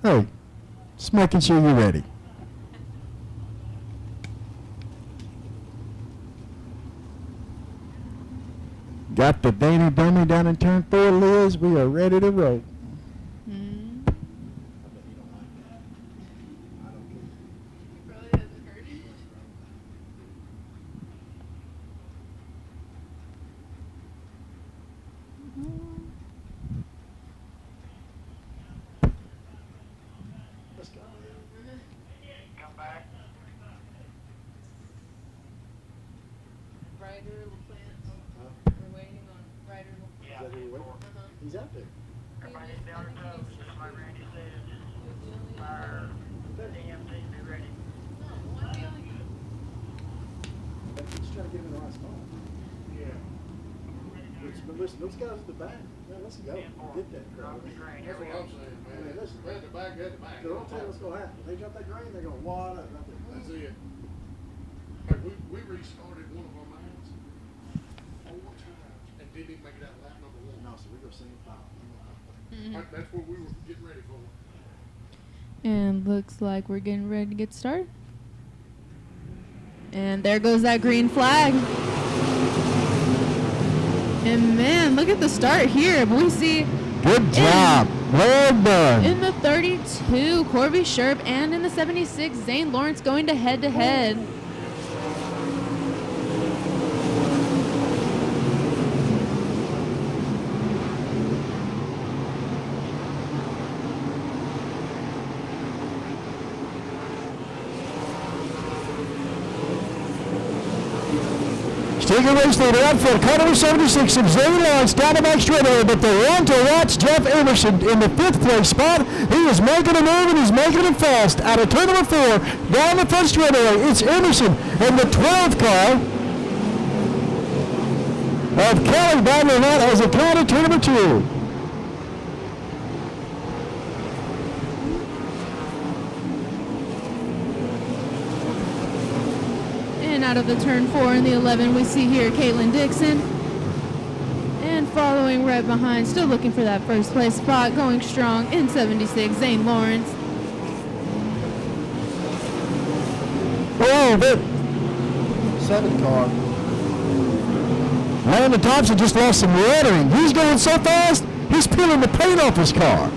Hey, just making sure you're ready. Got the Danny Dummy down in turn 4, Liz. We are ready to roll. Come back. We're waiting on Ryder. Yeah. He's out there. Everybody stay on their toes, just like Randy said. Our DMT be ready. Just trying to get him in the right spot. Yeah. But listen, those guys at the back, man, let's go. Get that crowd. That's what I'm saying, man. Man, listen. We're at the back, at the back. So don't tell you what's going to happen. If they jump that green, they're going to wad up right there. That's it. Like we restarted one of our mines 4 times and didn't even make it out lap number 1. No, so we go same foul. That's what we were getting ready for. And looks like we're getting ready to get started. And there goes that green flag. And man, look at the start here. We see Good job. Well done. in the 32, Corby Sherp, and in the 76, Zane Lawrence going to head-to-head. Sticker race leader out for car number 76 of Zane Lawrence down the back straightaway, but the one to watch Jeff Emerson in the 5th place spot. He is making a move and he's making it fast. Out of turn number 4, down the front straightaway, it's Emerson and the 12th car of Kelly battling out as a car to turn number 2. And out of the turn 4 in the 11, we see here Caitlin Dixon. And following right behind, still looking for that first place spot, going strong in 76, Zane Lawrence. Oh, but 7 car. Landon Thompson just lost some lettering. He's going so fast, he's peeling the paint off his car.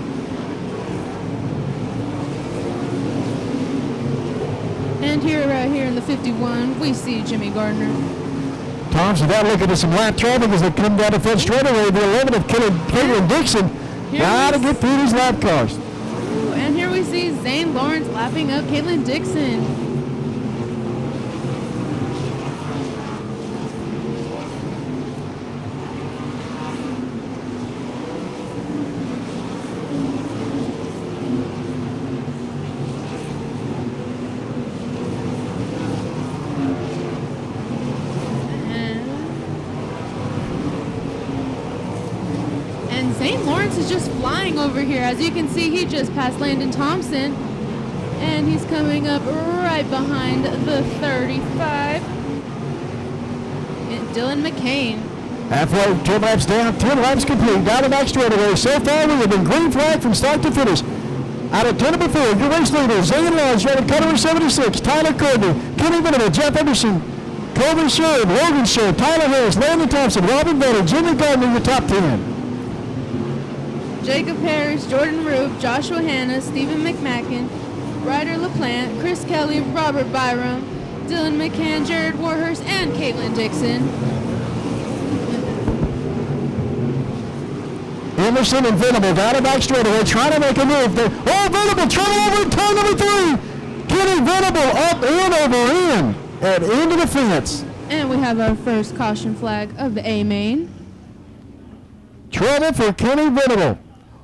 And here, right here in the 51, we see Jimmy Gardner. Thompson got looking at some lap traffic as they come down the front straightaway. The 11 of Caitlin Dixon. Got to get through these lap cars. Ooh, and here we see Zane Lawrence lapping up Caitlin Dixon. Zane Lawrence is just flying over here. As you can see, he just passed Landon Thompson. And he's coming up right behind the 35. And Dylan McCain. Halfway, 2 laps down, 10 laps complete. Down the back straightaway. So far, we have been green flag from start to finish. Out of turn number 4, your race leader, Zane Lawrence, driving car number 76, Tyler Courtney, Kenny Venable, Jeff Emerson, Colvin Sherb, Logan Sherb, Tyler Harris, Landon Thompson, Robin Vetter, Jimmy Gardner, your top 10. Jacob Parrish, Jordan Roop, Joshua Hanna, Stephen McMacken, Ryder LaPlante, Chris Kelly, Robert Byram, Dylan McCann, Jared Warhurst, and Caitlin Dixon. Emerson and Venable down the back straightaway, trying to make a move. Oh, Venable, trying over in turn number 3. Kenny Venable up and over in and into the fence. And we have our first caution flag of the A main. Trouble for Kenny Venable.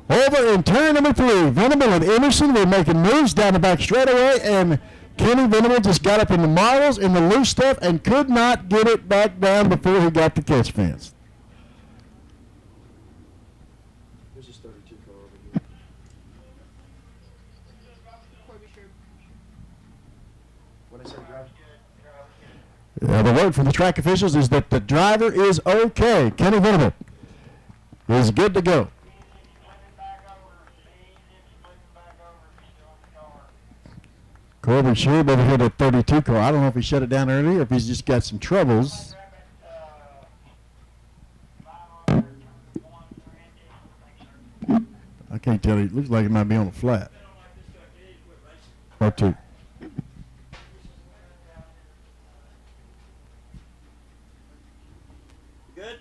Over in turn number 3, Venable and Emerson were making moves down the back straightaway, and Kenny Venable just got up in the marbles in the loose stuff and could not get it back down before he got the catch fence. There's just 32 car over here. What I said, drive? The word from the track officials is that the driver is okay. Kenny Venable is good to go. Corbin Sherb over here at 32 car. I don't know if he shut it down early or if he's just got some troubles. I can't tell. It looks like it might be on a flat. Or 2. Good?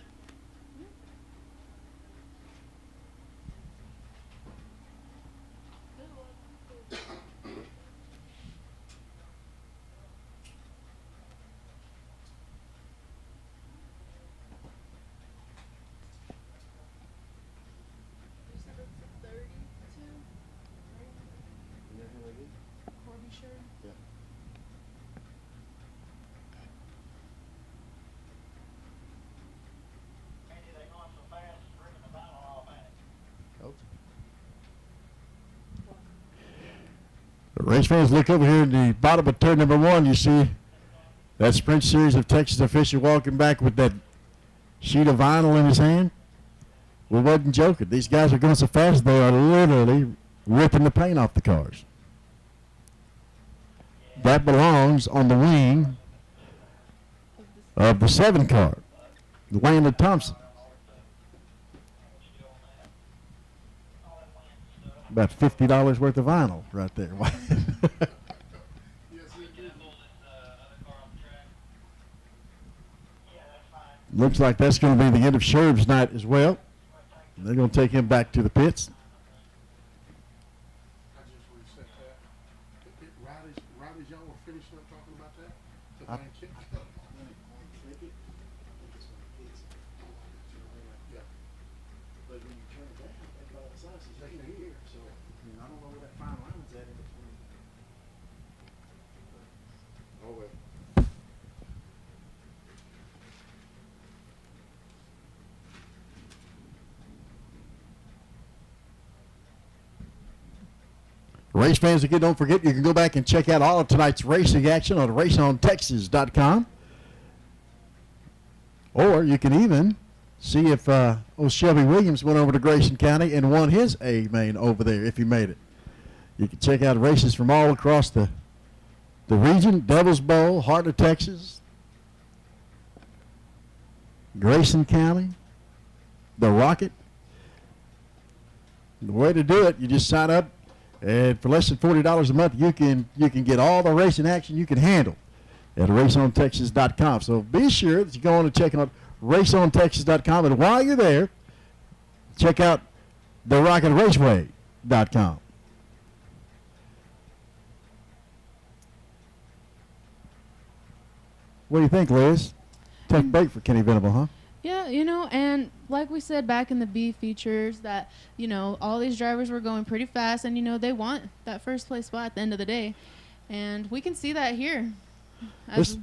Race fans, look over here in the bottom of turn number 1. You see that Sprint Series of Texas official walking back with that sheet of vinyl in his hand. We wasn't joking. These guys are going so fast they are literally ripping the paint off the cars. That belongs on the wing of the 7 car, Landon Thompson. About $50 worth of vinyl right there. Looks like that's going to be the end of Sherb's night as well. They're going to take him back to the pits. Right as y'all were finished up talking about that, the I- man kicked. Yeah. But when you turn it down, that guy outside says, "Ain't here." So I don't know where that fine line's at in between. Oh well. Race fans, again, don't forget you can go back and check out all of tonight's racing action on raceontexas.com. Or you can even see if old Shelby Williams went over to Grayson County and won his A main over there if he made it. You can check out races from all across the region, Devil's Bowl, Heart of Texas, Grayson County, the Rocket. The way to do it, you just sign up, and for less than $40 a month, you can get all the racing action you can handle at raceontexas.com. So be sure that you go on and check out raceontexas.com, and while you're there, check out the Raceway.com. What do you think, Liz? Tough break for Kenny Venable, huh? Yeah, and like we said back in the B features that, all these drivers were going pretty fast and, they want that first place spot at the end of the day. And we can see that here. That's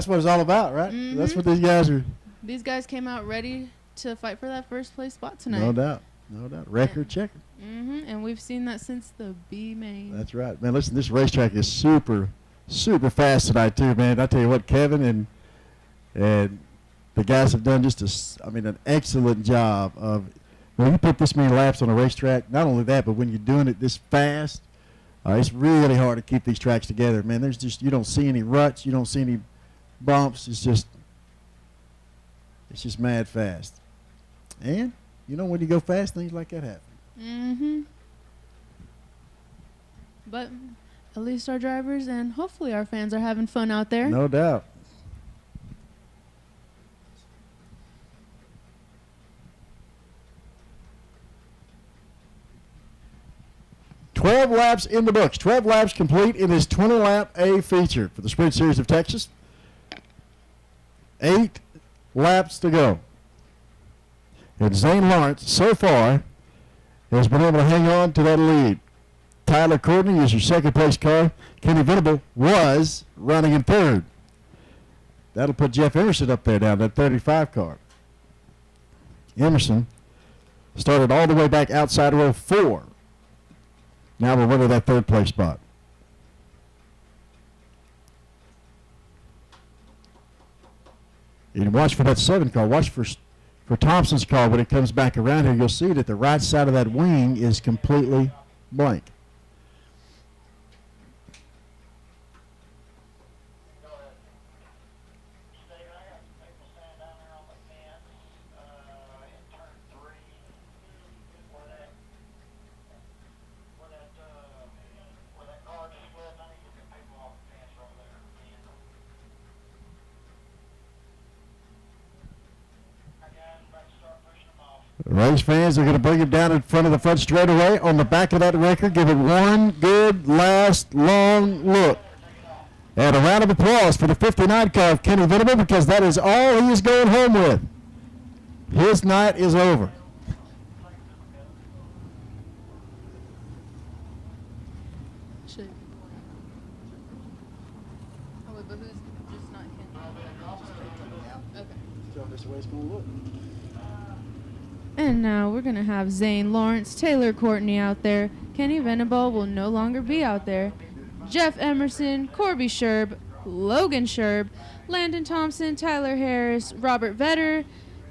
what it's all about, right? Mhm. That's what these guys are. These guys came out ready to fight for that first place spot tonight. No doubt. Record checker. And we've seen that since the B main. That's right. Man, listen, this racetrack is super, super fast tonight, too, man. I tell you what, Kevin and the guys have done just an excellent job of when you put this many laps on a racetrack. Not only that, but when you're doing it this fast, it's really hard to keep these tracks together, man. You don't see any ruts, you don't see any bumps. It's just mad fast. And when you go fast, things like that happen. But at least our drivers and hopefully our fans are having fun out there. No doubt. "12 laps in the books. 12 laps complete in this 20-lap A feature for the Sprint Series of Texas. 8 laps to go. And Zane Lawrence, so far, has been able to hang on to that lead. Tyler Courtney is your second-place car. Kenny Venable was running in third. That'll put Jeff Emerson up there now, that 35 car. Emerson started all the way back outside row 4. Now we're winning that third-place spot. And watch for that 7 car. Watch for Thompson's car when it comes back around here. You'll see that the right side of that wing is completely blank. Race fans are going to bring him down in front of the front straightaway on the back of that record. Give it one good last long look. And a round of applause for the 59 car of Kenny Venable, because that is all he is going home with. His night is over. And now we're going to have Zane Lawrence, Taylor Courtney out there. Kenny Venable will no longer be out there. Jeff Emerson, Corby Sherb, Logan Sherb, Landon Thompson, Tyler Harris, Robert Vetter,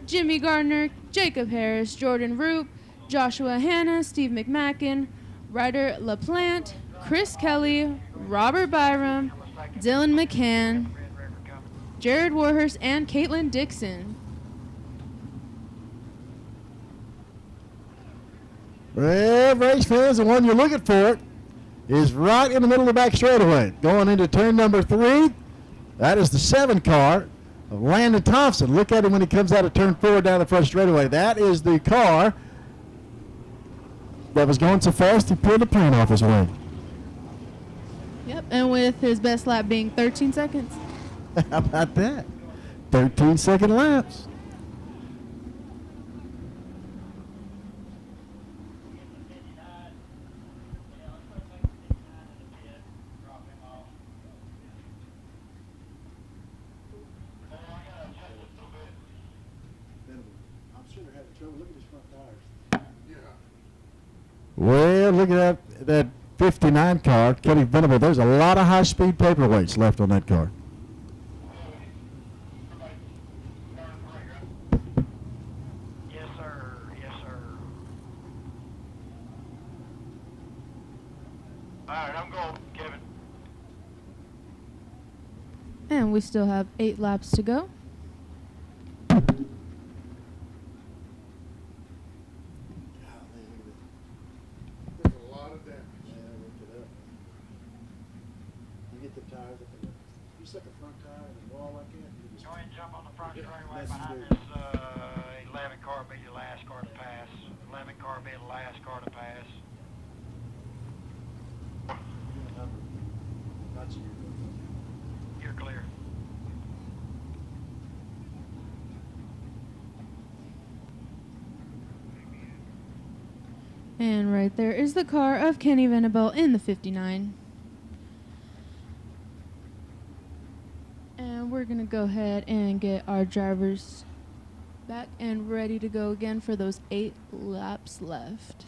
Jimmy Gardner, Jacob Harris, Jordan Roop, Joshua Hanna, Steve McMacken, Ryder LaPlante, Chris Kelly, Robert Byram, Dylan McCann, Jared Warhurst, and Caitlin Dixon. Well, race fans, the one you're looking for is right in the middle of the back straightaway. Going into turn number 3, that is the 7 car of Landon Thompson. Look at him when he comes out of turn 4 down the front straightaway. That is the car that was going so fast he pulled the paint off his wing. Yep, and with his best lap being 13 seconds. How about that? 13-second laps. Well, look at that 59 car, Kenny Venable. There's a lot of high-speed paperweights left on that car. Yes, sir. Yes, sir. All right, I'm going, Kevin. And we still have 8 laps to go. There's a lot of damage. Yeah, look it up. You get the tires up in the, you set the front tire in the wall like that, you just Go ahead and jump on the front straightaway Yes, behind you do. this 11 car, be the last car to pass. 11 car be the last car to pass. Not you. You're clear. And right there is the car of Kenny Venable in the 59. And we're going to go ahead and get our drivers back and ready to go again for those 8 laps left.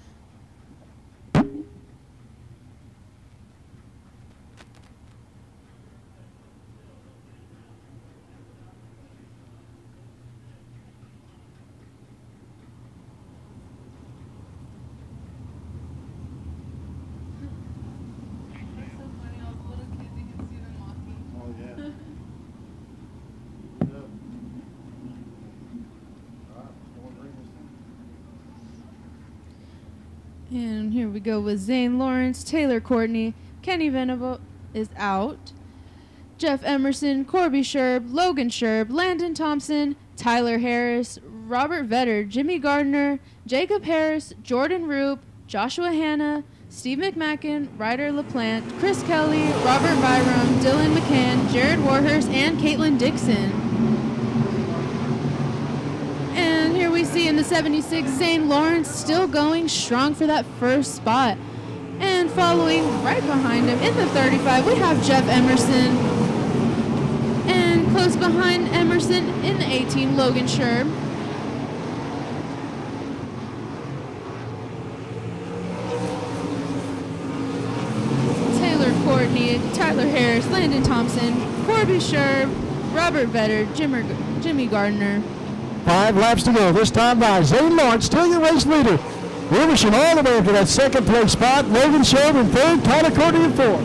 Oh, yeah. And here we go with Zane Lawrence, Taylor Courtney, Kenny Venable is out, Jeff Emerson, Corby Sherb, Logan Sherb, Landon Thompson, Tyler Harris, Robert Vetter, Jimmy Gardner, Jacob Harris, Jordan Roop, Joshua Hanna, Steve McMacken, Ryder LaPlante, Chris Kelly, Robert Byram, Dylan McCann, Jared Warhurst, and Caitlin Dixon. And here we see in the 76, Zane Lawrence still going strong for that first spot. And following right behind him in the 35, we have Jeff Emerson. And close behind Emerson in the 18, Logan Sherb. Taylor Courtney, Tyler Harris, Landon Thompson, Corby Sherb, Robert Vetter, Jimmy Gardner. 5 laps to go. This time by Zane Lawrence, still your race leader. We're wishing all the way up to that second place spot. Logan Sherb in 3rd, Tyler Courtney in 4th.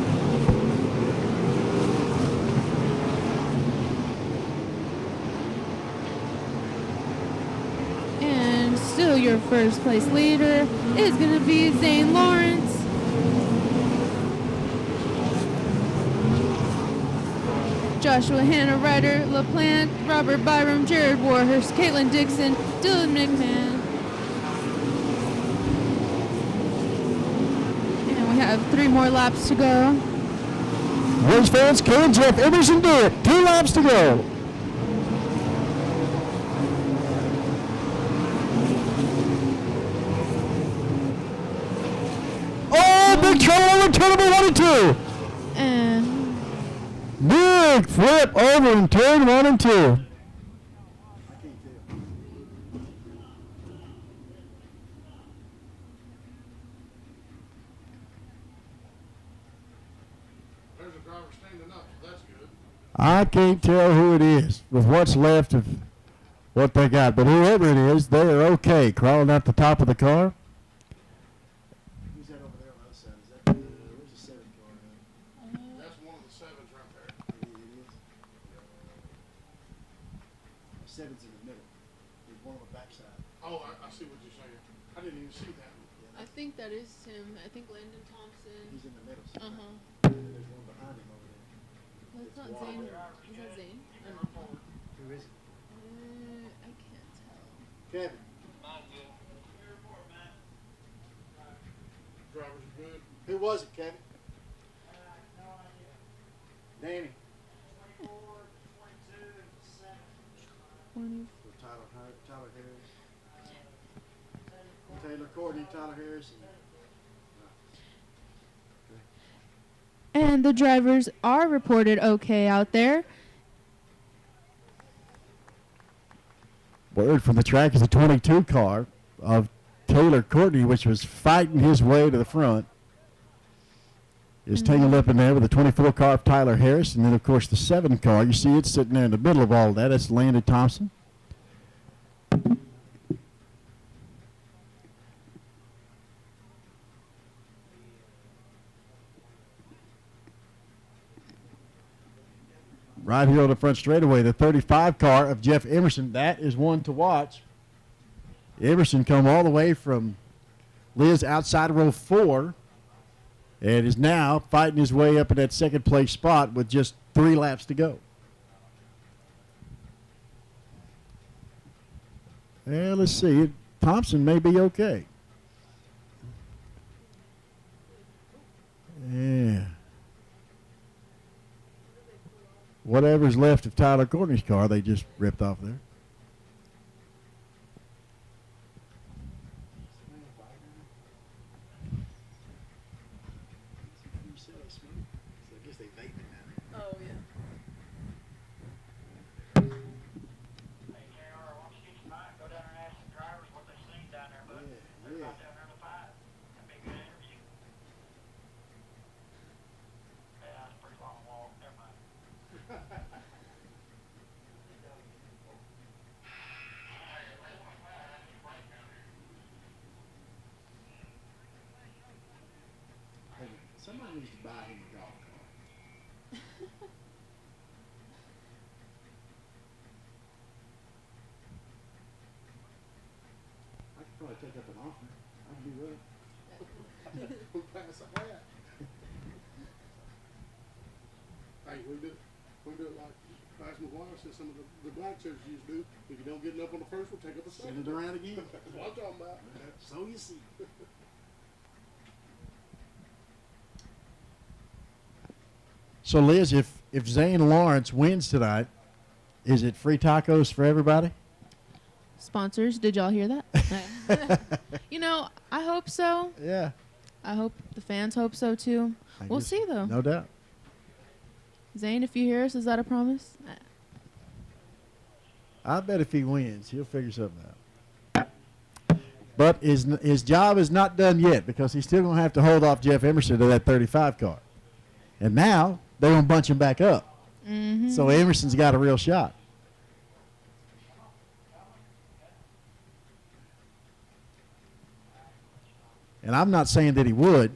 And still your first place leader is going to be Zane Lawrence. Joshua Hanna, Ryder LaPlante, Robert Byram, Jared Warhurst, Caitlin Dixon, Dylan McMahon. And we have 3 more laps to go. Race fans, can Jeff Emerson do it? 2 laps to go. Oh, big trouble over turn number 1 and 2. And Big flip over in turn 1 and 2. There's a driver standing up, so that's good. I can't tell who it is with what's left of what they got, but whoever it is, they are okay crawling out the top of the car. Who's that over there on the other side? Is that, where's the 7 car? That's one of the 7s right there. 7's in the middle. There's one on the backside. Oh, I see what you're saying. I didn't even see that. I think that is him. I think Landon Thompson. He's in the middle. Uh huh. There's one behind him over there. That's not Zane. Is that Zane? Who is it? I can't tell. Kevin. Drivers are good. Who was it, Kevin? Danny. 20. Tyler Harris. Taylor Courtney, Tyler Harris. And the drivers are reported okay out there. Word from the track is a 22 car of Taylor Courtney, which was fighting his way to the front, is tangled up in there with the 24 car of Tyler Harris. And then, of course, the 7 car. You see it sitting there in the middle of all that. That's Landon Thompson. Right here on the front straightaway, the 35 car of Jeff Emerson. That is one to watch. Emerson come all the way from Liz outside row 4 and is now fighting his way up in that second place spot with just 3 laps to go. And let's see. Thompson may be okay. Yeah. Whatever's left of Tyler Courtney's car, they just ripped off there. I guess they vaping down there. Oh, yeah. Hey, JR, why don't you get your mic, go down there and ask the drivers what they've seen down there, bud. They're about down there in the pipe. That'd be a good interview. Yeah, that's a pretty long walk. Never mind. Hey, somebody needs to buy him a golf cart. I could probably take up an offer. I'd be willing. We'll pass a hat. Hey, we do it like Vice McGuire said some of the black churches used to do. If you don't get enough on the first one, take up a second. Send it around again. That's what I'm talking about. So you see. So, Liz, if Zane Lawrence wins tonight, is it free tacos for everybody? Sponsors, did y'all hear that? You know, I hope so. Yeah. I hope the fans hope so too. We'll see though. No doubt. Zane, if you hear us, is that a promise? I bet if he wins, he'll figure something out. But his job is not done yet because he's still going to have to hold off Jeff Emerson to that 35 car. And now they're going to bunch him back up. Mm-hmm. So Emerson's got a real shot. And I'm not saying that he would,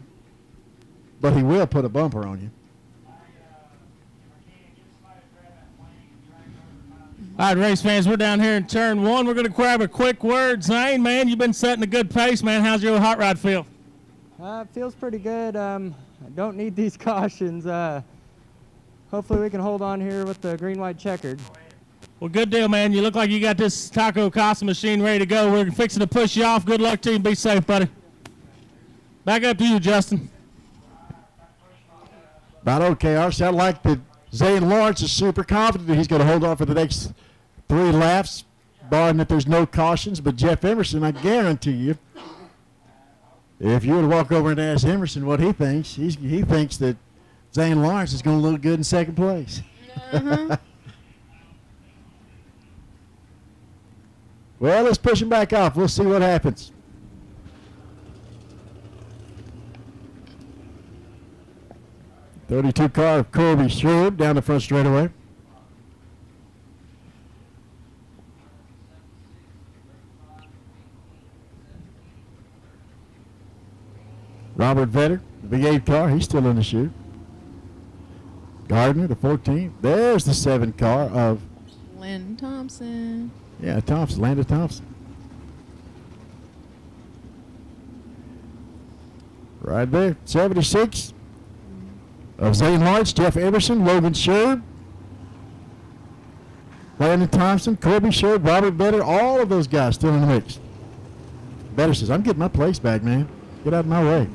but he will put a bumper on you. All right, race fans, we're down here in turn 1. We're going to grab a quick word. Zane, man, you've been setting a good pace, man. How's your hot rod feel? It feels pretty good. I don't need these cautions. Hopefully we can hold on here with the green-white checkered. Well, good deal, man. You look like you got this Taco Casa machine ready to go. We're fixing to push you off. Good luck to you. Be safe, buddy. Back up to you, Justin. About OKR. Sound like that Zane Lawrence is super confident that he's going to hold on for the next 3 laps, barring that there's no cautions. But Jeff Emerson, I guarantee you, if you were to walk over and ask Emerson what he thinks, he thinks that Zane Lawrence is going to look good in second place. Well, let's push him back off. We'll see what happens. '32 car of Corby Shrub down the front straightaway. Robert Vetter, the big 8 car, he's still in the chute. Gardner, the 14. There's the 7 car of Landon Thompson. Yeah, Thompson, Landon Thompson. Right there, 76 of Zane Lawrence, Jeff Emerson, Logan Sherb, Landon Thompson, Kobe Sherb, Robert Better, all of those guys still in the mix. Better says, I'm getting my place back, man. Get out of my way.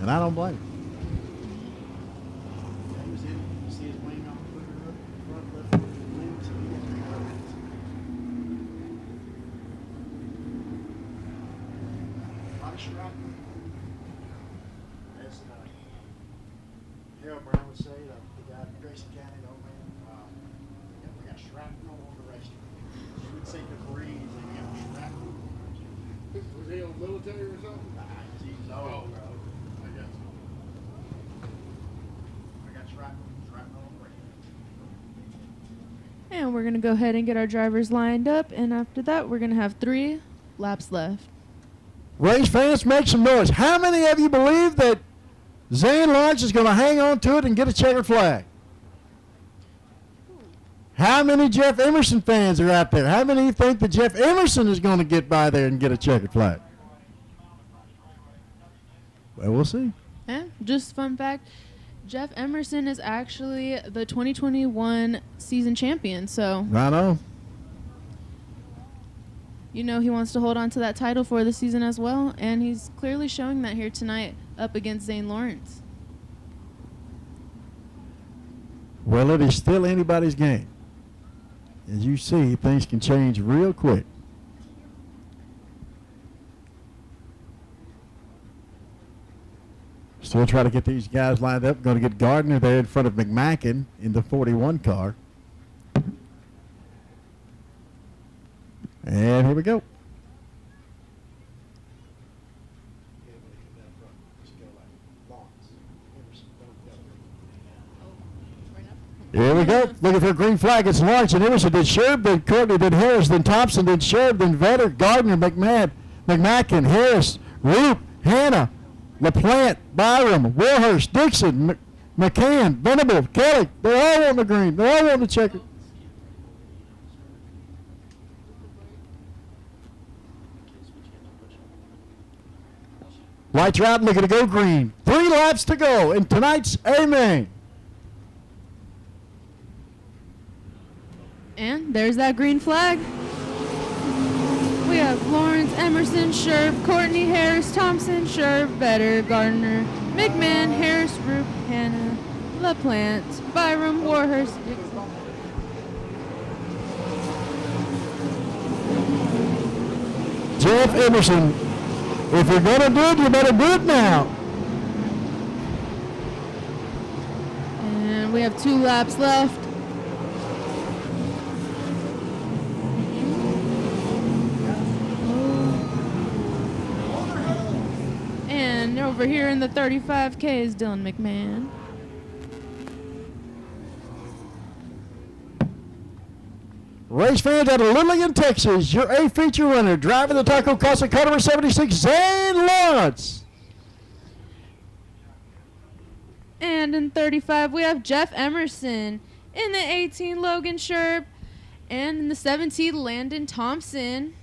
And I don't blame him. Harold Brown would say, the guy in Grayson County, the old man, we got shrapnel on the racetrack. He would say the Marines, they got shrapnel. Was he in the military or something? He's old, bro. I got shrapnel on the racetrack. And we're going to go ahead and get our drivers lined up. And after that, we're going to have 3 laps left. Race fans, make some noise. How many of you believe that Zane Lawrence is going to hang on to it and get a checkered flag? How many Jeff Emerson fans are out there? How many think that Jeff Emerson is going to get by there and get a checkered flag? Well, we'll see. And just fun fact, Jeff Emerson is actually the 2021 season champion. So I know. you know he wants to hold on to that title for the season as well. And he's clearly showing that here tonight up against Zane Lawrence. Well, it is still anybody's game. As you see, things can change real quick. Still try to get these guys lined up. Going to get Gardner there in front of McMacken in the 41 car. And here we go. Here we go. Looking for a green flag. It's Lawrence and Emerson. Then Sherb, then Courtney, then Harris, then Thompson, then Sherb, then Vetter, Gardner, McMacken, Harris, Roop, Hanna, LaPlante, Byram, Warhurst, Dixon, McCann, Venable, Kelly. They're all on the green. They're all on the checker. Lights are out. Looking to go green. 3 laps to go in tonight's A-Main. And there's that green flag. We have Lawrence, Emerson, Sherb, Courtney, Harris, Thompson, Sherb, Vetter, Gardner, McMahon, Harris, Roop, Hanna, LaPlante, Byram, Warhurst, Dixon. Jeff Emerson, if you're going to do it, you better do it now. And we have 2 laps left. And over here in the 35K is Dylan McMahon. Race fans out of Lillian, Texas, your A feature winner, driving the Taco Casa car number 76, Zane Lawrence. And in 35, we have Jeff Emerson. In the 18, Logan Sherb. And in the 17, Landon Thompson.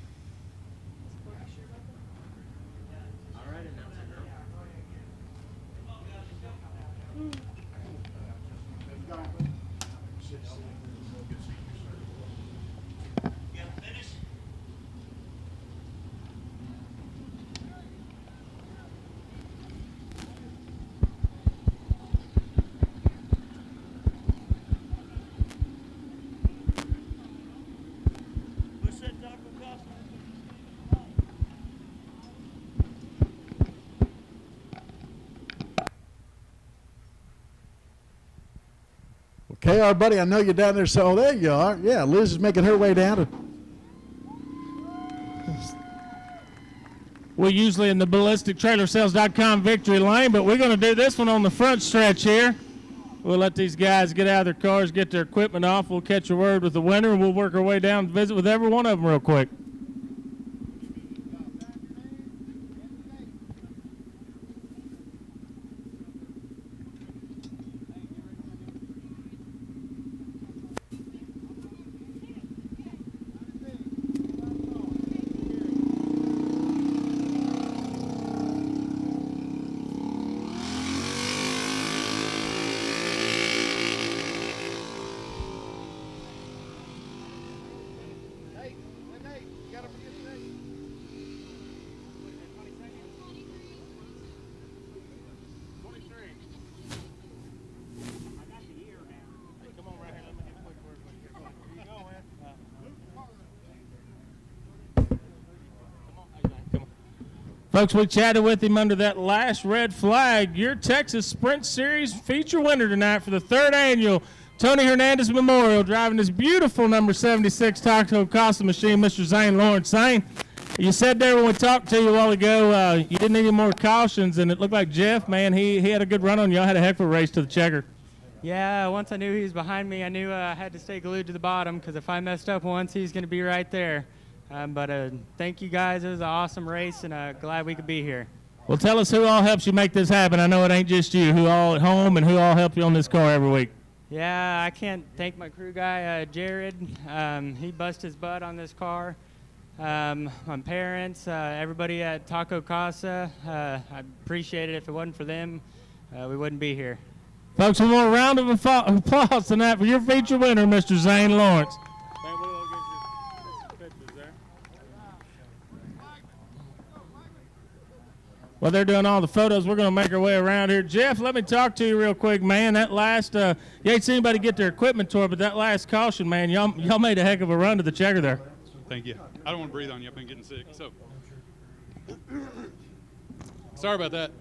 Okay, our buddy, I know you're down there. So, there you are. Yeah, Liz is making her way down. We're usually in the ballistictrailersales.com victory lane, but we're going to do this one on the front stretch here. We'll let these guys get out of their cars, get their equipment off. We'll catch a word with the winner, and we'll work our way down and visit with every one of them real quick. Folks, we chatted with him under that last red flag. Your Texas Sprint Series feature winner tonight for the 3rd annual Tony Hernandez Memorial, driving this beautiful number 76 Taco Casa machine, Mr. Zane Lawrence. Zane, you said there when we talked to you a while ago, you didn't need any more cautions, and it looked like Jeff, man, he had a good run on you. Y'all had a heck of a race to the checker. Yeah, once I knew he was behind me, I knew I had to stay glued to the bottom, because if I messed up once, he's going to be right there. But thank you guys. It was an awesome race, and glad we could be here. Well, tell us who all helps you make this happen. I know it ain't just you. Who all at home and who all help you on this car every week? Yeah, I can't thank my crew guy, Jared. He busted his butt on this car. My parents, everybody at Taco Casa. I appreciate it. If it wasn't for them, we wouldn't be here. Folks, one more round of applause tonight for your feature winner, Mr. Zane Lawrence. While they're doing all the photos, we're going to make our way around here. Jeff, let me talk to you real quick, man. That last, you ain't seen anybody get their equipment tore, but that last caution, man, y'all made a heck of a run to the checker there. Thank you. I don't want to breathe on you. I've been getting sick. So, sorry about that.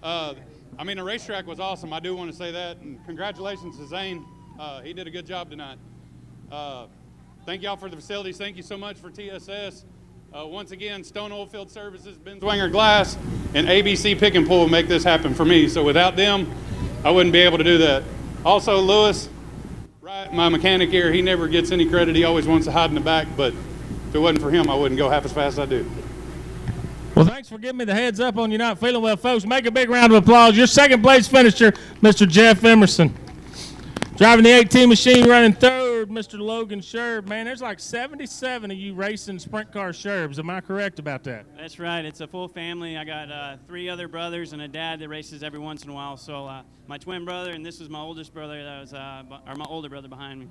I mean, the racetrack was awesome. I do want to say that. And congratulations to Zane. He did a good job tonight. Thank y'all for the facilities. Thank you so much for TSS. Once again, Stone Oilfield Services, Ben Swanger Glass, and ABC Pick and Pull make this happen for me. So without them, I wouldn't be able to do that. Also, Lewis, right, my mechanic here, he never gets any credit. He always wants to hide in the back, but if it wasn't for him, I wouldn't go half as fast as I do. Well, thanks for giving me the heads up on you not feeling well, folks. Make a big round of applause. Your second place finisher, Mr. Jeff Emerson. Driving the 18 machine, running third, Mr. Logan Sherb. Man, there's like 77 of you racing sprint car Sherbs. Am I correct about that? That's right. It's a full family. I got 3 other brothers and a dad that races every once in a while. So my twin brother, and this was my oldest brother, that was or my older brother behind me.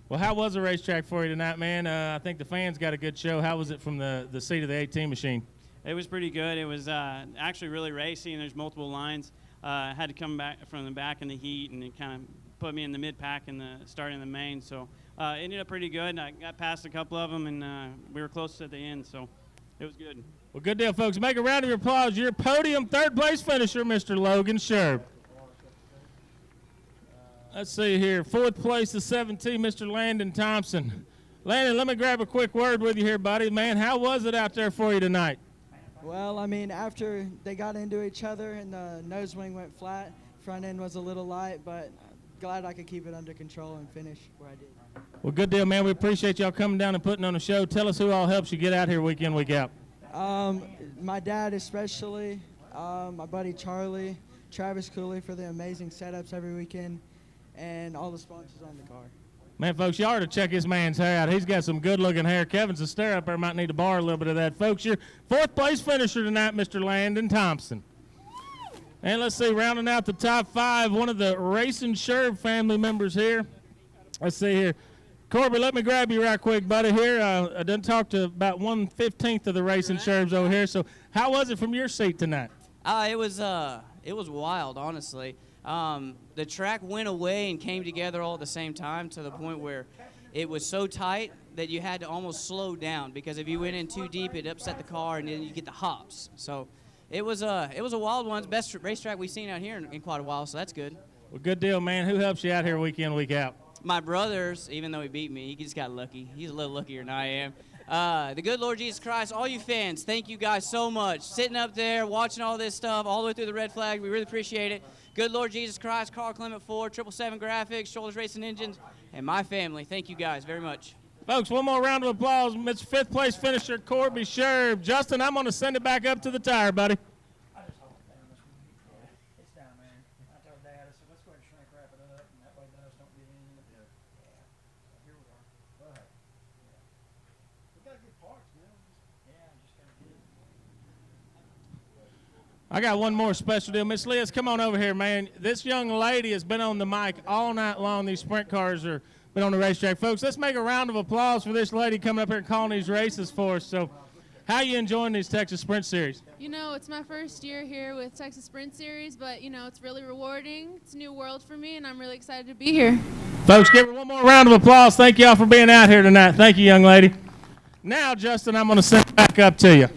Well, how was the racetrack for you tonight, man? I think the fans got a good show. How was it from the seat of the 18 machine? It was pretty good. It was actually really racy, and there's multiple lines. I had to come back from the back in the heat, and it kind of put me in the mid-pack in the starting the main. So it ended up pretty good. I got past a couple of them, and we were close at the end, so it was good. Well, good deal, folks. Make a round of applause. Your podium third-place finisher, Mr. Logan Sherb. Let's see here. 4th place, the 17, Mr. Landon Thompson. Landon, let me grab a quick word with you here, buddy. Man, how was it out there for you tonight? Well, I mean, after they got into each other and the nose wing went flat, front end was a little light, but glad I could keep it under control and finish where I did. Well, good deal, man. We appreciate y'all coming down and putting on a show. Tell us who all helps you get out here week in, week out. My dad especially, my buddy Charlie, Travis Cooley for the amazing setups every weekend, and all the sponsors on the car. Man, folks, y'all ought to check this man's hair out. He's got some good-looking hair. Kevin's a stare up there. Might need to borrow a little bit of that. Folks, your 4th place finisher tonight, Mr. Landon Thompson. And let's see, rounding out the top 5, one of the Racing Sherb family members here. Let's see here. Corby, let me grab you right quick, buddy, here. I done talked to about 1/15 of the Racing Sherbs over here. So how was it from your seat tonight? It was wild, honestly. The track went away and came together all at the same time to the point where it was so tight that you had to almost slow down, because if you went in too deep, it upset the car and then you get the hops. So it was a wild one. It's the best racetrack we've seen out here in quite a while, so that's good. Well, good deal, man. Who helps you out here week in, week out? My brothers, even though he beat me, he just got lucky. He's a little luckier than I am. The good Lord Jesus Christ, all you fans, thank you guys so much. Sitting up there, watching all this stuff, all the way through the red flag, we really appreciate it. Good Lord Jesus Christ, Carl Clement Ford, 777 Graphics, Shoulders Racing Engines, and my family. Thank you guys very much. Folks, one more round of applause. Mr. 5th place finisher, Corby Sherb. Justin, I'm going to send it back up to the tire, buddy. I got one more special deal. Miss Liz, come on over here, man. This young lady has been on the mic all night long. These sprint cars are been on the racetrack. Folks, let's make a round of applause for this lady coming up here and calling these races for us. So how are you enjoying these Texas Sprint Series? You know, it's my first year here with Texas Sprint Series, but, you know, it's really rewarding. It's a new world for me, and I'm really excited to be here. Folks, give her one more round of applause. Thank y'all for being out here tonight. Thank you, young lady. Now, Justin, I'm going to send it back up to you.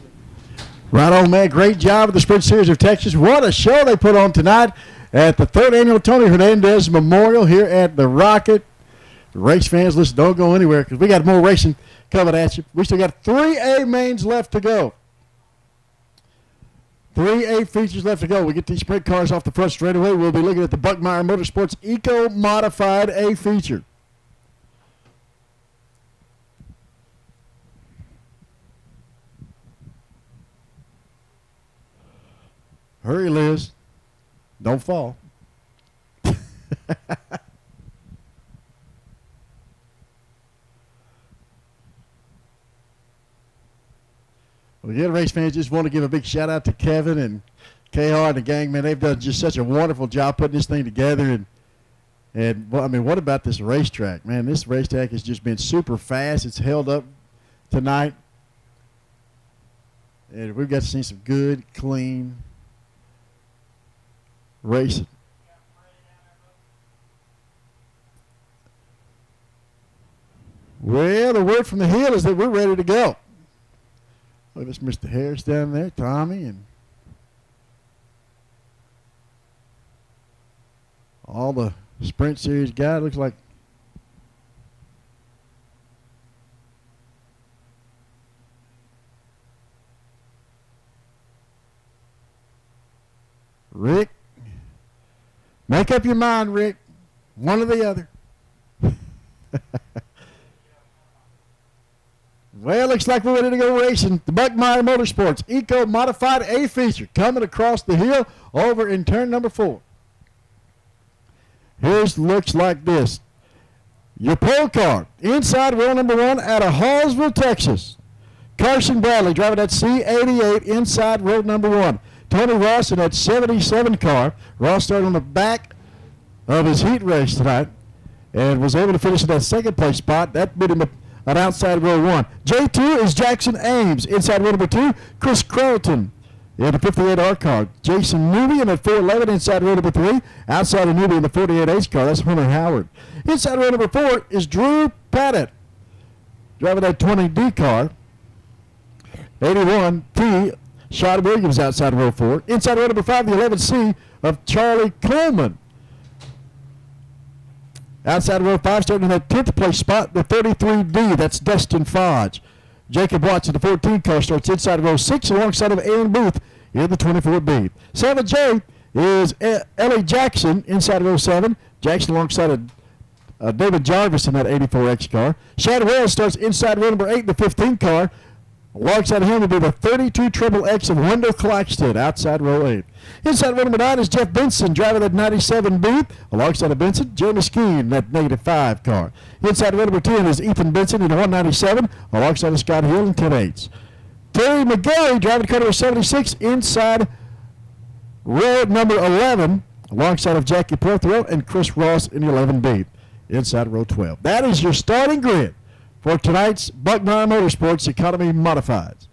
Right on, man. Great job with the Sprint Series of Texas. What a show they put on tonight at the 3rd Annual Tony Hernandez Memorial here at the Rocket. Race fans, listen, don't go anywhere because we got more racing coming at you. We still got 3A mains left to go. 3A features left to go. We get these sprint cars off the front straightaway. We'll be looking at the Buckmeyer Motorsports Eco Modified A feature. Hurry, Liz. Don't fall. Well, again, race fans, just want to give a big shout out to Kevin and KR and the gang, man. They've done just such a wonderful job putting this thing together. And well, I mean, what about this racetrack, man? This racetrack has just been super fast. It's held up tonight. And we've got to see some good, clean racing. Well, the word from the hill is that we're ready to go. Look, there's Mr. Harris down there, Tommy, and all the Sprint Series guys. Looks like Rick. Make up your mind, Rick. One or the other. Well, looks like we're ready to go racing. The Buckmeyer Motorsports Eco Modified A feature coming across the hill over in turn number 4. Here's looks like this. Your pole car inside row number 1 out of Hallsville, Texas. Carson Bradley driving that C88 inside row number 1. Tony Ross in that 77 car. Ross started on the back of his heat race tonight and was able to finish in that second place spot. That put him on outside row 1. J2 is Jackson Ames. Inside row number 2, Chris Carlton in the 58R car. Jason Newby in the 411 inside row number 3. Outside of Newby in the 48H car, that's Hunter Howard. Inside row number 4 is Drew Paddock driving that 20D car. 81T, Sean Williams outside row 4. Inside row number 5, the 11C of Charlie Coleman. Outside row 5, starting in that 10th place spot, the 33D, that's Dustin Fodge. Jacob Watts in the 14 car starts inside row 6 alongside of Aaron Booth in the 24B. 7J is Ellie Jackson inside row 7. Jackson alongside of David Jarvis in that 84X car. Shad Wells starts inside row number 8 in the 15 car. Alongside of him will be the 32 Triple X of Wendell Claxton outside row 8. Inside row number 9 is Jeff Benson driving that 97B. Alongside of Benson, Jeremy Skeen in that -5 car. Inside row number 10 is Ethan Benson in the 197. Alongside of Scott Hill in 10-8s. Terry McGarry driving car number 76 inside row number 11. Alongside of Jackie Prothero and Chris Ross in the 11B. Inside row 12. That is your starting grid for tonight's Buckmeyer Motorsports Economy Modifieds.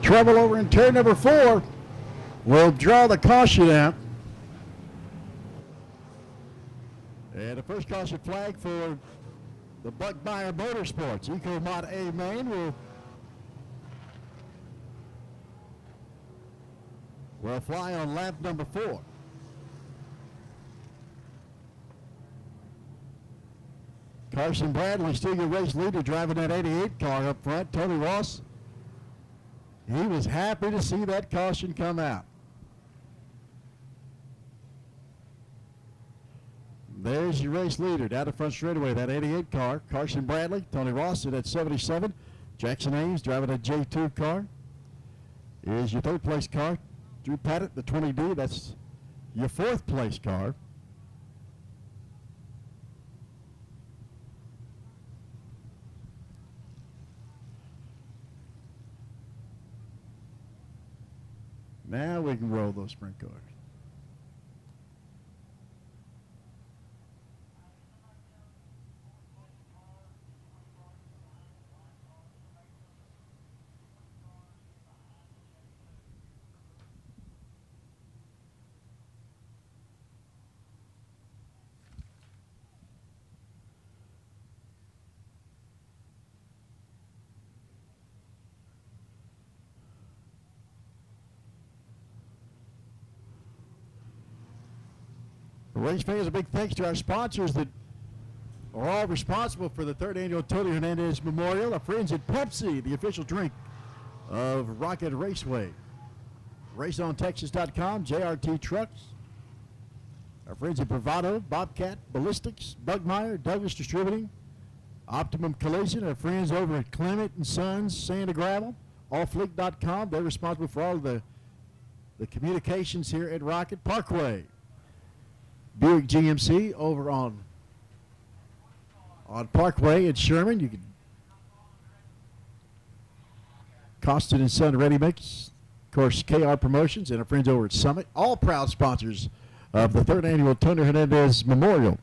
Trouble over in turn number 4. We'll draw the caution out. And the first caution flag for the Buckmeyer Motorsports. Eco Mod A main will fly on lap number 4. Carson Bradley, still your race leader, driving that 88 car up front. Tony Ross, he was happy to see that caution come out. There's your race leader down the front straightaway, that 88 car. Carson Bradley, Tony Ross in that 77. Jackson Ames driving that J2 car. Is your third place car. Drew Paddock, the 20D, that's your fourth place car. Now we can roll those sprint cars. Race fans, a big thanks to our sponsors that are all responsible for the third annual Tony Hernandez Memorial. Our friends at Pepsi, the official drink of Rocket Raceway. RaceOnTexas.com, JRT Trucks. Our friends at Bravado, Bobcat, Ballistics, Bugmeyer, Douglas Distributing, Optimum Collision. Our friends over at Clement & Sons, Sand and Gravel, Allfleet.com. They're responsible for all of the communications here at Rocket. Parkway, Buick GMC over on Parkway at Sherman. You can Costin and Son Ready Mix, of course, KR Promotions, and our friends over at Summit, all proud sponsors of the third annual Tony Hernandez Memorial.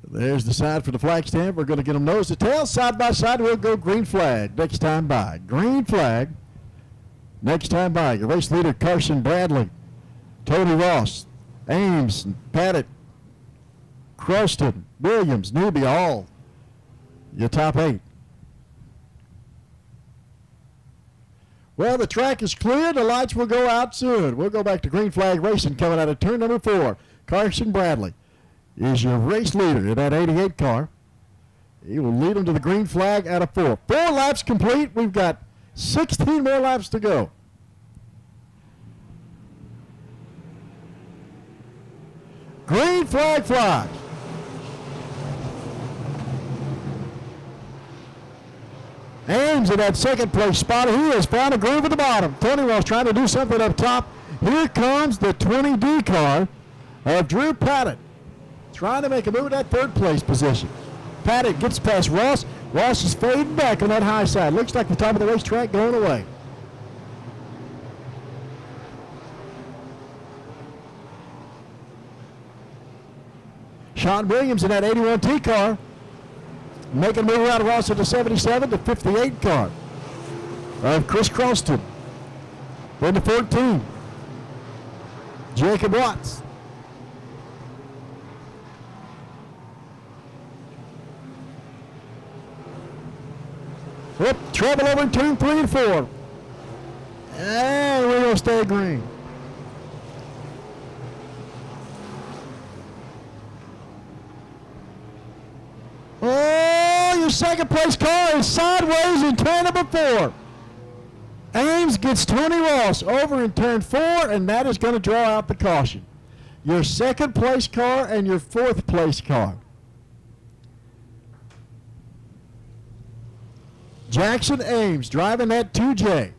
There's the side for the flag stand. We're going to get them nose to tail. Side by side, we'll go green flag next time by. Green flag next time by. Your race leader, Carson Bradley, Tony Ross, Ames, Paddock, Croston, Williams, Newby, all your top 8. Well, the track is clear. The lights will go out soon. We'll go back to green flag racing coming out of turn number 4. Carson Bradley is your race leader in that 88 car. He will lead them to the green flag out of 4. 4 laps complete. We've got 16 more laps to go. Green flag flies. Ames in that second place spot. He has found a groove at the bottom. Tony Ross trying to do something up top. Here comes the 20D car of Drew Paddock, trying to make a move in that third place position. Paddock gets past Ross. Ross is fading back on that high side. Looks like the top of the racetrack going away. Sean Williams in that 81T car, making a move around Ross at the 77 to 58 car of Chris Croston. Then the 14, Jacob Watts. Yep, trouble over in turn 3 and 4. And we're going to stay green. Oh, your second place car is sideways in turn number 4. Ames gets Tony Ross over in turn 4, and that is going to draw out the caution. Your second place car and your fourth place car. Jackson Ames driving that 2J.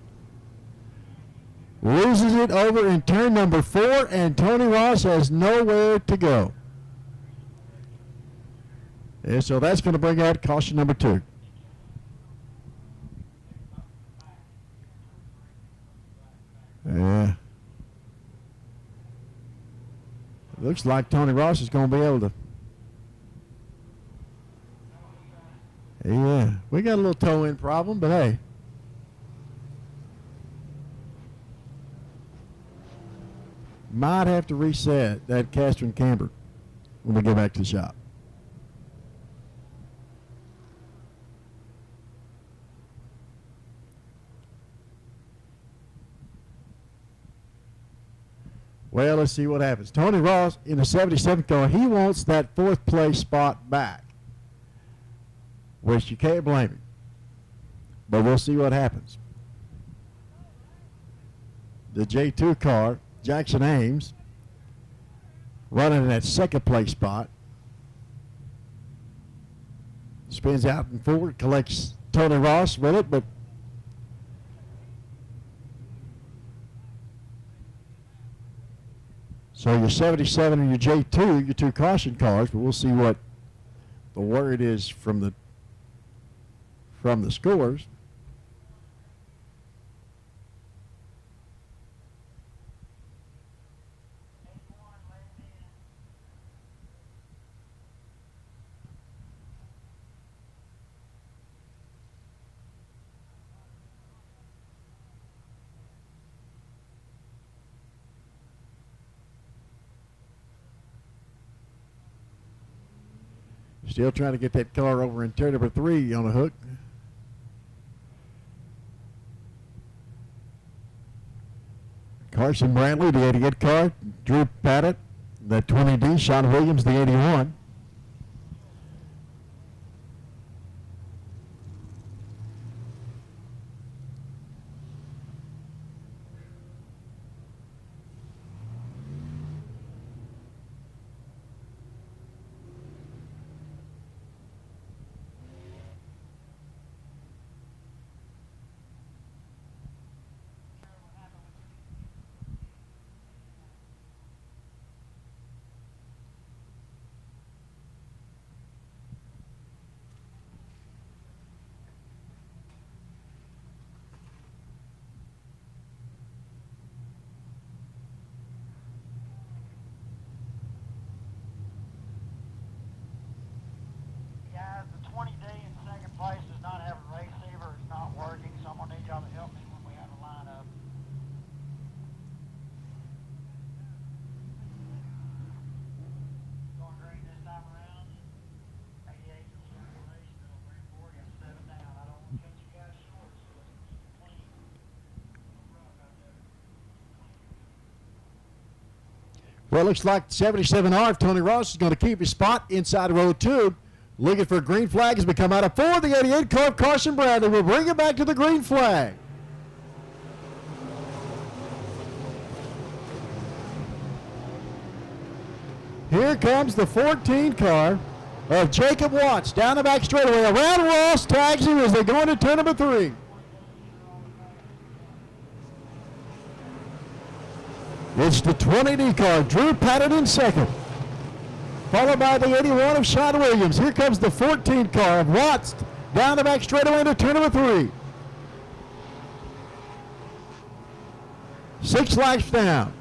Loses it over in turn number 4, and Tony Ross has nowhere to go. And so that's going to bring out caution number 2. Yeah. Looks like Tony Ross is going to be able to Yeah, we got a little toe-in problem, but hey. Might have to reset that caster and camber when we go back to the shop. Well, let's see what happens. Tony Ross in the 77th car, he wants that 4th place spot back, which you can't blame him. But we'll see what happens. The J2 car, Jackson Ames, running in that 2nd place spot. Spins out and forward, collects Tony Ross with it, but so your 77 and your J2, your 2 caution cars, but we'll see what the word is from the scores. Still trying to get that car over in turn number 3 on a hook. Carson Brantley, the 88 car. Drew Paddock, the 20D. Sean Williams, the 81. Guys, the 20D in 2nd place does not have a race receiver. It's not working, so I'm going to need y'all to help me when we have a lineup. Going green this time around. 88 is the race. Middle 3 and 4. Got 7 down. I don't want to cut you guys short, so let's keep clean. Well, it looks like 77R, Tony Ross, is going to keep his spot inside row 2. Looking for a green flag as we come out of 4. The 88 car of Carson Bradley will bring it back to the green flag. Here comes the 14 car of Jacob Watts down the back straightaway. Around Ross, tags him as they go into turn number 3. It's the 20D car, Drew Patton in 2nd. Followed by the 81 of Sean Williams. Here comes the 14 car of Watts down the back straightaway into turn number 3. 6 laps down.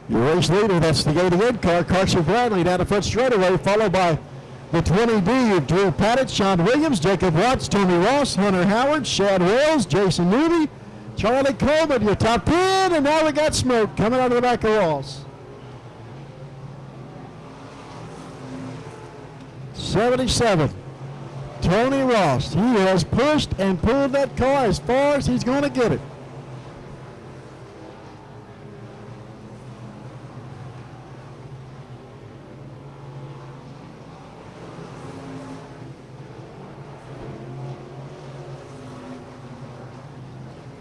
Your race leader, that's the 88 car, Carson Bradley down the front straightaway, followed by the 20D of Drew Paddock, Sean Williams, Jacob Watts, Tony Ross, Hunter Howard, Shad Wells, Jason Newby, Charlie Coleman, your top 10, and now we got smoke coming out of the back of Ross. 77, Tony Ross. He has pushed and pulled that car as far as he's going to get it.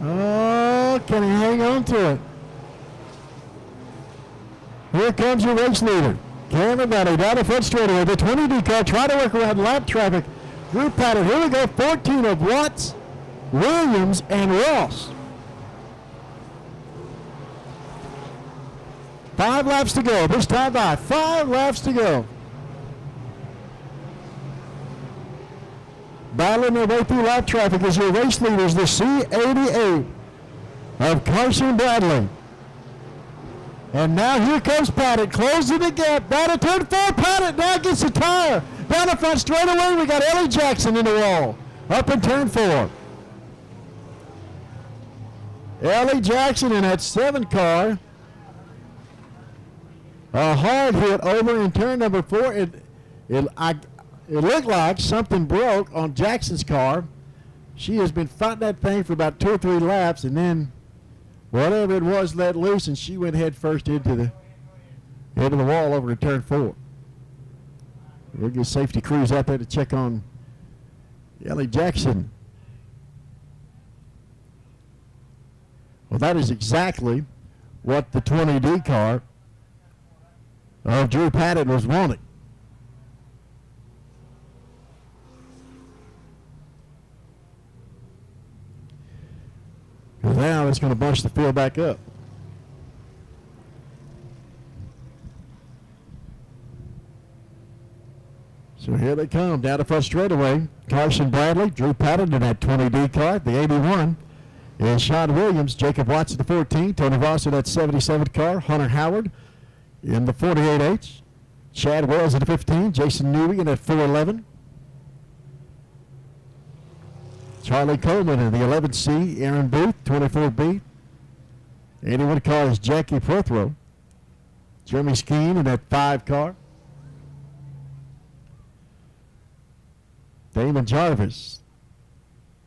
Oh, can he hang on to it? Here comes your race leader. Cameron Valley down the front straightaway. The 20D car trying to work around lap traffic. Group pattern. Here we go. 14 of Watts, Williams, and Ross. 5 laps to go. This time by 5 laps to go. Battling their way through lap traffic as your race leaders, the C88 of Carson Bradley. And now here comes Paddock, closing the gap. Down to turn 4, Paddock now gets the tire. Down the front straightaway, we got Ellie Jackson in the wall. Up in turn 4. Ellie Jackson in that 7 car. A hard hit over in turn number 4. It looked like something broke on Jackson's car. She has been fighting that thing for about 2 or 3 laps, and then whatever it was let loose, and she went head first into the wall over in turn 4. We'll get safety crews out there to check on Ellie Jackson. Well, that is exactly what the 20D car of Drew Paddock was wanting. Because now it's going to bunch the field back up. So here they come down the front straightaway. Carson Bradley, Drew Patton in that 20D car. The 81 is Sean Williams, Jacob Watson the 14, Tony Voss in that 77 car, Hunter Howard in the 48H, Chad Wells in the 15, Jason Newby in that 411, Charlie Coleman in the 11C, Aaron Booth, 24B, 81 car is Jackie Prothrow, Jeremy Skeen in that 5 car, Damon Jarvis,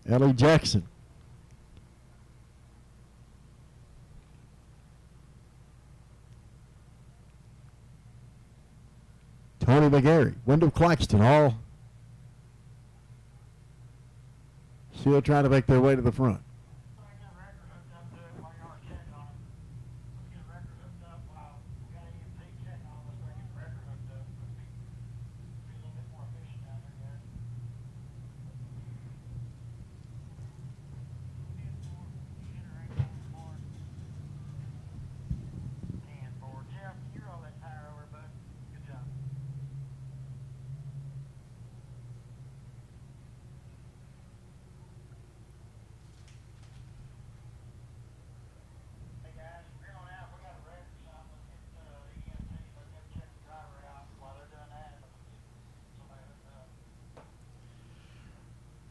Ellie Jackson, Tony McGarry, Wendell Claxton, all still trying to make their way to the front.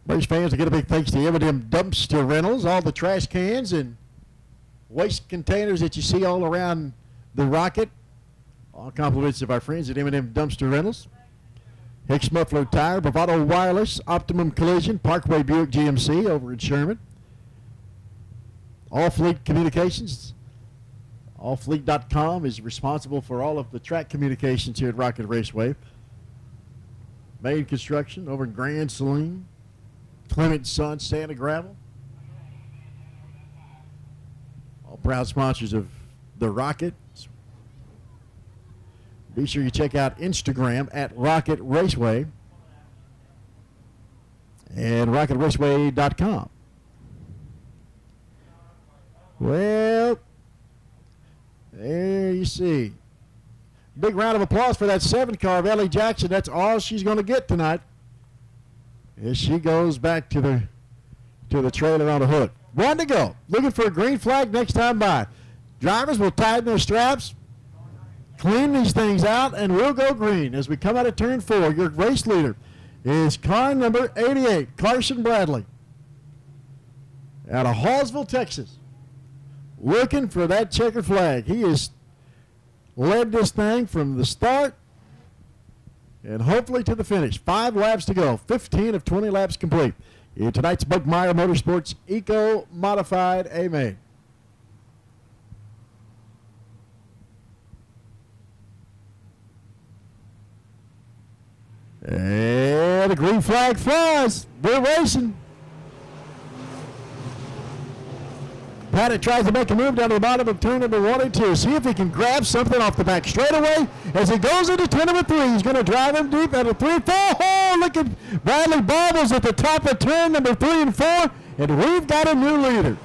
Race fans, I get a big thanks to M&M Dumpster Rentals, all the trash cans and waste containers that you see all around the Rocket. All compliments of our friends at M&M Dumpster Rentals. Hicks Muffler Tire, Bravado Wireless, Optimum Collision, Parkway Buick GMC over in Sherman. All Fleet Communications, allfleet.com is responsible for all of the track communications here at Rocket Raceway. Main Construction over in Grand Saline. Clement Son, Sand and Gravel. All proud sponsors of the Rocket. Be sure you check out Instagram at Rocket Raceway and rocketraceway.com. Well, there you see. Big round of applause for that 7 car of Ellie Jackson. That's all she's going to get tonight as she goes back to the trailer on the hook. 1 to go. Looking for a green flag next time by. Drivers will tighten their straps, clean these things out, and we'll go green as we come out of turn 4. Your race leader is car number 88, Carson Bradley, out of Hallsville, Texas, looking for that checker flag. He has led this thing from the start and hopefully to the finish. 5 laps to go, 15 of 20 laps complete in tonight's Buckmeyer Motorsports Eco Modified A-Main. And the green flag flies. We're racing. Paddock tries to make a move down to the bottom of turn number 1 and 2. See if he can grab something off the back straightaway. As he goes into turn number 3, he's going to drive him deep out of 3, 4. Oh, look at Bradley bobbles at the top of turn number 3 and 4. And we've got a new leader.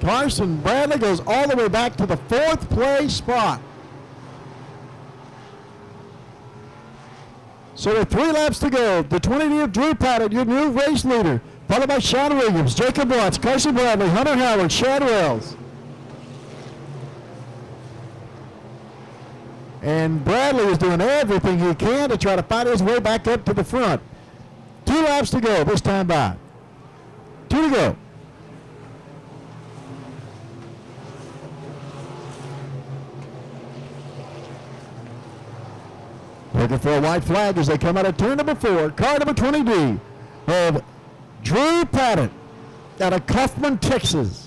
Carson Bradley goes all the way back to the 4th place spot. So with 3 laps to go, the 20D of Drew Paddock, your new race leader, followed by Sean Williams, Jacob Watts, Carson Bradley, Hunter Howard, Shad Wells. And Bradley is doing everything he can to try to fight his way back up to the front. 2 laps to go this time by. 2 to go. Looking for a white flag as they come out of turn number 4. Car number 20D of Drew Paddock out of Kaufman, Texas.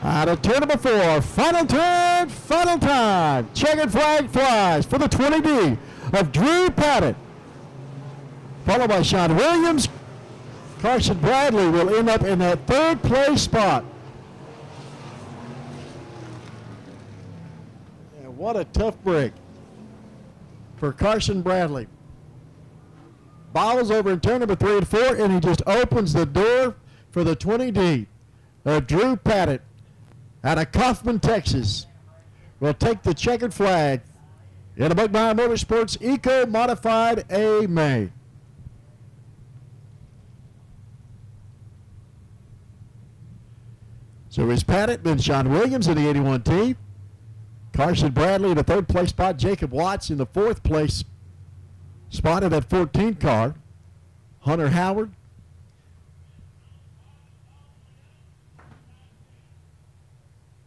Out of turn number 4, final turn, final time. Checkered flag flies for the 20D of Drew Paddock. Followed by Sean Williams. Carson Bradley will end up in that 3rd place spot. And what a tough break for Carson Bradley. Bobbles over in turn number 3 and 4, and he just opens the door for the 20D of Drew Paddock out of Kaufman, Texas. Will take the checkered flag in a Buckmeyer Motorsports Eco Modified A May. So it's Paddock, then Sean Williams in the 81T. Carson Bradley in the 3rd place spot. Jacob Watts in the 4th place spot in that 14 car. Hunter Howard.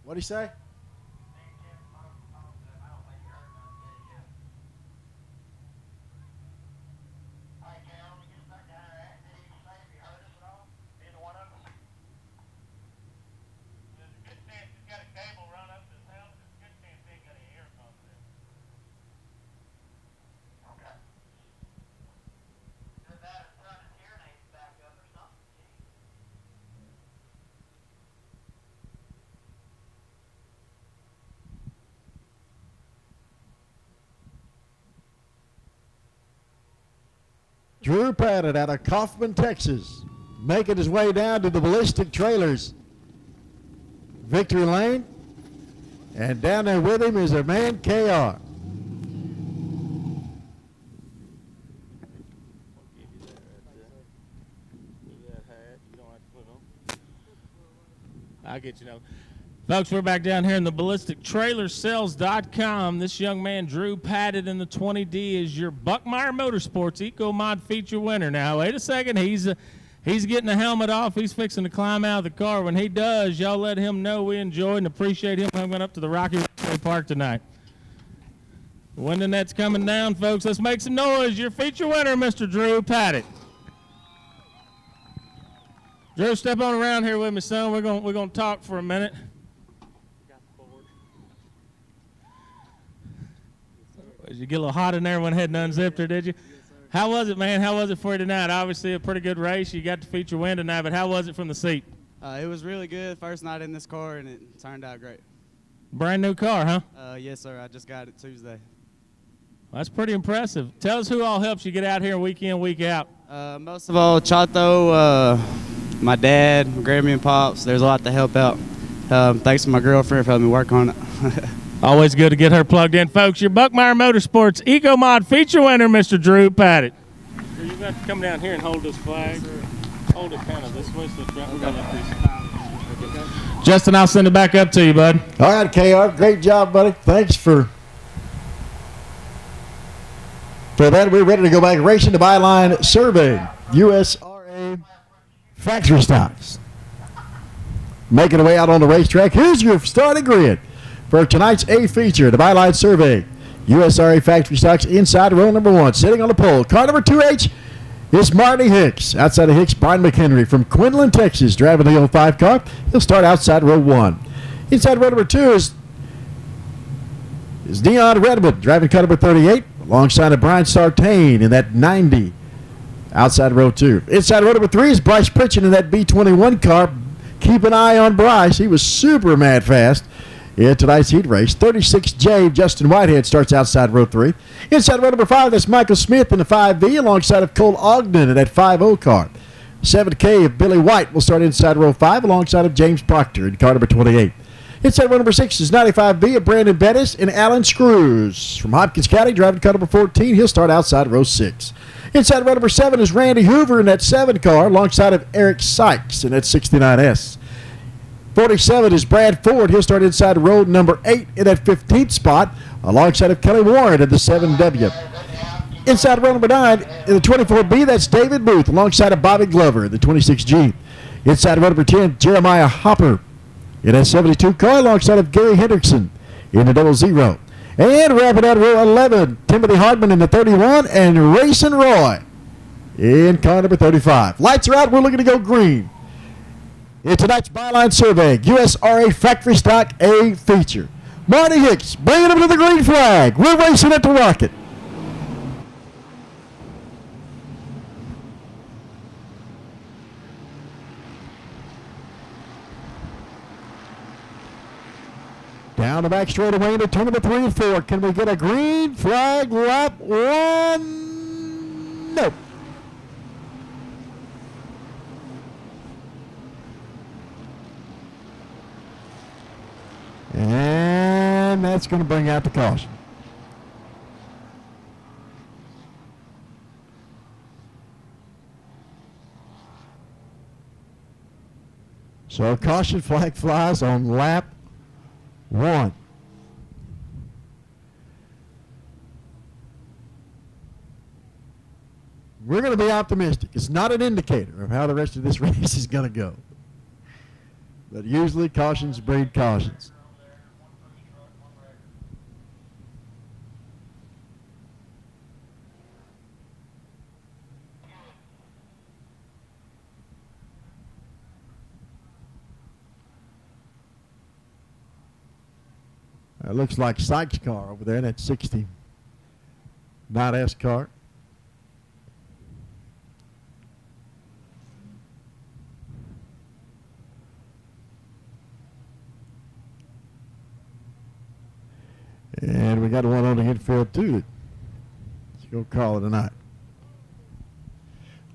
What'd he say? Drew Paddock out of Kaufman, Texas, making his way down to the Ballistic Trailers victory lane. And down there with him is their man, KR. I'll get you now. Folks, we're back down here in the BallisticTrailersales.com. This young man, Drew Paddock, in the 20D is your Buckmeyer Motorsports Eco Mod feature winner. Now, wait a second. He's getting the helmet off. He's fixing to climb out of the car. When he does, y'all let him know we enjoyed and appreciate him coming up to the Rocky Raceway Park tonight. When the net's coming down, folks, let's make some noise. Your feature winner, Mr. Drew Paddock. Drew, step on around here with me, son. We're gonna talk for a minute. Did you get a little hot in there when I had unzipped her, did you? How was it, man? How was it for you tonight? Obviously a pretty good race. You got the feature win tonight, but how was it from the seat? It was really good. First night in this car, and it turned out great. Brand new car, huh? Yes, sir. I just got it Tuesday. That's pretty impressive. Tell us who all helps you get out here week in, week out. Most of all, Chato, my dad, my Grammy and Pops. There's a lot to help out. Thanks to my girlfriend for helping me work on it. Always good to get her plugged in. Folks, your Buckmeyer Motorsports Eco Mod feature winner, Mr. Drew Paddock. You're going to have to come down here and hold this flag. Hold it kind of this way so it's right. Justin, I'll send it back up to you, bud. All right, KR, great job, buddy. Thanks for that. We're ready to go back racing the byline survey. USRA factory stocks. Making our way out on the racetrack. Here's your starting grid for tonight's A feature, the byline survey. USRA factory stocks inside row number 1. Sitting on the pole, car number 2H is Marty Hicks. Outside of Hicks, Brian McHenry from Quinlan, Texas, driving the 05 car. He'll start outside row 1. Inside row number 2 is is Dion Redmond driving car number 38 alongside of Brian Sartain in that 90 outside row 2. Inside row number 3 is Bryce Pritchett in that B21 car. Keep an eye on Bryce. He was super mad fast in tonight's heat race. 36J Justin Whitehead starts outside row 3. Inside row number 5, that's Michael Smith in the 5V alongside of Cole Ogden in that 5-0 car. 7K of Billy White will start inside row 5 alongside of James Proctor in car number 28. Inside row number 6 is 95B of Brandon Bettis and Alan Screws. From Hopkins County, driving car number 14, he'll start outside row 6. Inside row number 7 is Randy Hoover in that 7 car alongside of Eric Sykes in that 69S. 47 is Brad Ford. He'll start inside row number 8 in that 15th spot alongside of Kelly Warren at the 7W. Inside row number 9 in the 24B, that's David Booth alongside of Bobby Glover in the 26G. Inside row number 10, Jeremiah Hopper in that 72 car alongside of Gary Hendrickson in the 00. And wrapping out row 11, Timothy Hardman in the 31 and Racing Roy in car number 35. Lights are out. We're looking to go green. In tonight's byline survey, USRA Factory Stock A feature. Marty Hicks bringing him to the green flag. We're racing at the Rocket. Down the back straightaway into turn number 3 and 4. Can we get a green flag lap 1? Nope. And that's going to bring out the caution. So a caution flag flies on lap 1. We're going to be optimistic. It's not an indicator of how the rest of this race is going to go. But usually cautions breed cautions. It looks like Sykes' car over there, that 60 not S car. And we got one on the infield too. Let's go call it a night.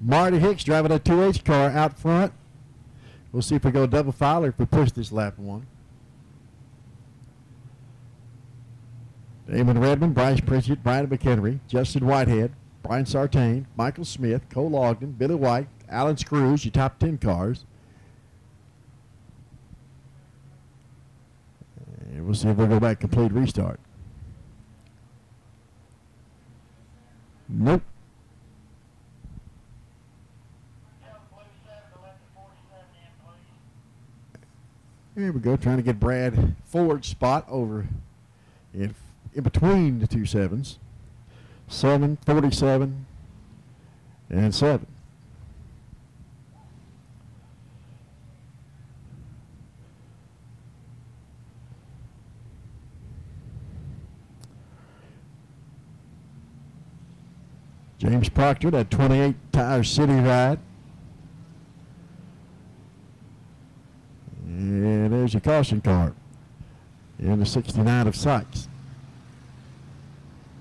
Marty Hicks driving a 2H car out front. We'll see if we go double file or if we push this lap 1. Damon Redmond, Bryce Pritchett, Brian McHenry, Justin Whitehead, Brian Sartain, Michael Smith, Cole Ogden, Billy White, Alan Screws, your top 10 cars. And we'll see if we'll go back complete restart. Nope. Here we go, trying to get Brad Ford's spot over in between the two 7s. 7, 47, and 7. James Proctor, that 28 Tire City ride. And there's your caution car in the 69 of Sykes.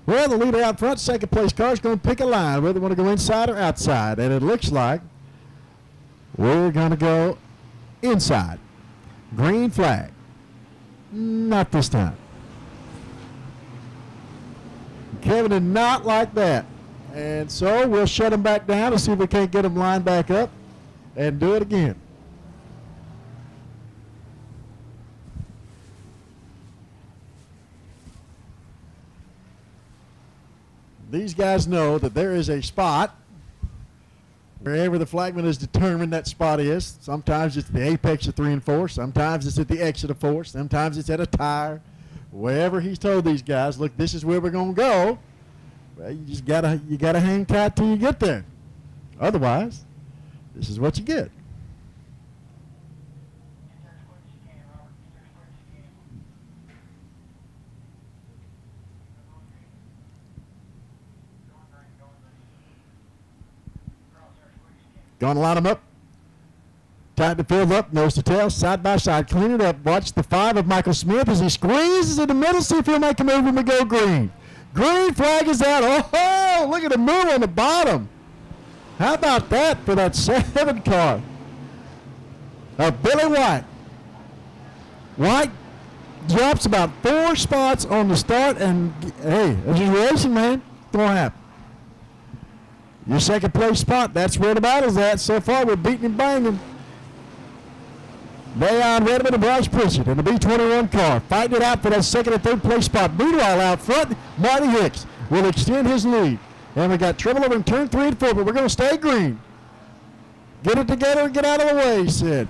Well, the leader out front, second place car, is going to pick a line, whether they want to go inside or outside. And it looks like we're going to go inside. Green flag. Not this time. Kevin did not like that. And so we'll shut him back down and see if we can't get him lined back up and do it again. These guys know that there is a spot wherever the flagman has determined that spot is. Sometimes it's the apex of 3 and 4. Sometimes it's at the exit of 4. Sometimes it's at a tire. Wherever he's told these guys, look, this is where we're going to go. Well, you just gotta hang tight till you get there. Otherwise, this is what you get. Gonna line them up. Tighten the field up, nose to tail, side by side, clean it up. Watch the 5 of Michael Smith as he squeezes in the middle. See if he'll make a move when we go green. Green flag is out. Oh, look at the move on the bottom. How about that for that 7 car of Billy White? White drops about 4 spots on the start, and hey, this is racing, man. It's going to happen. Your second place spot, that's where the battle's at. So far, we're beating and banging. Bayon Redmond and Bryce Pritchett in the B21 car, fighting it out for that second and third place spot. Meanwhile, out front, Marty Hicks will extend his lead. And we got trouble over in turn 3 and 4, but we're going to stay green. Get it together and get out of the way, he said.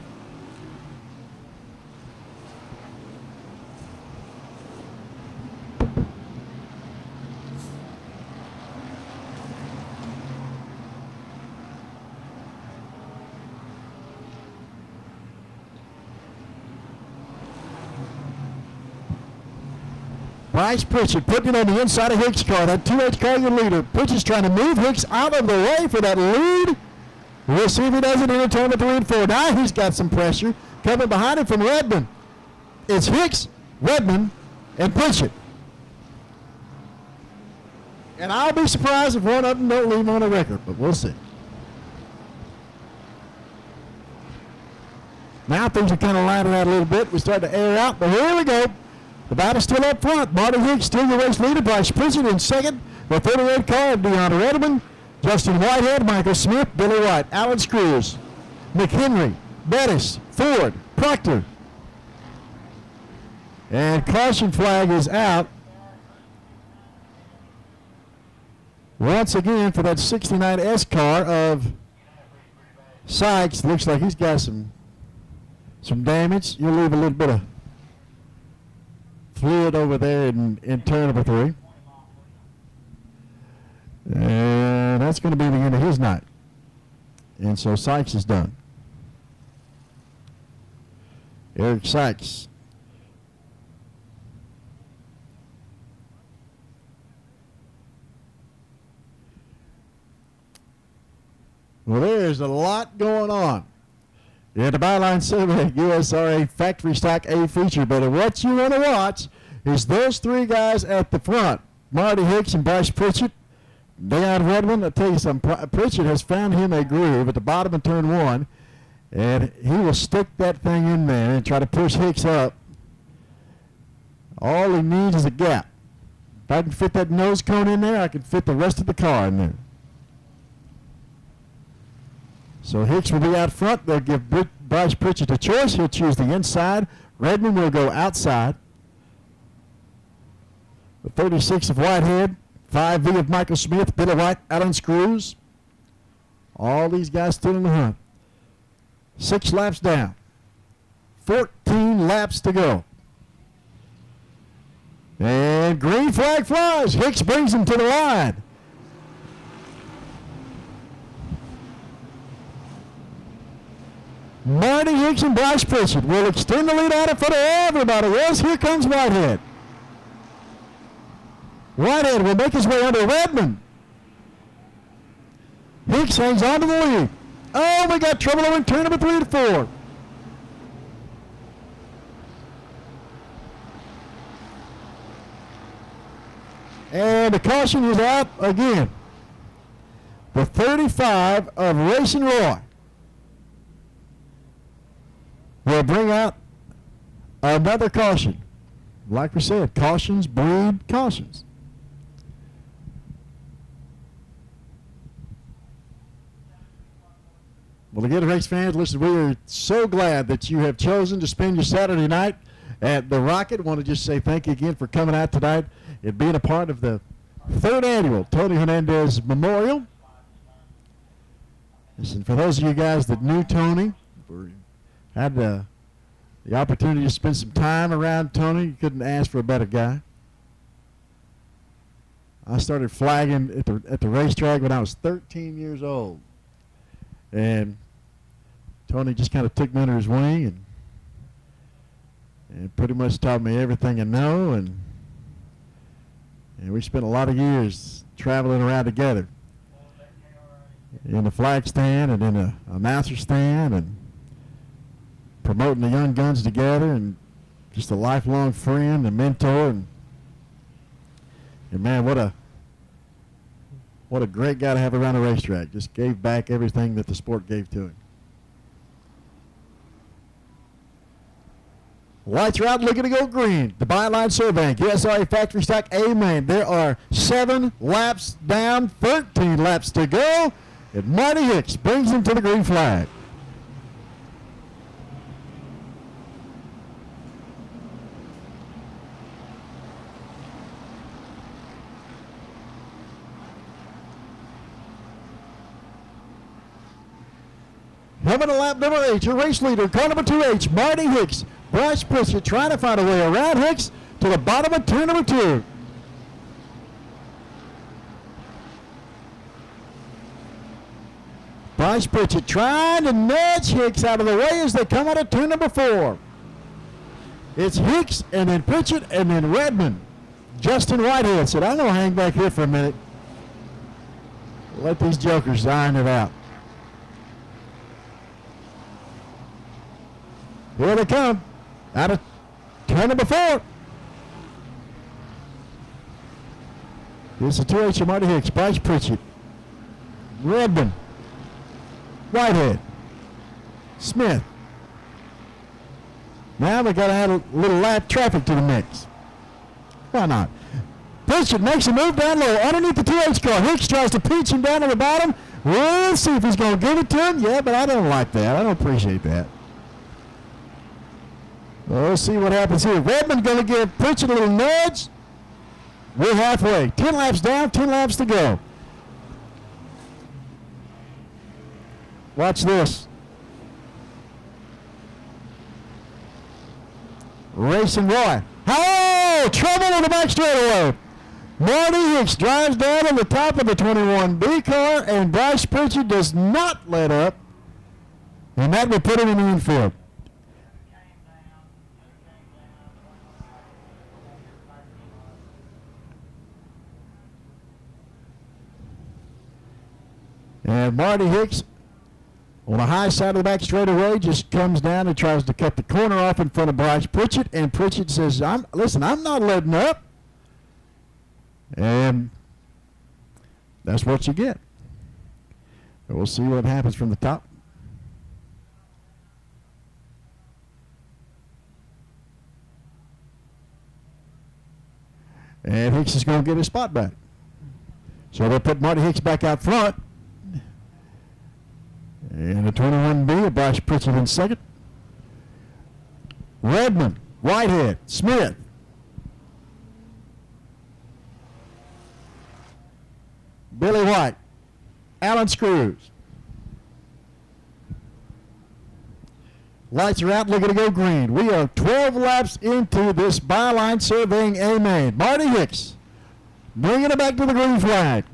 Bryce Pritchett putting it on the inside of Hicks' car. That 2H car, your leader. Pritchett's trying to move Hicks out of the way for that lead. We'll see if he does it in turn 3 and 4. Now he's got some pressure coming behind him from Redmond. It's Hicks, Redmond, and Pritchett. And I'll be surprised if one of them don't leave on a record, but we'll see. Now things are kind of lining out a little bit. We start to air out, but here we go. The battle's still up front. Marty Hicks still the race leader. Bryce Pritchett in second. The 38 car of Deanna Redmond. Justin Whitehead, Michael Smith, Billy White, Alan Screws, McHenry, Bettis, Ford, Proctor. And caution flag is out. Once again for that 69S car of Sykes. Looks like he's got some damage. You'll leave a little bit of fluid over there in turn number 3. And that's going to be the end of his night. And so Sykes is done. Eric Sykes. Well, there's a lot going on. Yeah, the Byline 7 USRA Factory Stock A feature, but what you want to watch is those 3 guys at the front, Marty Hicks and Bryce Pritchett. Deon Redmond, I'll tell you something, Pritchett has found him a groove at the bottom of turn 1, and he will stick that thing in there and try to push Hicks up. All he needs is a gap. If I can fit that nose cone in there, I can fit the rest of the car in there. So Hicks will be out front. They'll give Bryce Pritchett a choice. He'll choose the inside. Redmond will go outside. The 36 of Whitehead, 5V of Michael Smith, Billy White out on Screws. All these guys still in the hunt. 6 laps down. 14 laps to go. And green flag flies. Hicks brings him to the line. Marty Hicks and Bryce Pritchett will extend the lead out in front of everybody else. Here comes Whitehead. Whitehead will make his way under Redmond. Hicks hangs on to the lead. Oh, we got trouble over in turn number 3 and 4. And the caution is out again. The 35 of Racing Roy will bring out another caution. Like we said, cautions breed cautions. Well, again, race fans, listen, we are so glad that you have chosen to spend your Saturday night at the Rocket. I want to just say thank you again for coming out tonight and being a part of the 3rd annual Tony Hernandez Memorial. Listen, for those of you guys that knew Tony, had the opportunity to spend some time around Tony, you couldn't ask for a better guy. I started flagging at the racetrack when I was 13 years old. And Tony just kind of took me under his wing and pretty much taught me everything I know. And we spent a lot of years traveling around together. in the flag stand and in the announcer stand and promoting the young guns together, and just a lifelong friend and mentor, and man, what a great guy to have around the racetrack. Just gave back everything that the sport gave to him. Lights are out, looking to go green. The byline surveying, USRA factory stock A main. There are 7 laps down, 13 laps to go, and Marty Hicks brings him to the green flag. Coming to lap number 8, your race leader, car number 2H, Marty Hicks. Bryce Pritchett trying to find a way around Hicks to the bottom of turn number 2. Bryce Pritchett trying to nudge Hicks out of the way as they come out of turn number 4. It's Hicks and then Pritchett and then Redmond. Justin Whitehead said, I'm going to hang back here for a minute. Let these jokers iron it out. Here they come. Out of turn number 4. Here's the 2H of Marty Hicks. Bryce Pritchett. Redmond. Whitehead. Smith. Now we got to add a little lap traffic to the mix. Why not? Pritchett makes a move down low underneath the 2H car. Hicks tries to pinch him down on the bottom. We'll see if he's going to give it to him. Yeah, but I don't like that. I don't appreciate that. We'll see what happens here. Redmond going to give Pritchett a little nudge. We're halfway. 10 laps down, 10 laps to go. Watch this. Racing Roy. Oh, trouble on the back straightaway. Marty Hicks drives down on the top of the 21B car, and Bryce Pritchett does not let up. And that will put him in the infield. And Marty Hicks on the high side of the back straightaway just comes down and tries to cut the corner off in front of Bryce Pritchett. And Pritchett says, listen, I'm not letting up. And that's what you get. We'll see what happens from the top. And Hicks is going to get his spot back. So they'll put Marty Hicks back out front. And the 21B, Bryce Pritchett in second. Redmond, Whitehead, Smith. Billy White, Alan Screws. Lights are out, looking to go green. We are 12 laps into this byline surveying A main. Marty Hicks bringing it back to the green flag.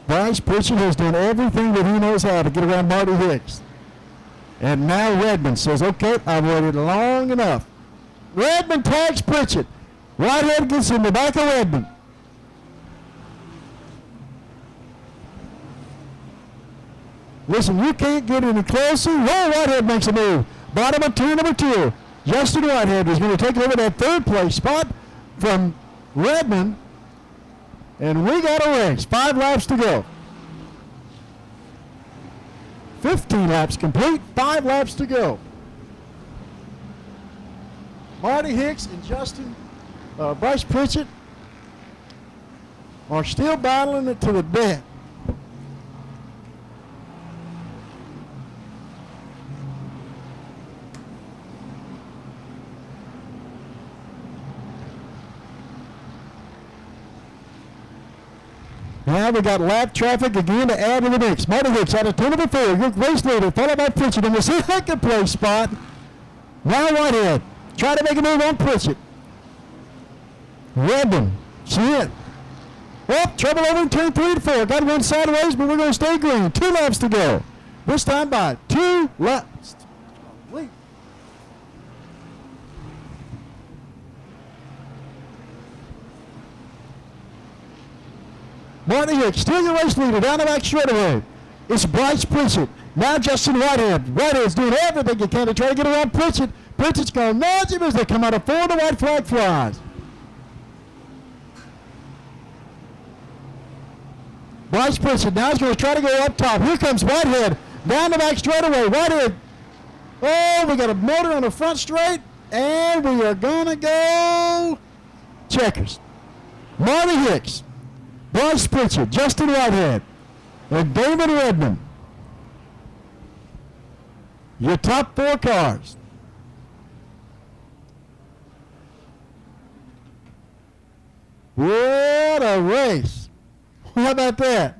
Bryce Pritchett has done everything that he knows how to get around Marty Hicks. And now Redmond says, okay, I've waited long enough. Redmond tags Pritchett. Whitehead gets in the back of Redmond. Listen, you can't get any closer. Whoa, Whitehead makes a move. Bottom of turn number 2. Justin Whitehead is going to take over that third place spot from Redmond. And we got a race. 5 laps to go. 15 laps complete. 5 laps to go. Marty Hicks and Bryce Pritchett are still battling it to the death. Now we got lap traffic again to add to the mix. Marty Hicks out of turn number 4. Your race leader, followed by Pritchett in the second place spot. Now Whitehead try to make a move on Pritchett. Redmond, she hit. Oh, trouble over in turn 3 and 4. Got one sideways, but we're going to stay green. 2 laps to go. This time by 2 laps. Wait. Marty Hicks, still your race leader, down the back straightaway. It's Bryce Pritchett. Now Justin Whitehead. Whitehead's doing everything he can to try to get around Pritchett. Pritchett's going to nudge him as they come out of 4. The white flag flies. Bryce Pritchett now is going to try to go up top. Here comes Whitehead. Down the back straightaway. Whitehead. Oh, we got a motor on the front straight. And we are going to go checkers. Marty Hicks, Bryce Pritchett, Justin Whitehead, and David Redmond. Your top 4 cars. What a race. How about that?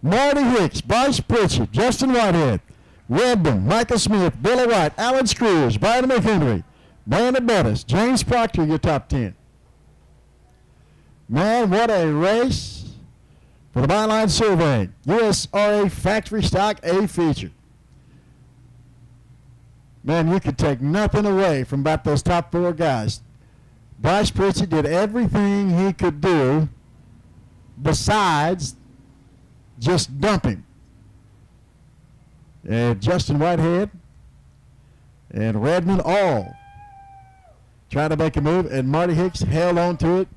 Marty Hicks, Bryce Pritchett, Justin Whitehead, Redmond, Michael Smith, Billy White, Alan Screws, Brian McHenry, Brandon Bettis, James Proctor, your top 10. Man, what a race for the Byline Survey. USRA Factory Stock A feature. Man, you could take nothing away from about those top 4 guys. Bryce Pritchett did everything he could do besides just dumping. And Justin Whitehead and Redmond all trying to make a move, and Marty Hicks held on to it.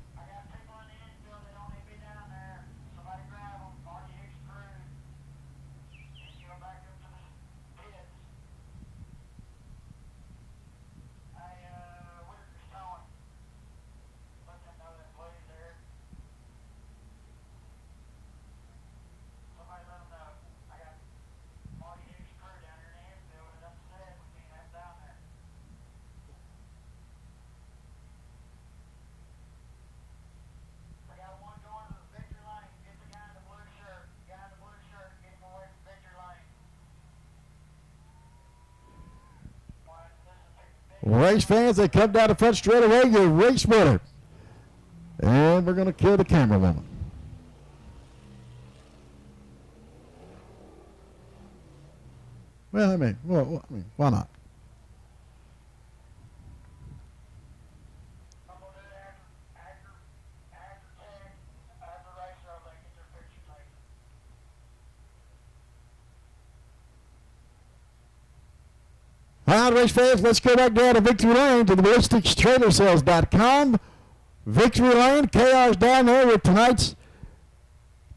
Race fans, they come down the front straight away, your race winner. And we're going to kill the camera woman. Well, I mean, why not? All right, race fans, let's go back down to Victory Lane to the ballisticstrailersales.com. Victory Lane, KR's down there with tonight's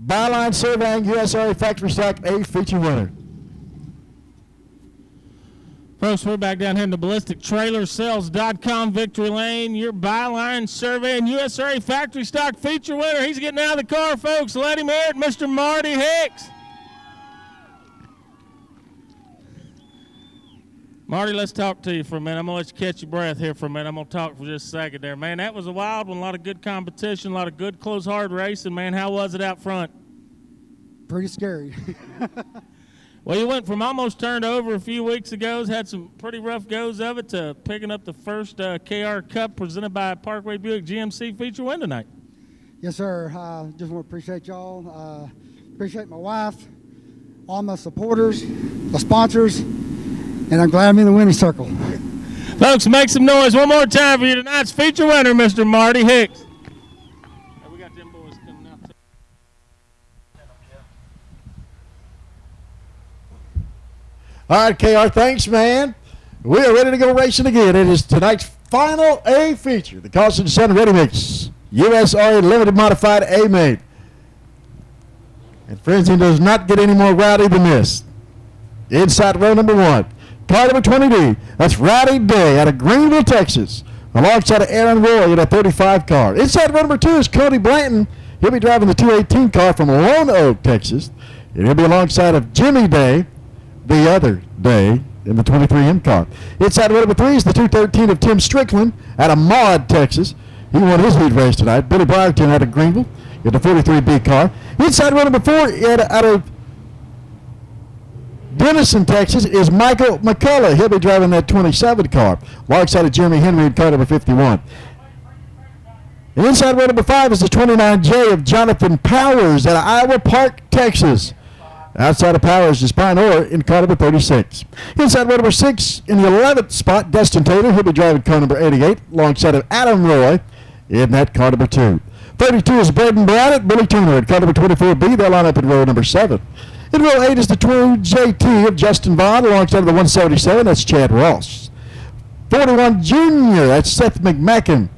Byline Surveying USRA Factory Stock A feature winner. Folks, we're back down here in the ballistictrailersales.com. Victory Lane, your Byline Surveying USRA Factory Stock feature winner. He's getting out of the car, folks. Let him hear it, Mr. Marty Hicks. Marty, let's talk to you for a minute. I'm going to let you catch your breath here for a minute. I'm going to talk for just a second there. Man, that was a wild one. A lot of good competition, a lot of good, close, hard racing. Man, how was it out front? Pretty scary. Well, you went from almost turned over a few weeks ago, had some pretty rough goes of it, to picking up the first KR Cup presented by Parkway Buick GMC feature win tonight. Yes, sir. Just want to appreciate y'all. Appreciate my wife, all my supporters, the sponsors, and I'm glad I'm in the winning circle. Folks, make some noise one more time for you tonight's feature winner, Mr. Marty Hicks. We got them boys coming out. All right, KR, thanks, man. We are ready to go racing again. It is tonight's final A feature, the Carlson Sun Ready Mix, USRA Limited Modified A-Main. And friends, he does not get any more rowdy than this. Inside row number 1. Car number 20D, that's Rowdy Day out of Greenville, Texas, alongside of Aaron Roy in a 35 car. Inside row number 2 is Cody Blanton. He'll be driving the 218 car from Lone Oak, Texas. And he'll be alongside of Jimmy Day, the other Day, in the 23M car. Inside row number 3 is the 213 of Tim Strickland out of Maud, Texas. He won his lead race tonight. Billy Brierton out of Greenville in the 43B car. Inside row number 4 out of Denison, Texas, is Michael McCullough. He'll be driving that 27 car, alongside of Jeremy Henry in car number 51. Inside row number 5 is the 29J of Jonathan Powers out of Iowa Park, Texas. Outside of Powers is Pine Orr in car number 36. Inside row number 6 in the 11th spot, Dustin Taylor. He'll be driving car number 88 alongside of Adam Roy in that car number 2. 32 is Braden Brown at Billy Turner at car number 24B. They'll line up in row number 7. In row 8 is the 2JT of Justin Vaughn alongside of the 177. That's Chad Ross. 41 Junior, that's Seth McMacken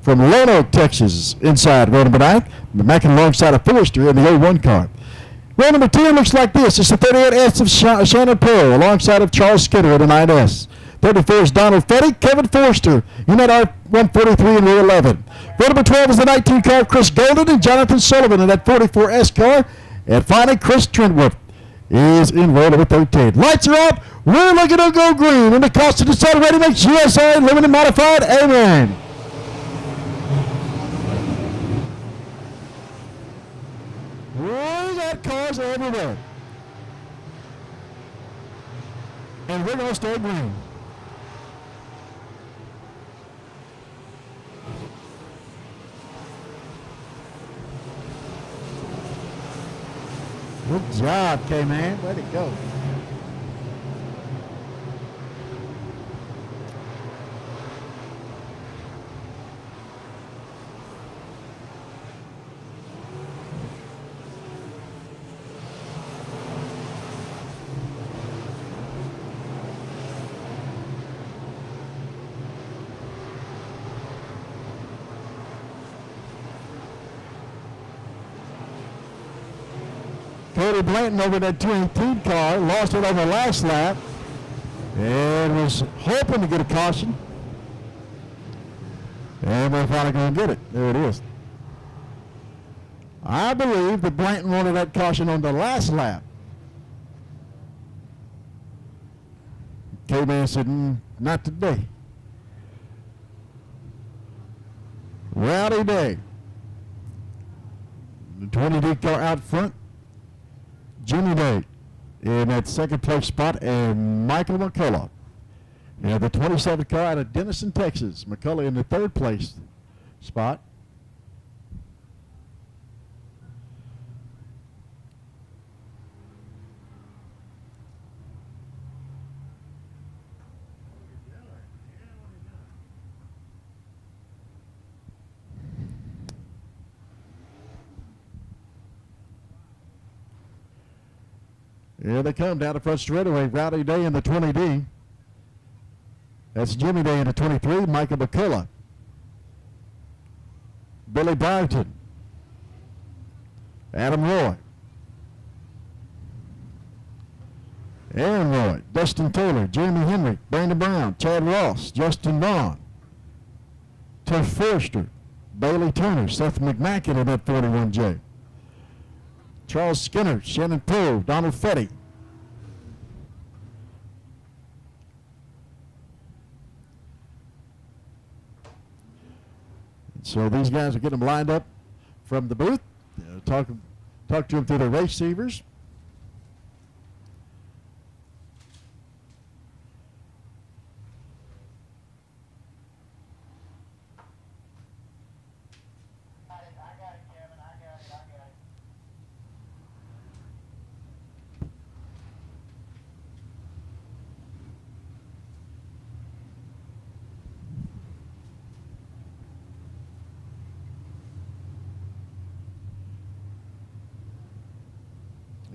from Lone Oak, Texas. Inside row number 9, McMacken alongside of Forrester in the A1 car. Row number 10 looks like this. It's the 38S of Shannon Pearl alongside of Charles Skinner in the 9S. 34 is Donald Fetty, Kevin Forster in that R143 in row 11. Row number 12 is the 19 car, Chris Golden and Jonathan Sullivan in that 44S car. And finally, Chris Trentwood is in row number 13. Lights are up. We're looking to go green. And the cost of the Saddle Ready Mix USA Limited Modified. Amen. We got cars everywhere. And we're going to stay green. Good job, K-Man. Way to go. Cody Blanton over that 218 car, lost it on the last lap, and was hoping to get a caution. And we're finally going to get it. There it is. I believe that Blanton wanted that caution on the last lap. K-Man said, not today. Rowdy day. The 20D car out front. Jimmy Day in that second place spot, and Michael McCullough. Yeah, the 27 car out of Denison, Texas. McCullough in the third place spot. Here they come down the front straightaway. Rowdy Day in the 20D. That's Jimmy Day in the 23. Michael McCullough. Billy Barrington. Adam Roy. Aaron Roy. Dustin Taylor. Jeremy Henry. Brandon Brown. Chad Ross. Justin Vaughn. Tuff Forster. Bailey Turner. Seth McMacken in that 41J. Charles Skinner, Shannon Pearl, Donald Fetty. So these guys will get them lined up from the booth. Talk to them through the receivers.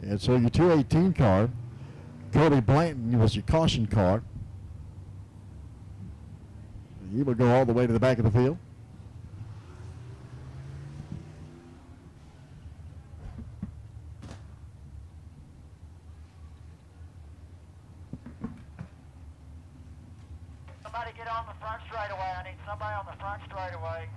And so your 218 car, Cody Blanton was your caution car. He will go all the way to the back of the field. Somebody get on the front straightaway. I need somebody on the front straightaway.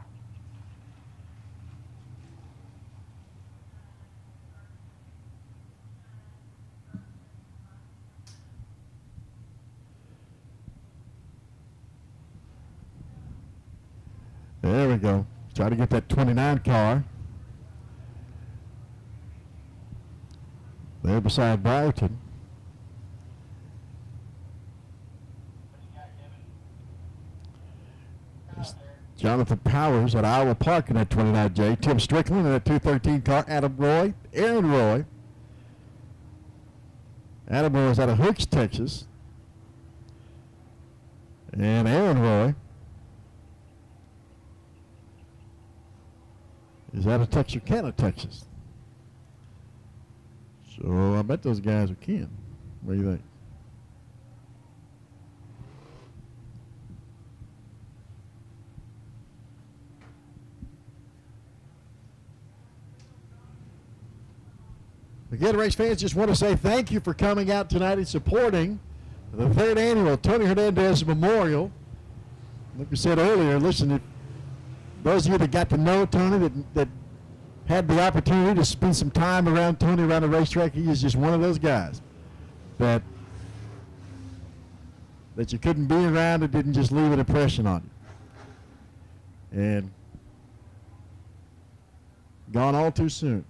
There we go. Try to get that 29 car. There beside Briarton. Jonathan Powers at Iowa Park in that 29J. Tim Strickland in that 213 car. Adam Roy, Aaron Roy. Adam Roy is out of Hooks, Texas. And Aaron Roy is out of Texarkana, Texas. So I bet those guys are kin. What do you think? Again, race fans, just want to say thank you for coming out tonight and supporting the third annual Tony Hernandez Memorial. Like we said earlier, listen, those of you that got to know Tony, that had the opportunity to spend some time around Tony around the racetrack, he is just one of those guys that you couldn't be around and didn't just leave an impression on you. And gone all too soon.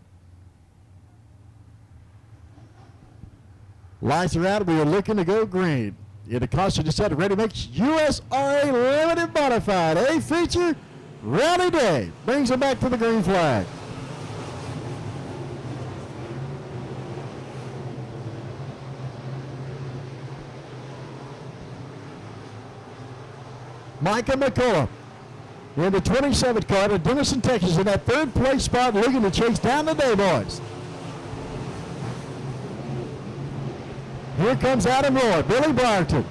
Lights are out. We are looking to go green. In the caution to set, ready makes USRA Limited Modified. A feature, Rowdy Day. Brings it back to the green flag. Micah McCullough in the 27th car to Denison, Texas, in that third place spot, looking to chase down the day boys. Here comes Adam Roy, Billy Barton.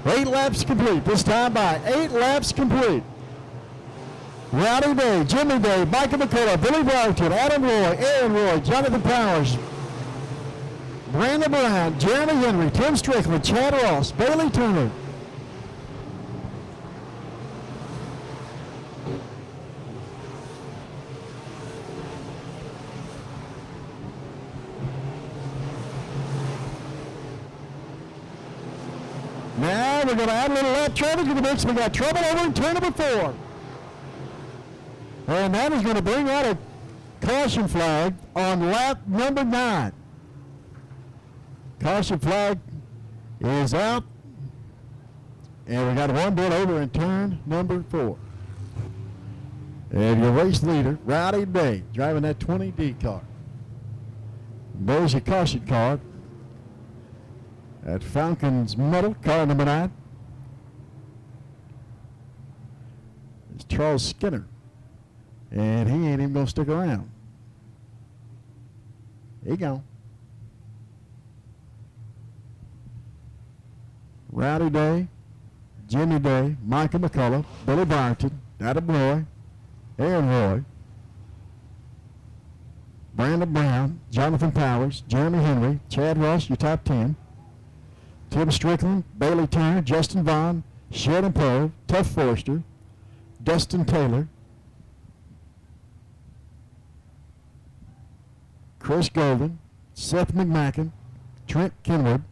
Eight laps complete. This time by 8 laps complete. Rowdy Day, Jimmy Day, Micah McCullough, Billy Barton, Adam Roy, Aaron Roy, Jonathan Powers, Brandon Brown, Jeremy Henry, Tim Strickland, Chad Ross, Bailey Turner. Now we're going to add a little lap traffic to the mix. We got trouble over in turn number 4. And that is going to bring out a caution flag on lap number 9. Caution flag is out. And we got one bit over in turn number 4. And your race leader, Rowdy Day, driving that 20D car. There's your caution card. At Falcon's Metal, car number 9. It's Charles Skinner. And he ain't even going to stick around. He gone. Rowdy Day, Jimmy Day, Micah McCullough, Billy Barton, Adam Roy, Aaron Roy, Brandon Brown, Jonathan Powers, Jeremy Henry, Chad Ross, your top 10. Tim Strickland, Bailey Turner, Justin Vaughn, Sheridan Poe, Tuff Forster, Dustin Taylor, Chris Golden, Seth McMacken, Trent Kenwood,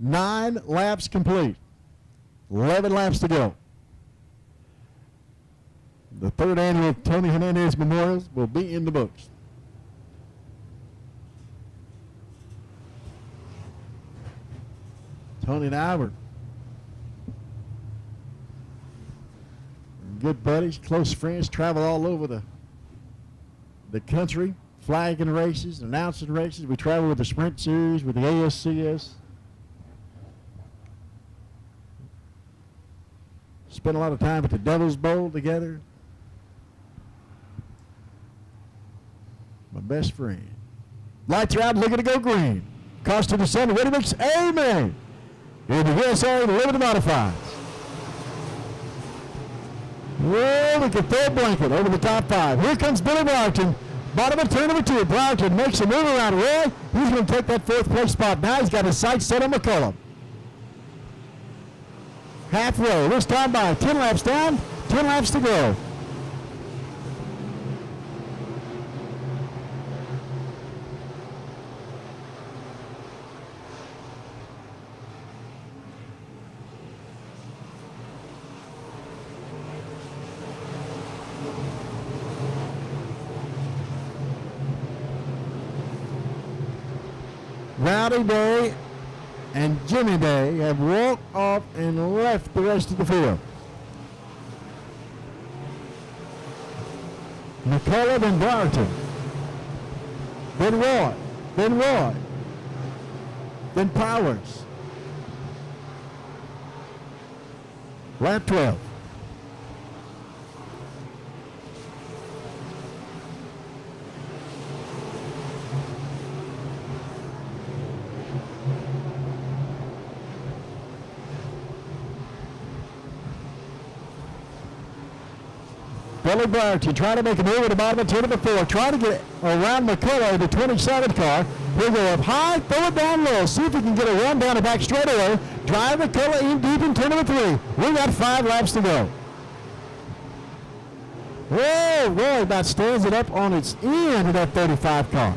Nine laps complete. 11 laps to go. The third annual Tony Hernandez Memorials will be in the books. Tony and I were good buddies, close friends, travel all over the country, flagging races, announcing races. We travel with the Sprint Series, with the ASCS. Spent a lot of time at the Devil's Bowl together. My best friend. Lights are out, looking to go green. Cross to the center, ready mix, amen. In the USA Limited Modifieds. Whoa, we can throw a blanket over the top 5. Here comes Billy Barton. Bottom of turn number 2. Barton makes a move around Roy. He's going to take that 4th place spot. Now he's got his sights set on McCullough. Halfway, this time by 10 laps down, 10 laps to go. Rowdy Day and Jimmy Day have walked off and left the rest of the field. McCullough and Barton. Then Roy. Then Roy. Then Powers. Lap 12. Billy Barton trying to make a move at the bottom of turn number 4, trying to get around McCullough, the 27 car. He'll go up high, throw it down low, see if he can get a run down the back straightaway. Drive McCullough in deep in turn number 3. We got 5 laps to go. Whoa, Roy about stands it up on its end of that 35 car.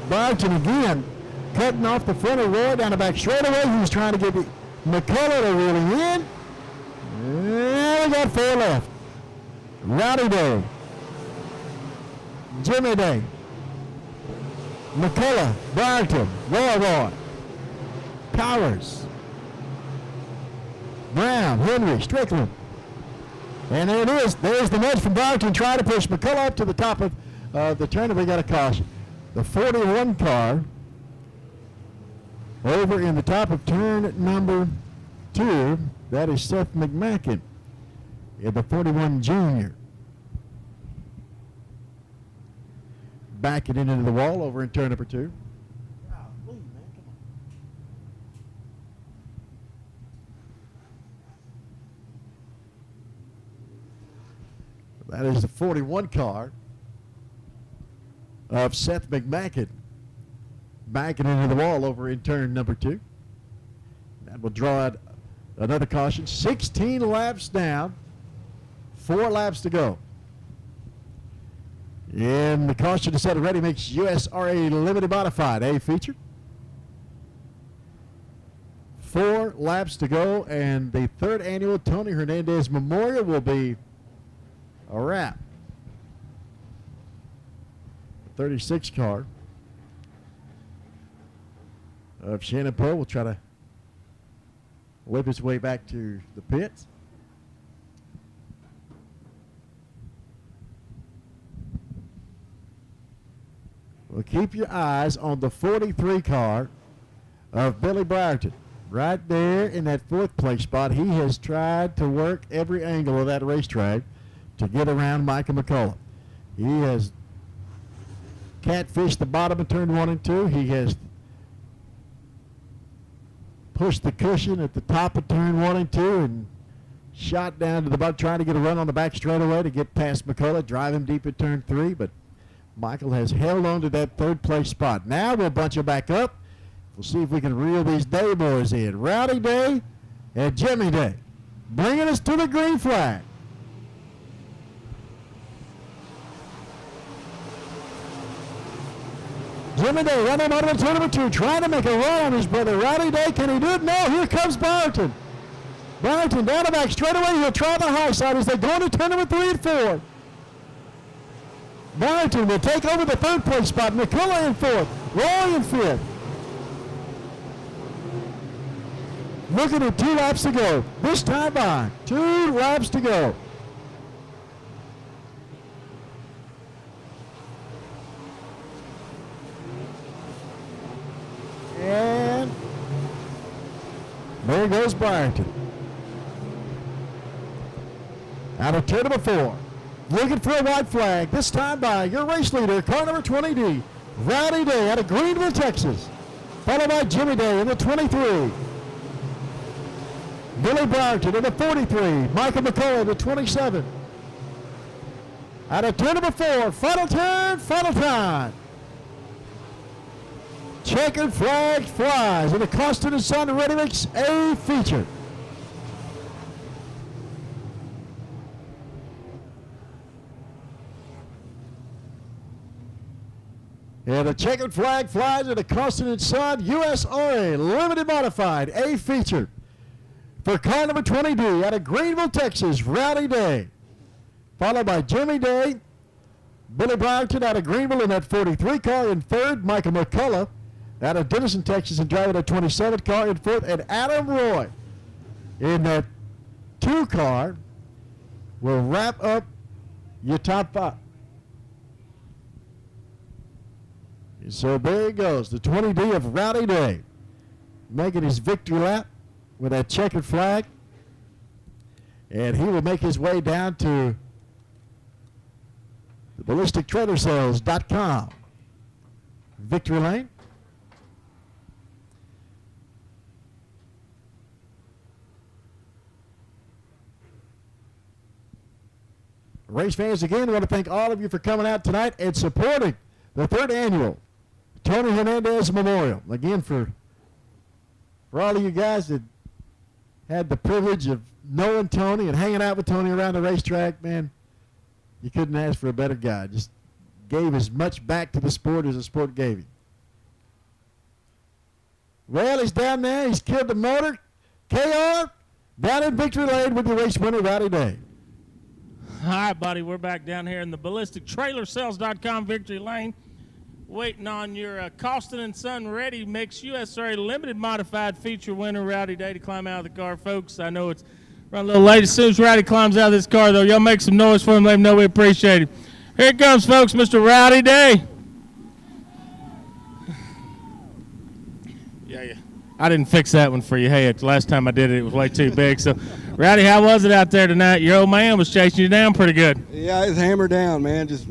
Barton again cutting off the front of Roy down the back straightaway. He was trying to get McCullough to really in. Yeah, we got 4 left. Rowdy Day. Jimmy Day. McCullough. Barton. Roy. Powers. Brown. Henry. Strickland. And there it is. There's the nudge from Barton trying to push McCullough up to the top of the turn, and we got a caution. The 41 car over in the top of turn number 2. That is Seth McMacken in the 41 junior. Backing it into the wall over in turn number 2. That is the 41 car of Seth McMacken. Backing into the wall over in turn number 2. That will draw it. Another caution, 16 laps down, 4 laps to go. And the caution to set a ready makes USRA Limited Modified a feature. 4 laps to go, and the 3rd annual Tony Hernandez Memorial will be a wrap. 36 car of Shannon Poe will try to whip his way back to the pits. Well, keep your eyes on the 43 car of Billy Brierton. Right there in that 4th place spot, he has tried to work every angle of that racetrack to get around Micah McCullough. He has catfished the bottom of turn 1 and 2. He has pushed the cushion at the top of turn 1 and 2 and shot down to the bottom, trying to get a run on the back straightaway to get past McCullough, drive him deep at turn 3, but Michael has held on to that 3rd place spot. Now we'll bunch him back up. We'll see if we can reel these Day boys in. Rowdy Day and Jimmy Day bringing us to the green flag. Jimmy Day running out of turn number 2, trying to make a run on his brother. Rowdy Day, can he do it? No, here comes Barton. Barton down the back straightaway. He'll try the high side as they go into turn number 3 and 4. Barton will take over the 3rd place spot. McCullough in 4th. Roy in 5th. Looking at 2 laps to go. This time by 2 laps to go. And there goes Byington. Out of turn number 4. Looking for a white flag. This time by your race leader, car number 20D. Rowdy Day out of Greenville, Texas. Followed by Jimmy Day in the 23. Billy Byington in the 43. Michael McCullough in the 27. Out of turn number 4. Final turn, final time. Checkered flag flies in the Costin & Son Ready Mix A feature. And the checkered flag flies in the Costin & Son USRA Limited Modified A feature for car number 20D out of Greenville, Texas, Rowdy Day. Followed by Jimmy Day, Billy Byington out of Greenville in that 43 car in third, Michael McCullough out of Denison, Texas, and driving that 27 car in fourth, and Adam Roy in that 2 car will wrap up your top 5. So there he goes, the 20D of Rowdy Day, making his victory lap with that checkered flag. And he will make his way down to the ballistictrailersales.com victory lane. Race fans, again, I want to thank all of you for coming out tonight and supporting the 3rd annual Tony Hernandez Memorial. Again, for all of you guys that had the privilege of knowing Tony and hanging out with Tony around the racetrack, man, you couldn't ask for a better guy. Just gave as much back to the sport as the sport gave him. Well, he's down there. He's killed the motor. KR, down in victory lane with the race winner, Rowdy Day. All right, buddy, we're back down here in the ballistictrailersales.com victory lane, waiting on your Costin & Son Ready Mix USRA Limited Modified feature winner, Rowdy Day, to climb out of the car, folks. I know it's run a little late. As soon as Rowdy climbs out of this car, though, y'all make some noise for him. Let him know we appreciate it. Here it comes, folks, Mr. Rowdy Day. Yeah. I didn't fix that one for you. Hey, the last time I did it was way too big. So, Rowdy, how was it out there tonight? Your old man was chasing you down pretty good. Yeah, it's hammered down, man. Just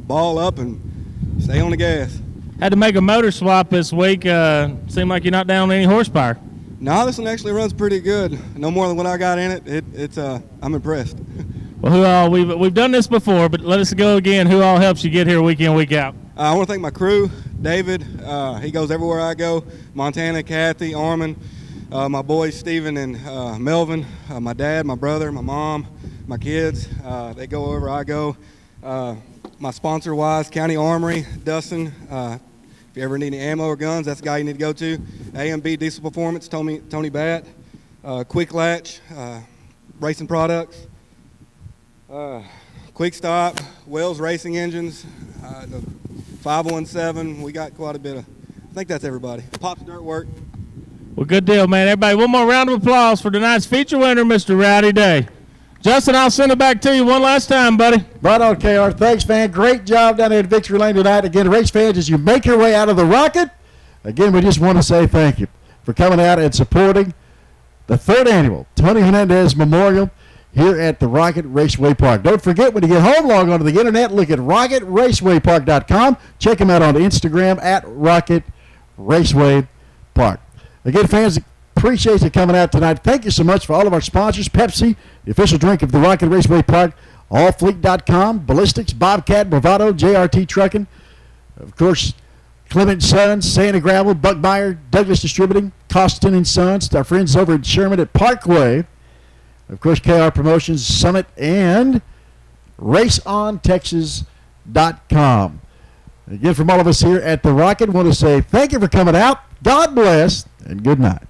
ball up and stay on the gas. Had to make a motor swap this week. Seemed like you're not down any horsepower. No, this one actually runs pretty good. No more than what I got in it. It's I'm impressed. Well, who all we've done this before, but let us go again. Who all helps you get here week in, week out? I want to thank my crew, David. He goes everywhere I go. Montana, Kathy, Armin, my boys Stephen and Melvin, my dad, my brother, my mom, my kids. They go wherever I go. My sponsor wise, County Armory, Dustin. If you ever need any ammo or guns, that's the guy you need to go to. A&B Diesel Performance, Tony Batt, Quick Latch, Racing Products, Quick Stop, Wells Racing Engines, the 517. We got quite a bit of, I think that's everybody. Pop's Dirt Work. Well, good deal, man. Everybody, one more round of applause for tonight's feature winner, Mr. Rowdy Day. Justin, I'll send it back to you one last time, buddy. Right on, KR. Thanks, man. Great job down there at Victory Lane tonight. Again, race fans, as you make your way out of the rocket, again, we just want to say thank you for coming out and supporting the 3rd annual Tony Hernandez Memorial here at the Rocket Raceway Park. Don't forget, when you get home, log on to the internet, look at rocketracewaypark.com. Check them out on Instagram at Rocket Raceway Park. Again, fans, appreciate you coming out tonight. Thank you so much for all of our sponsors. Pepsi, the official drink of the Rocket Raceway Park, Allfleet.com, Ballistics, Bobcat, Bravado, JRT Trucking, of course, Clement Sons, Santa Gravel, Buckmeyer, Douglas Distributing, Costin & Sons, our friends over at Sherman at Parkway, of course, KR Promotions, Summit, and RaceOnTexas.com. Again, from all of us here at The Rocket, I want to say thank you for coming out. God bless, and good night.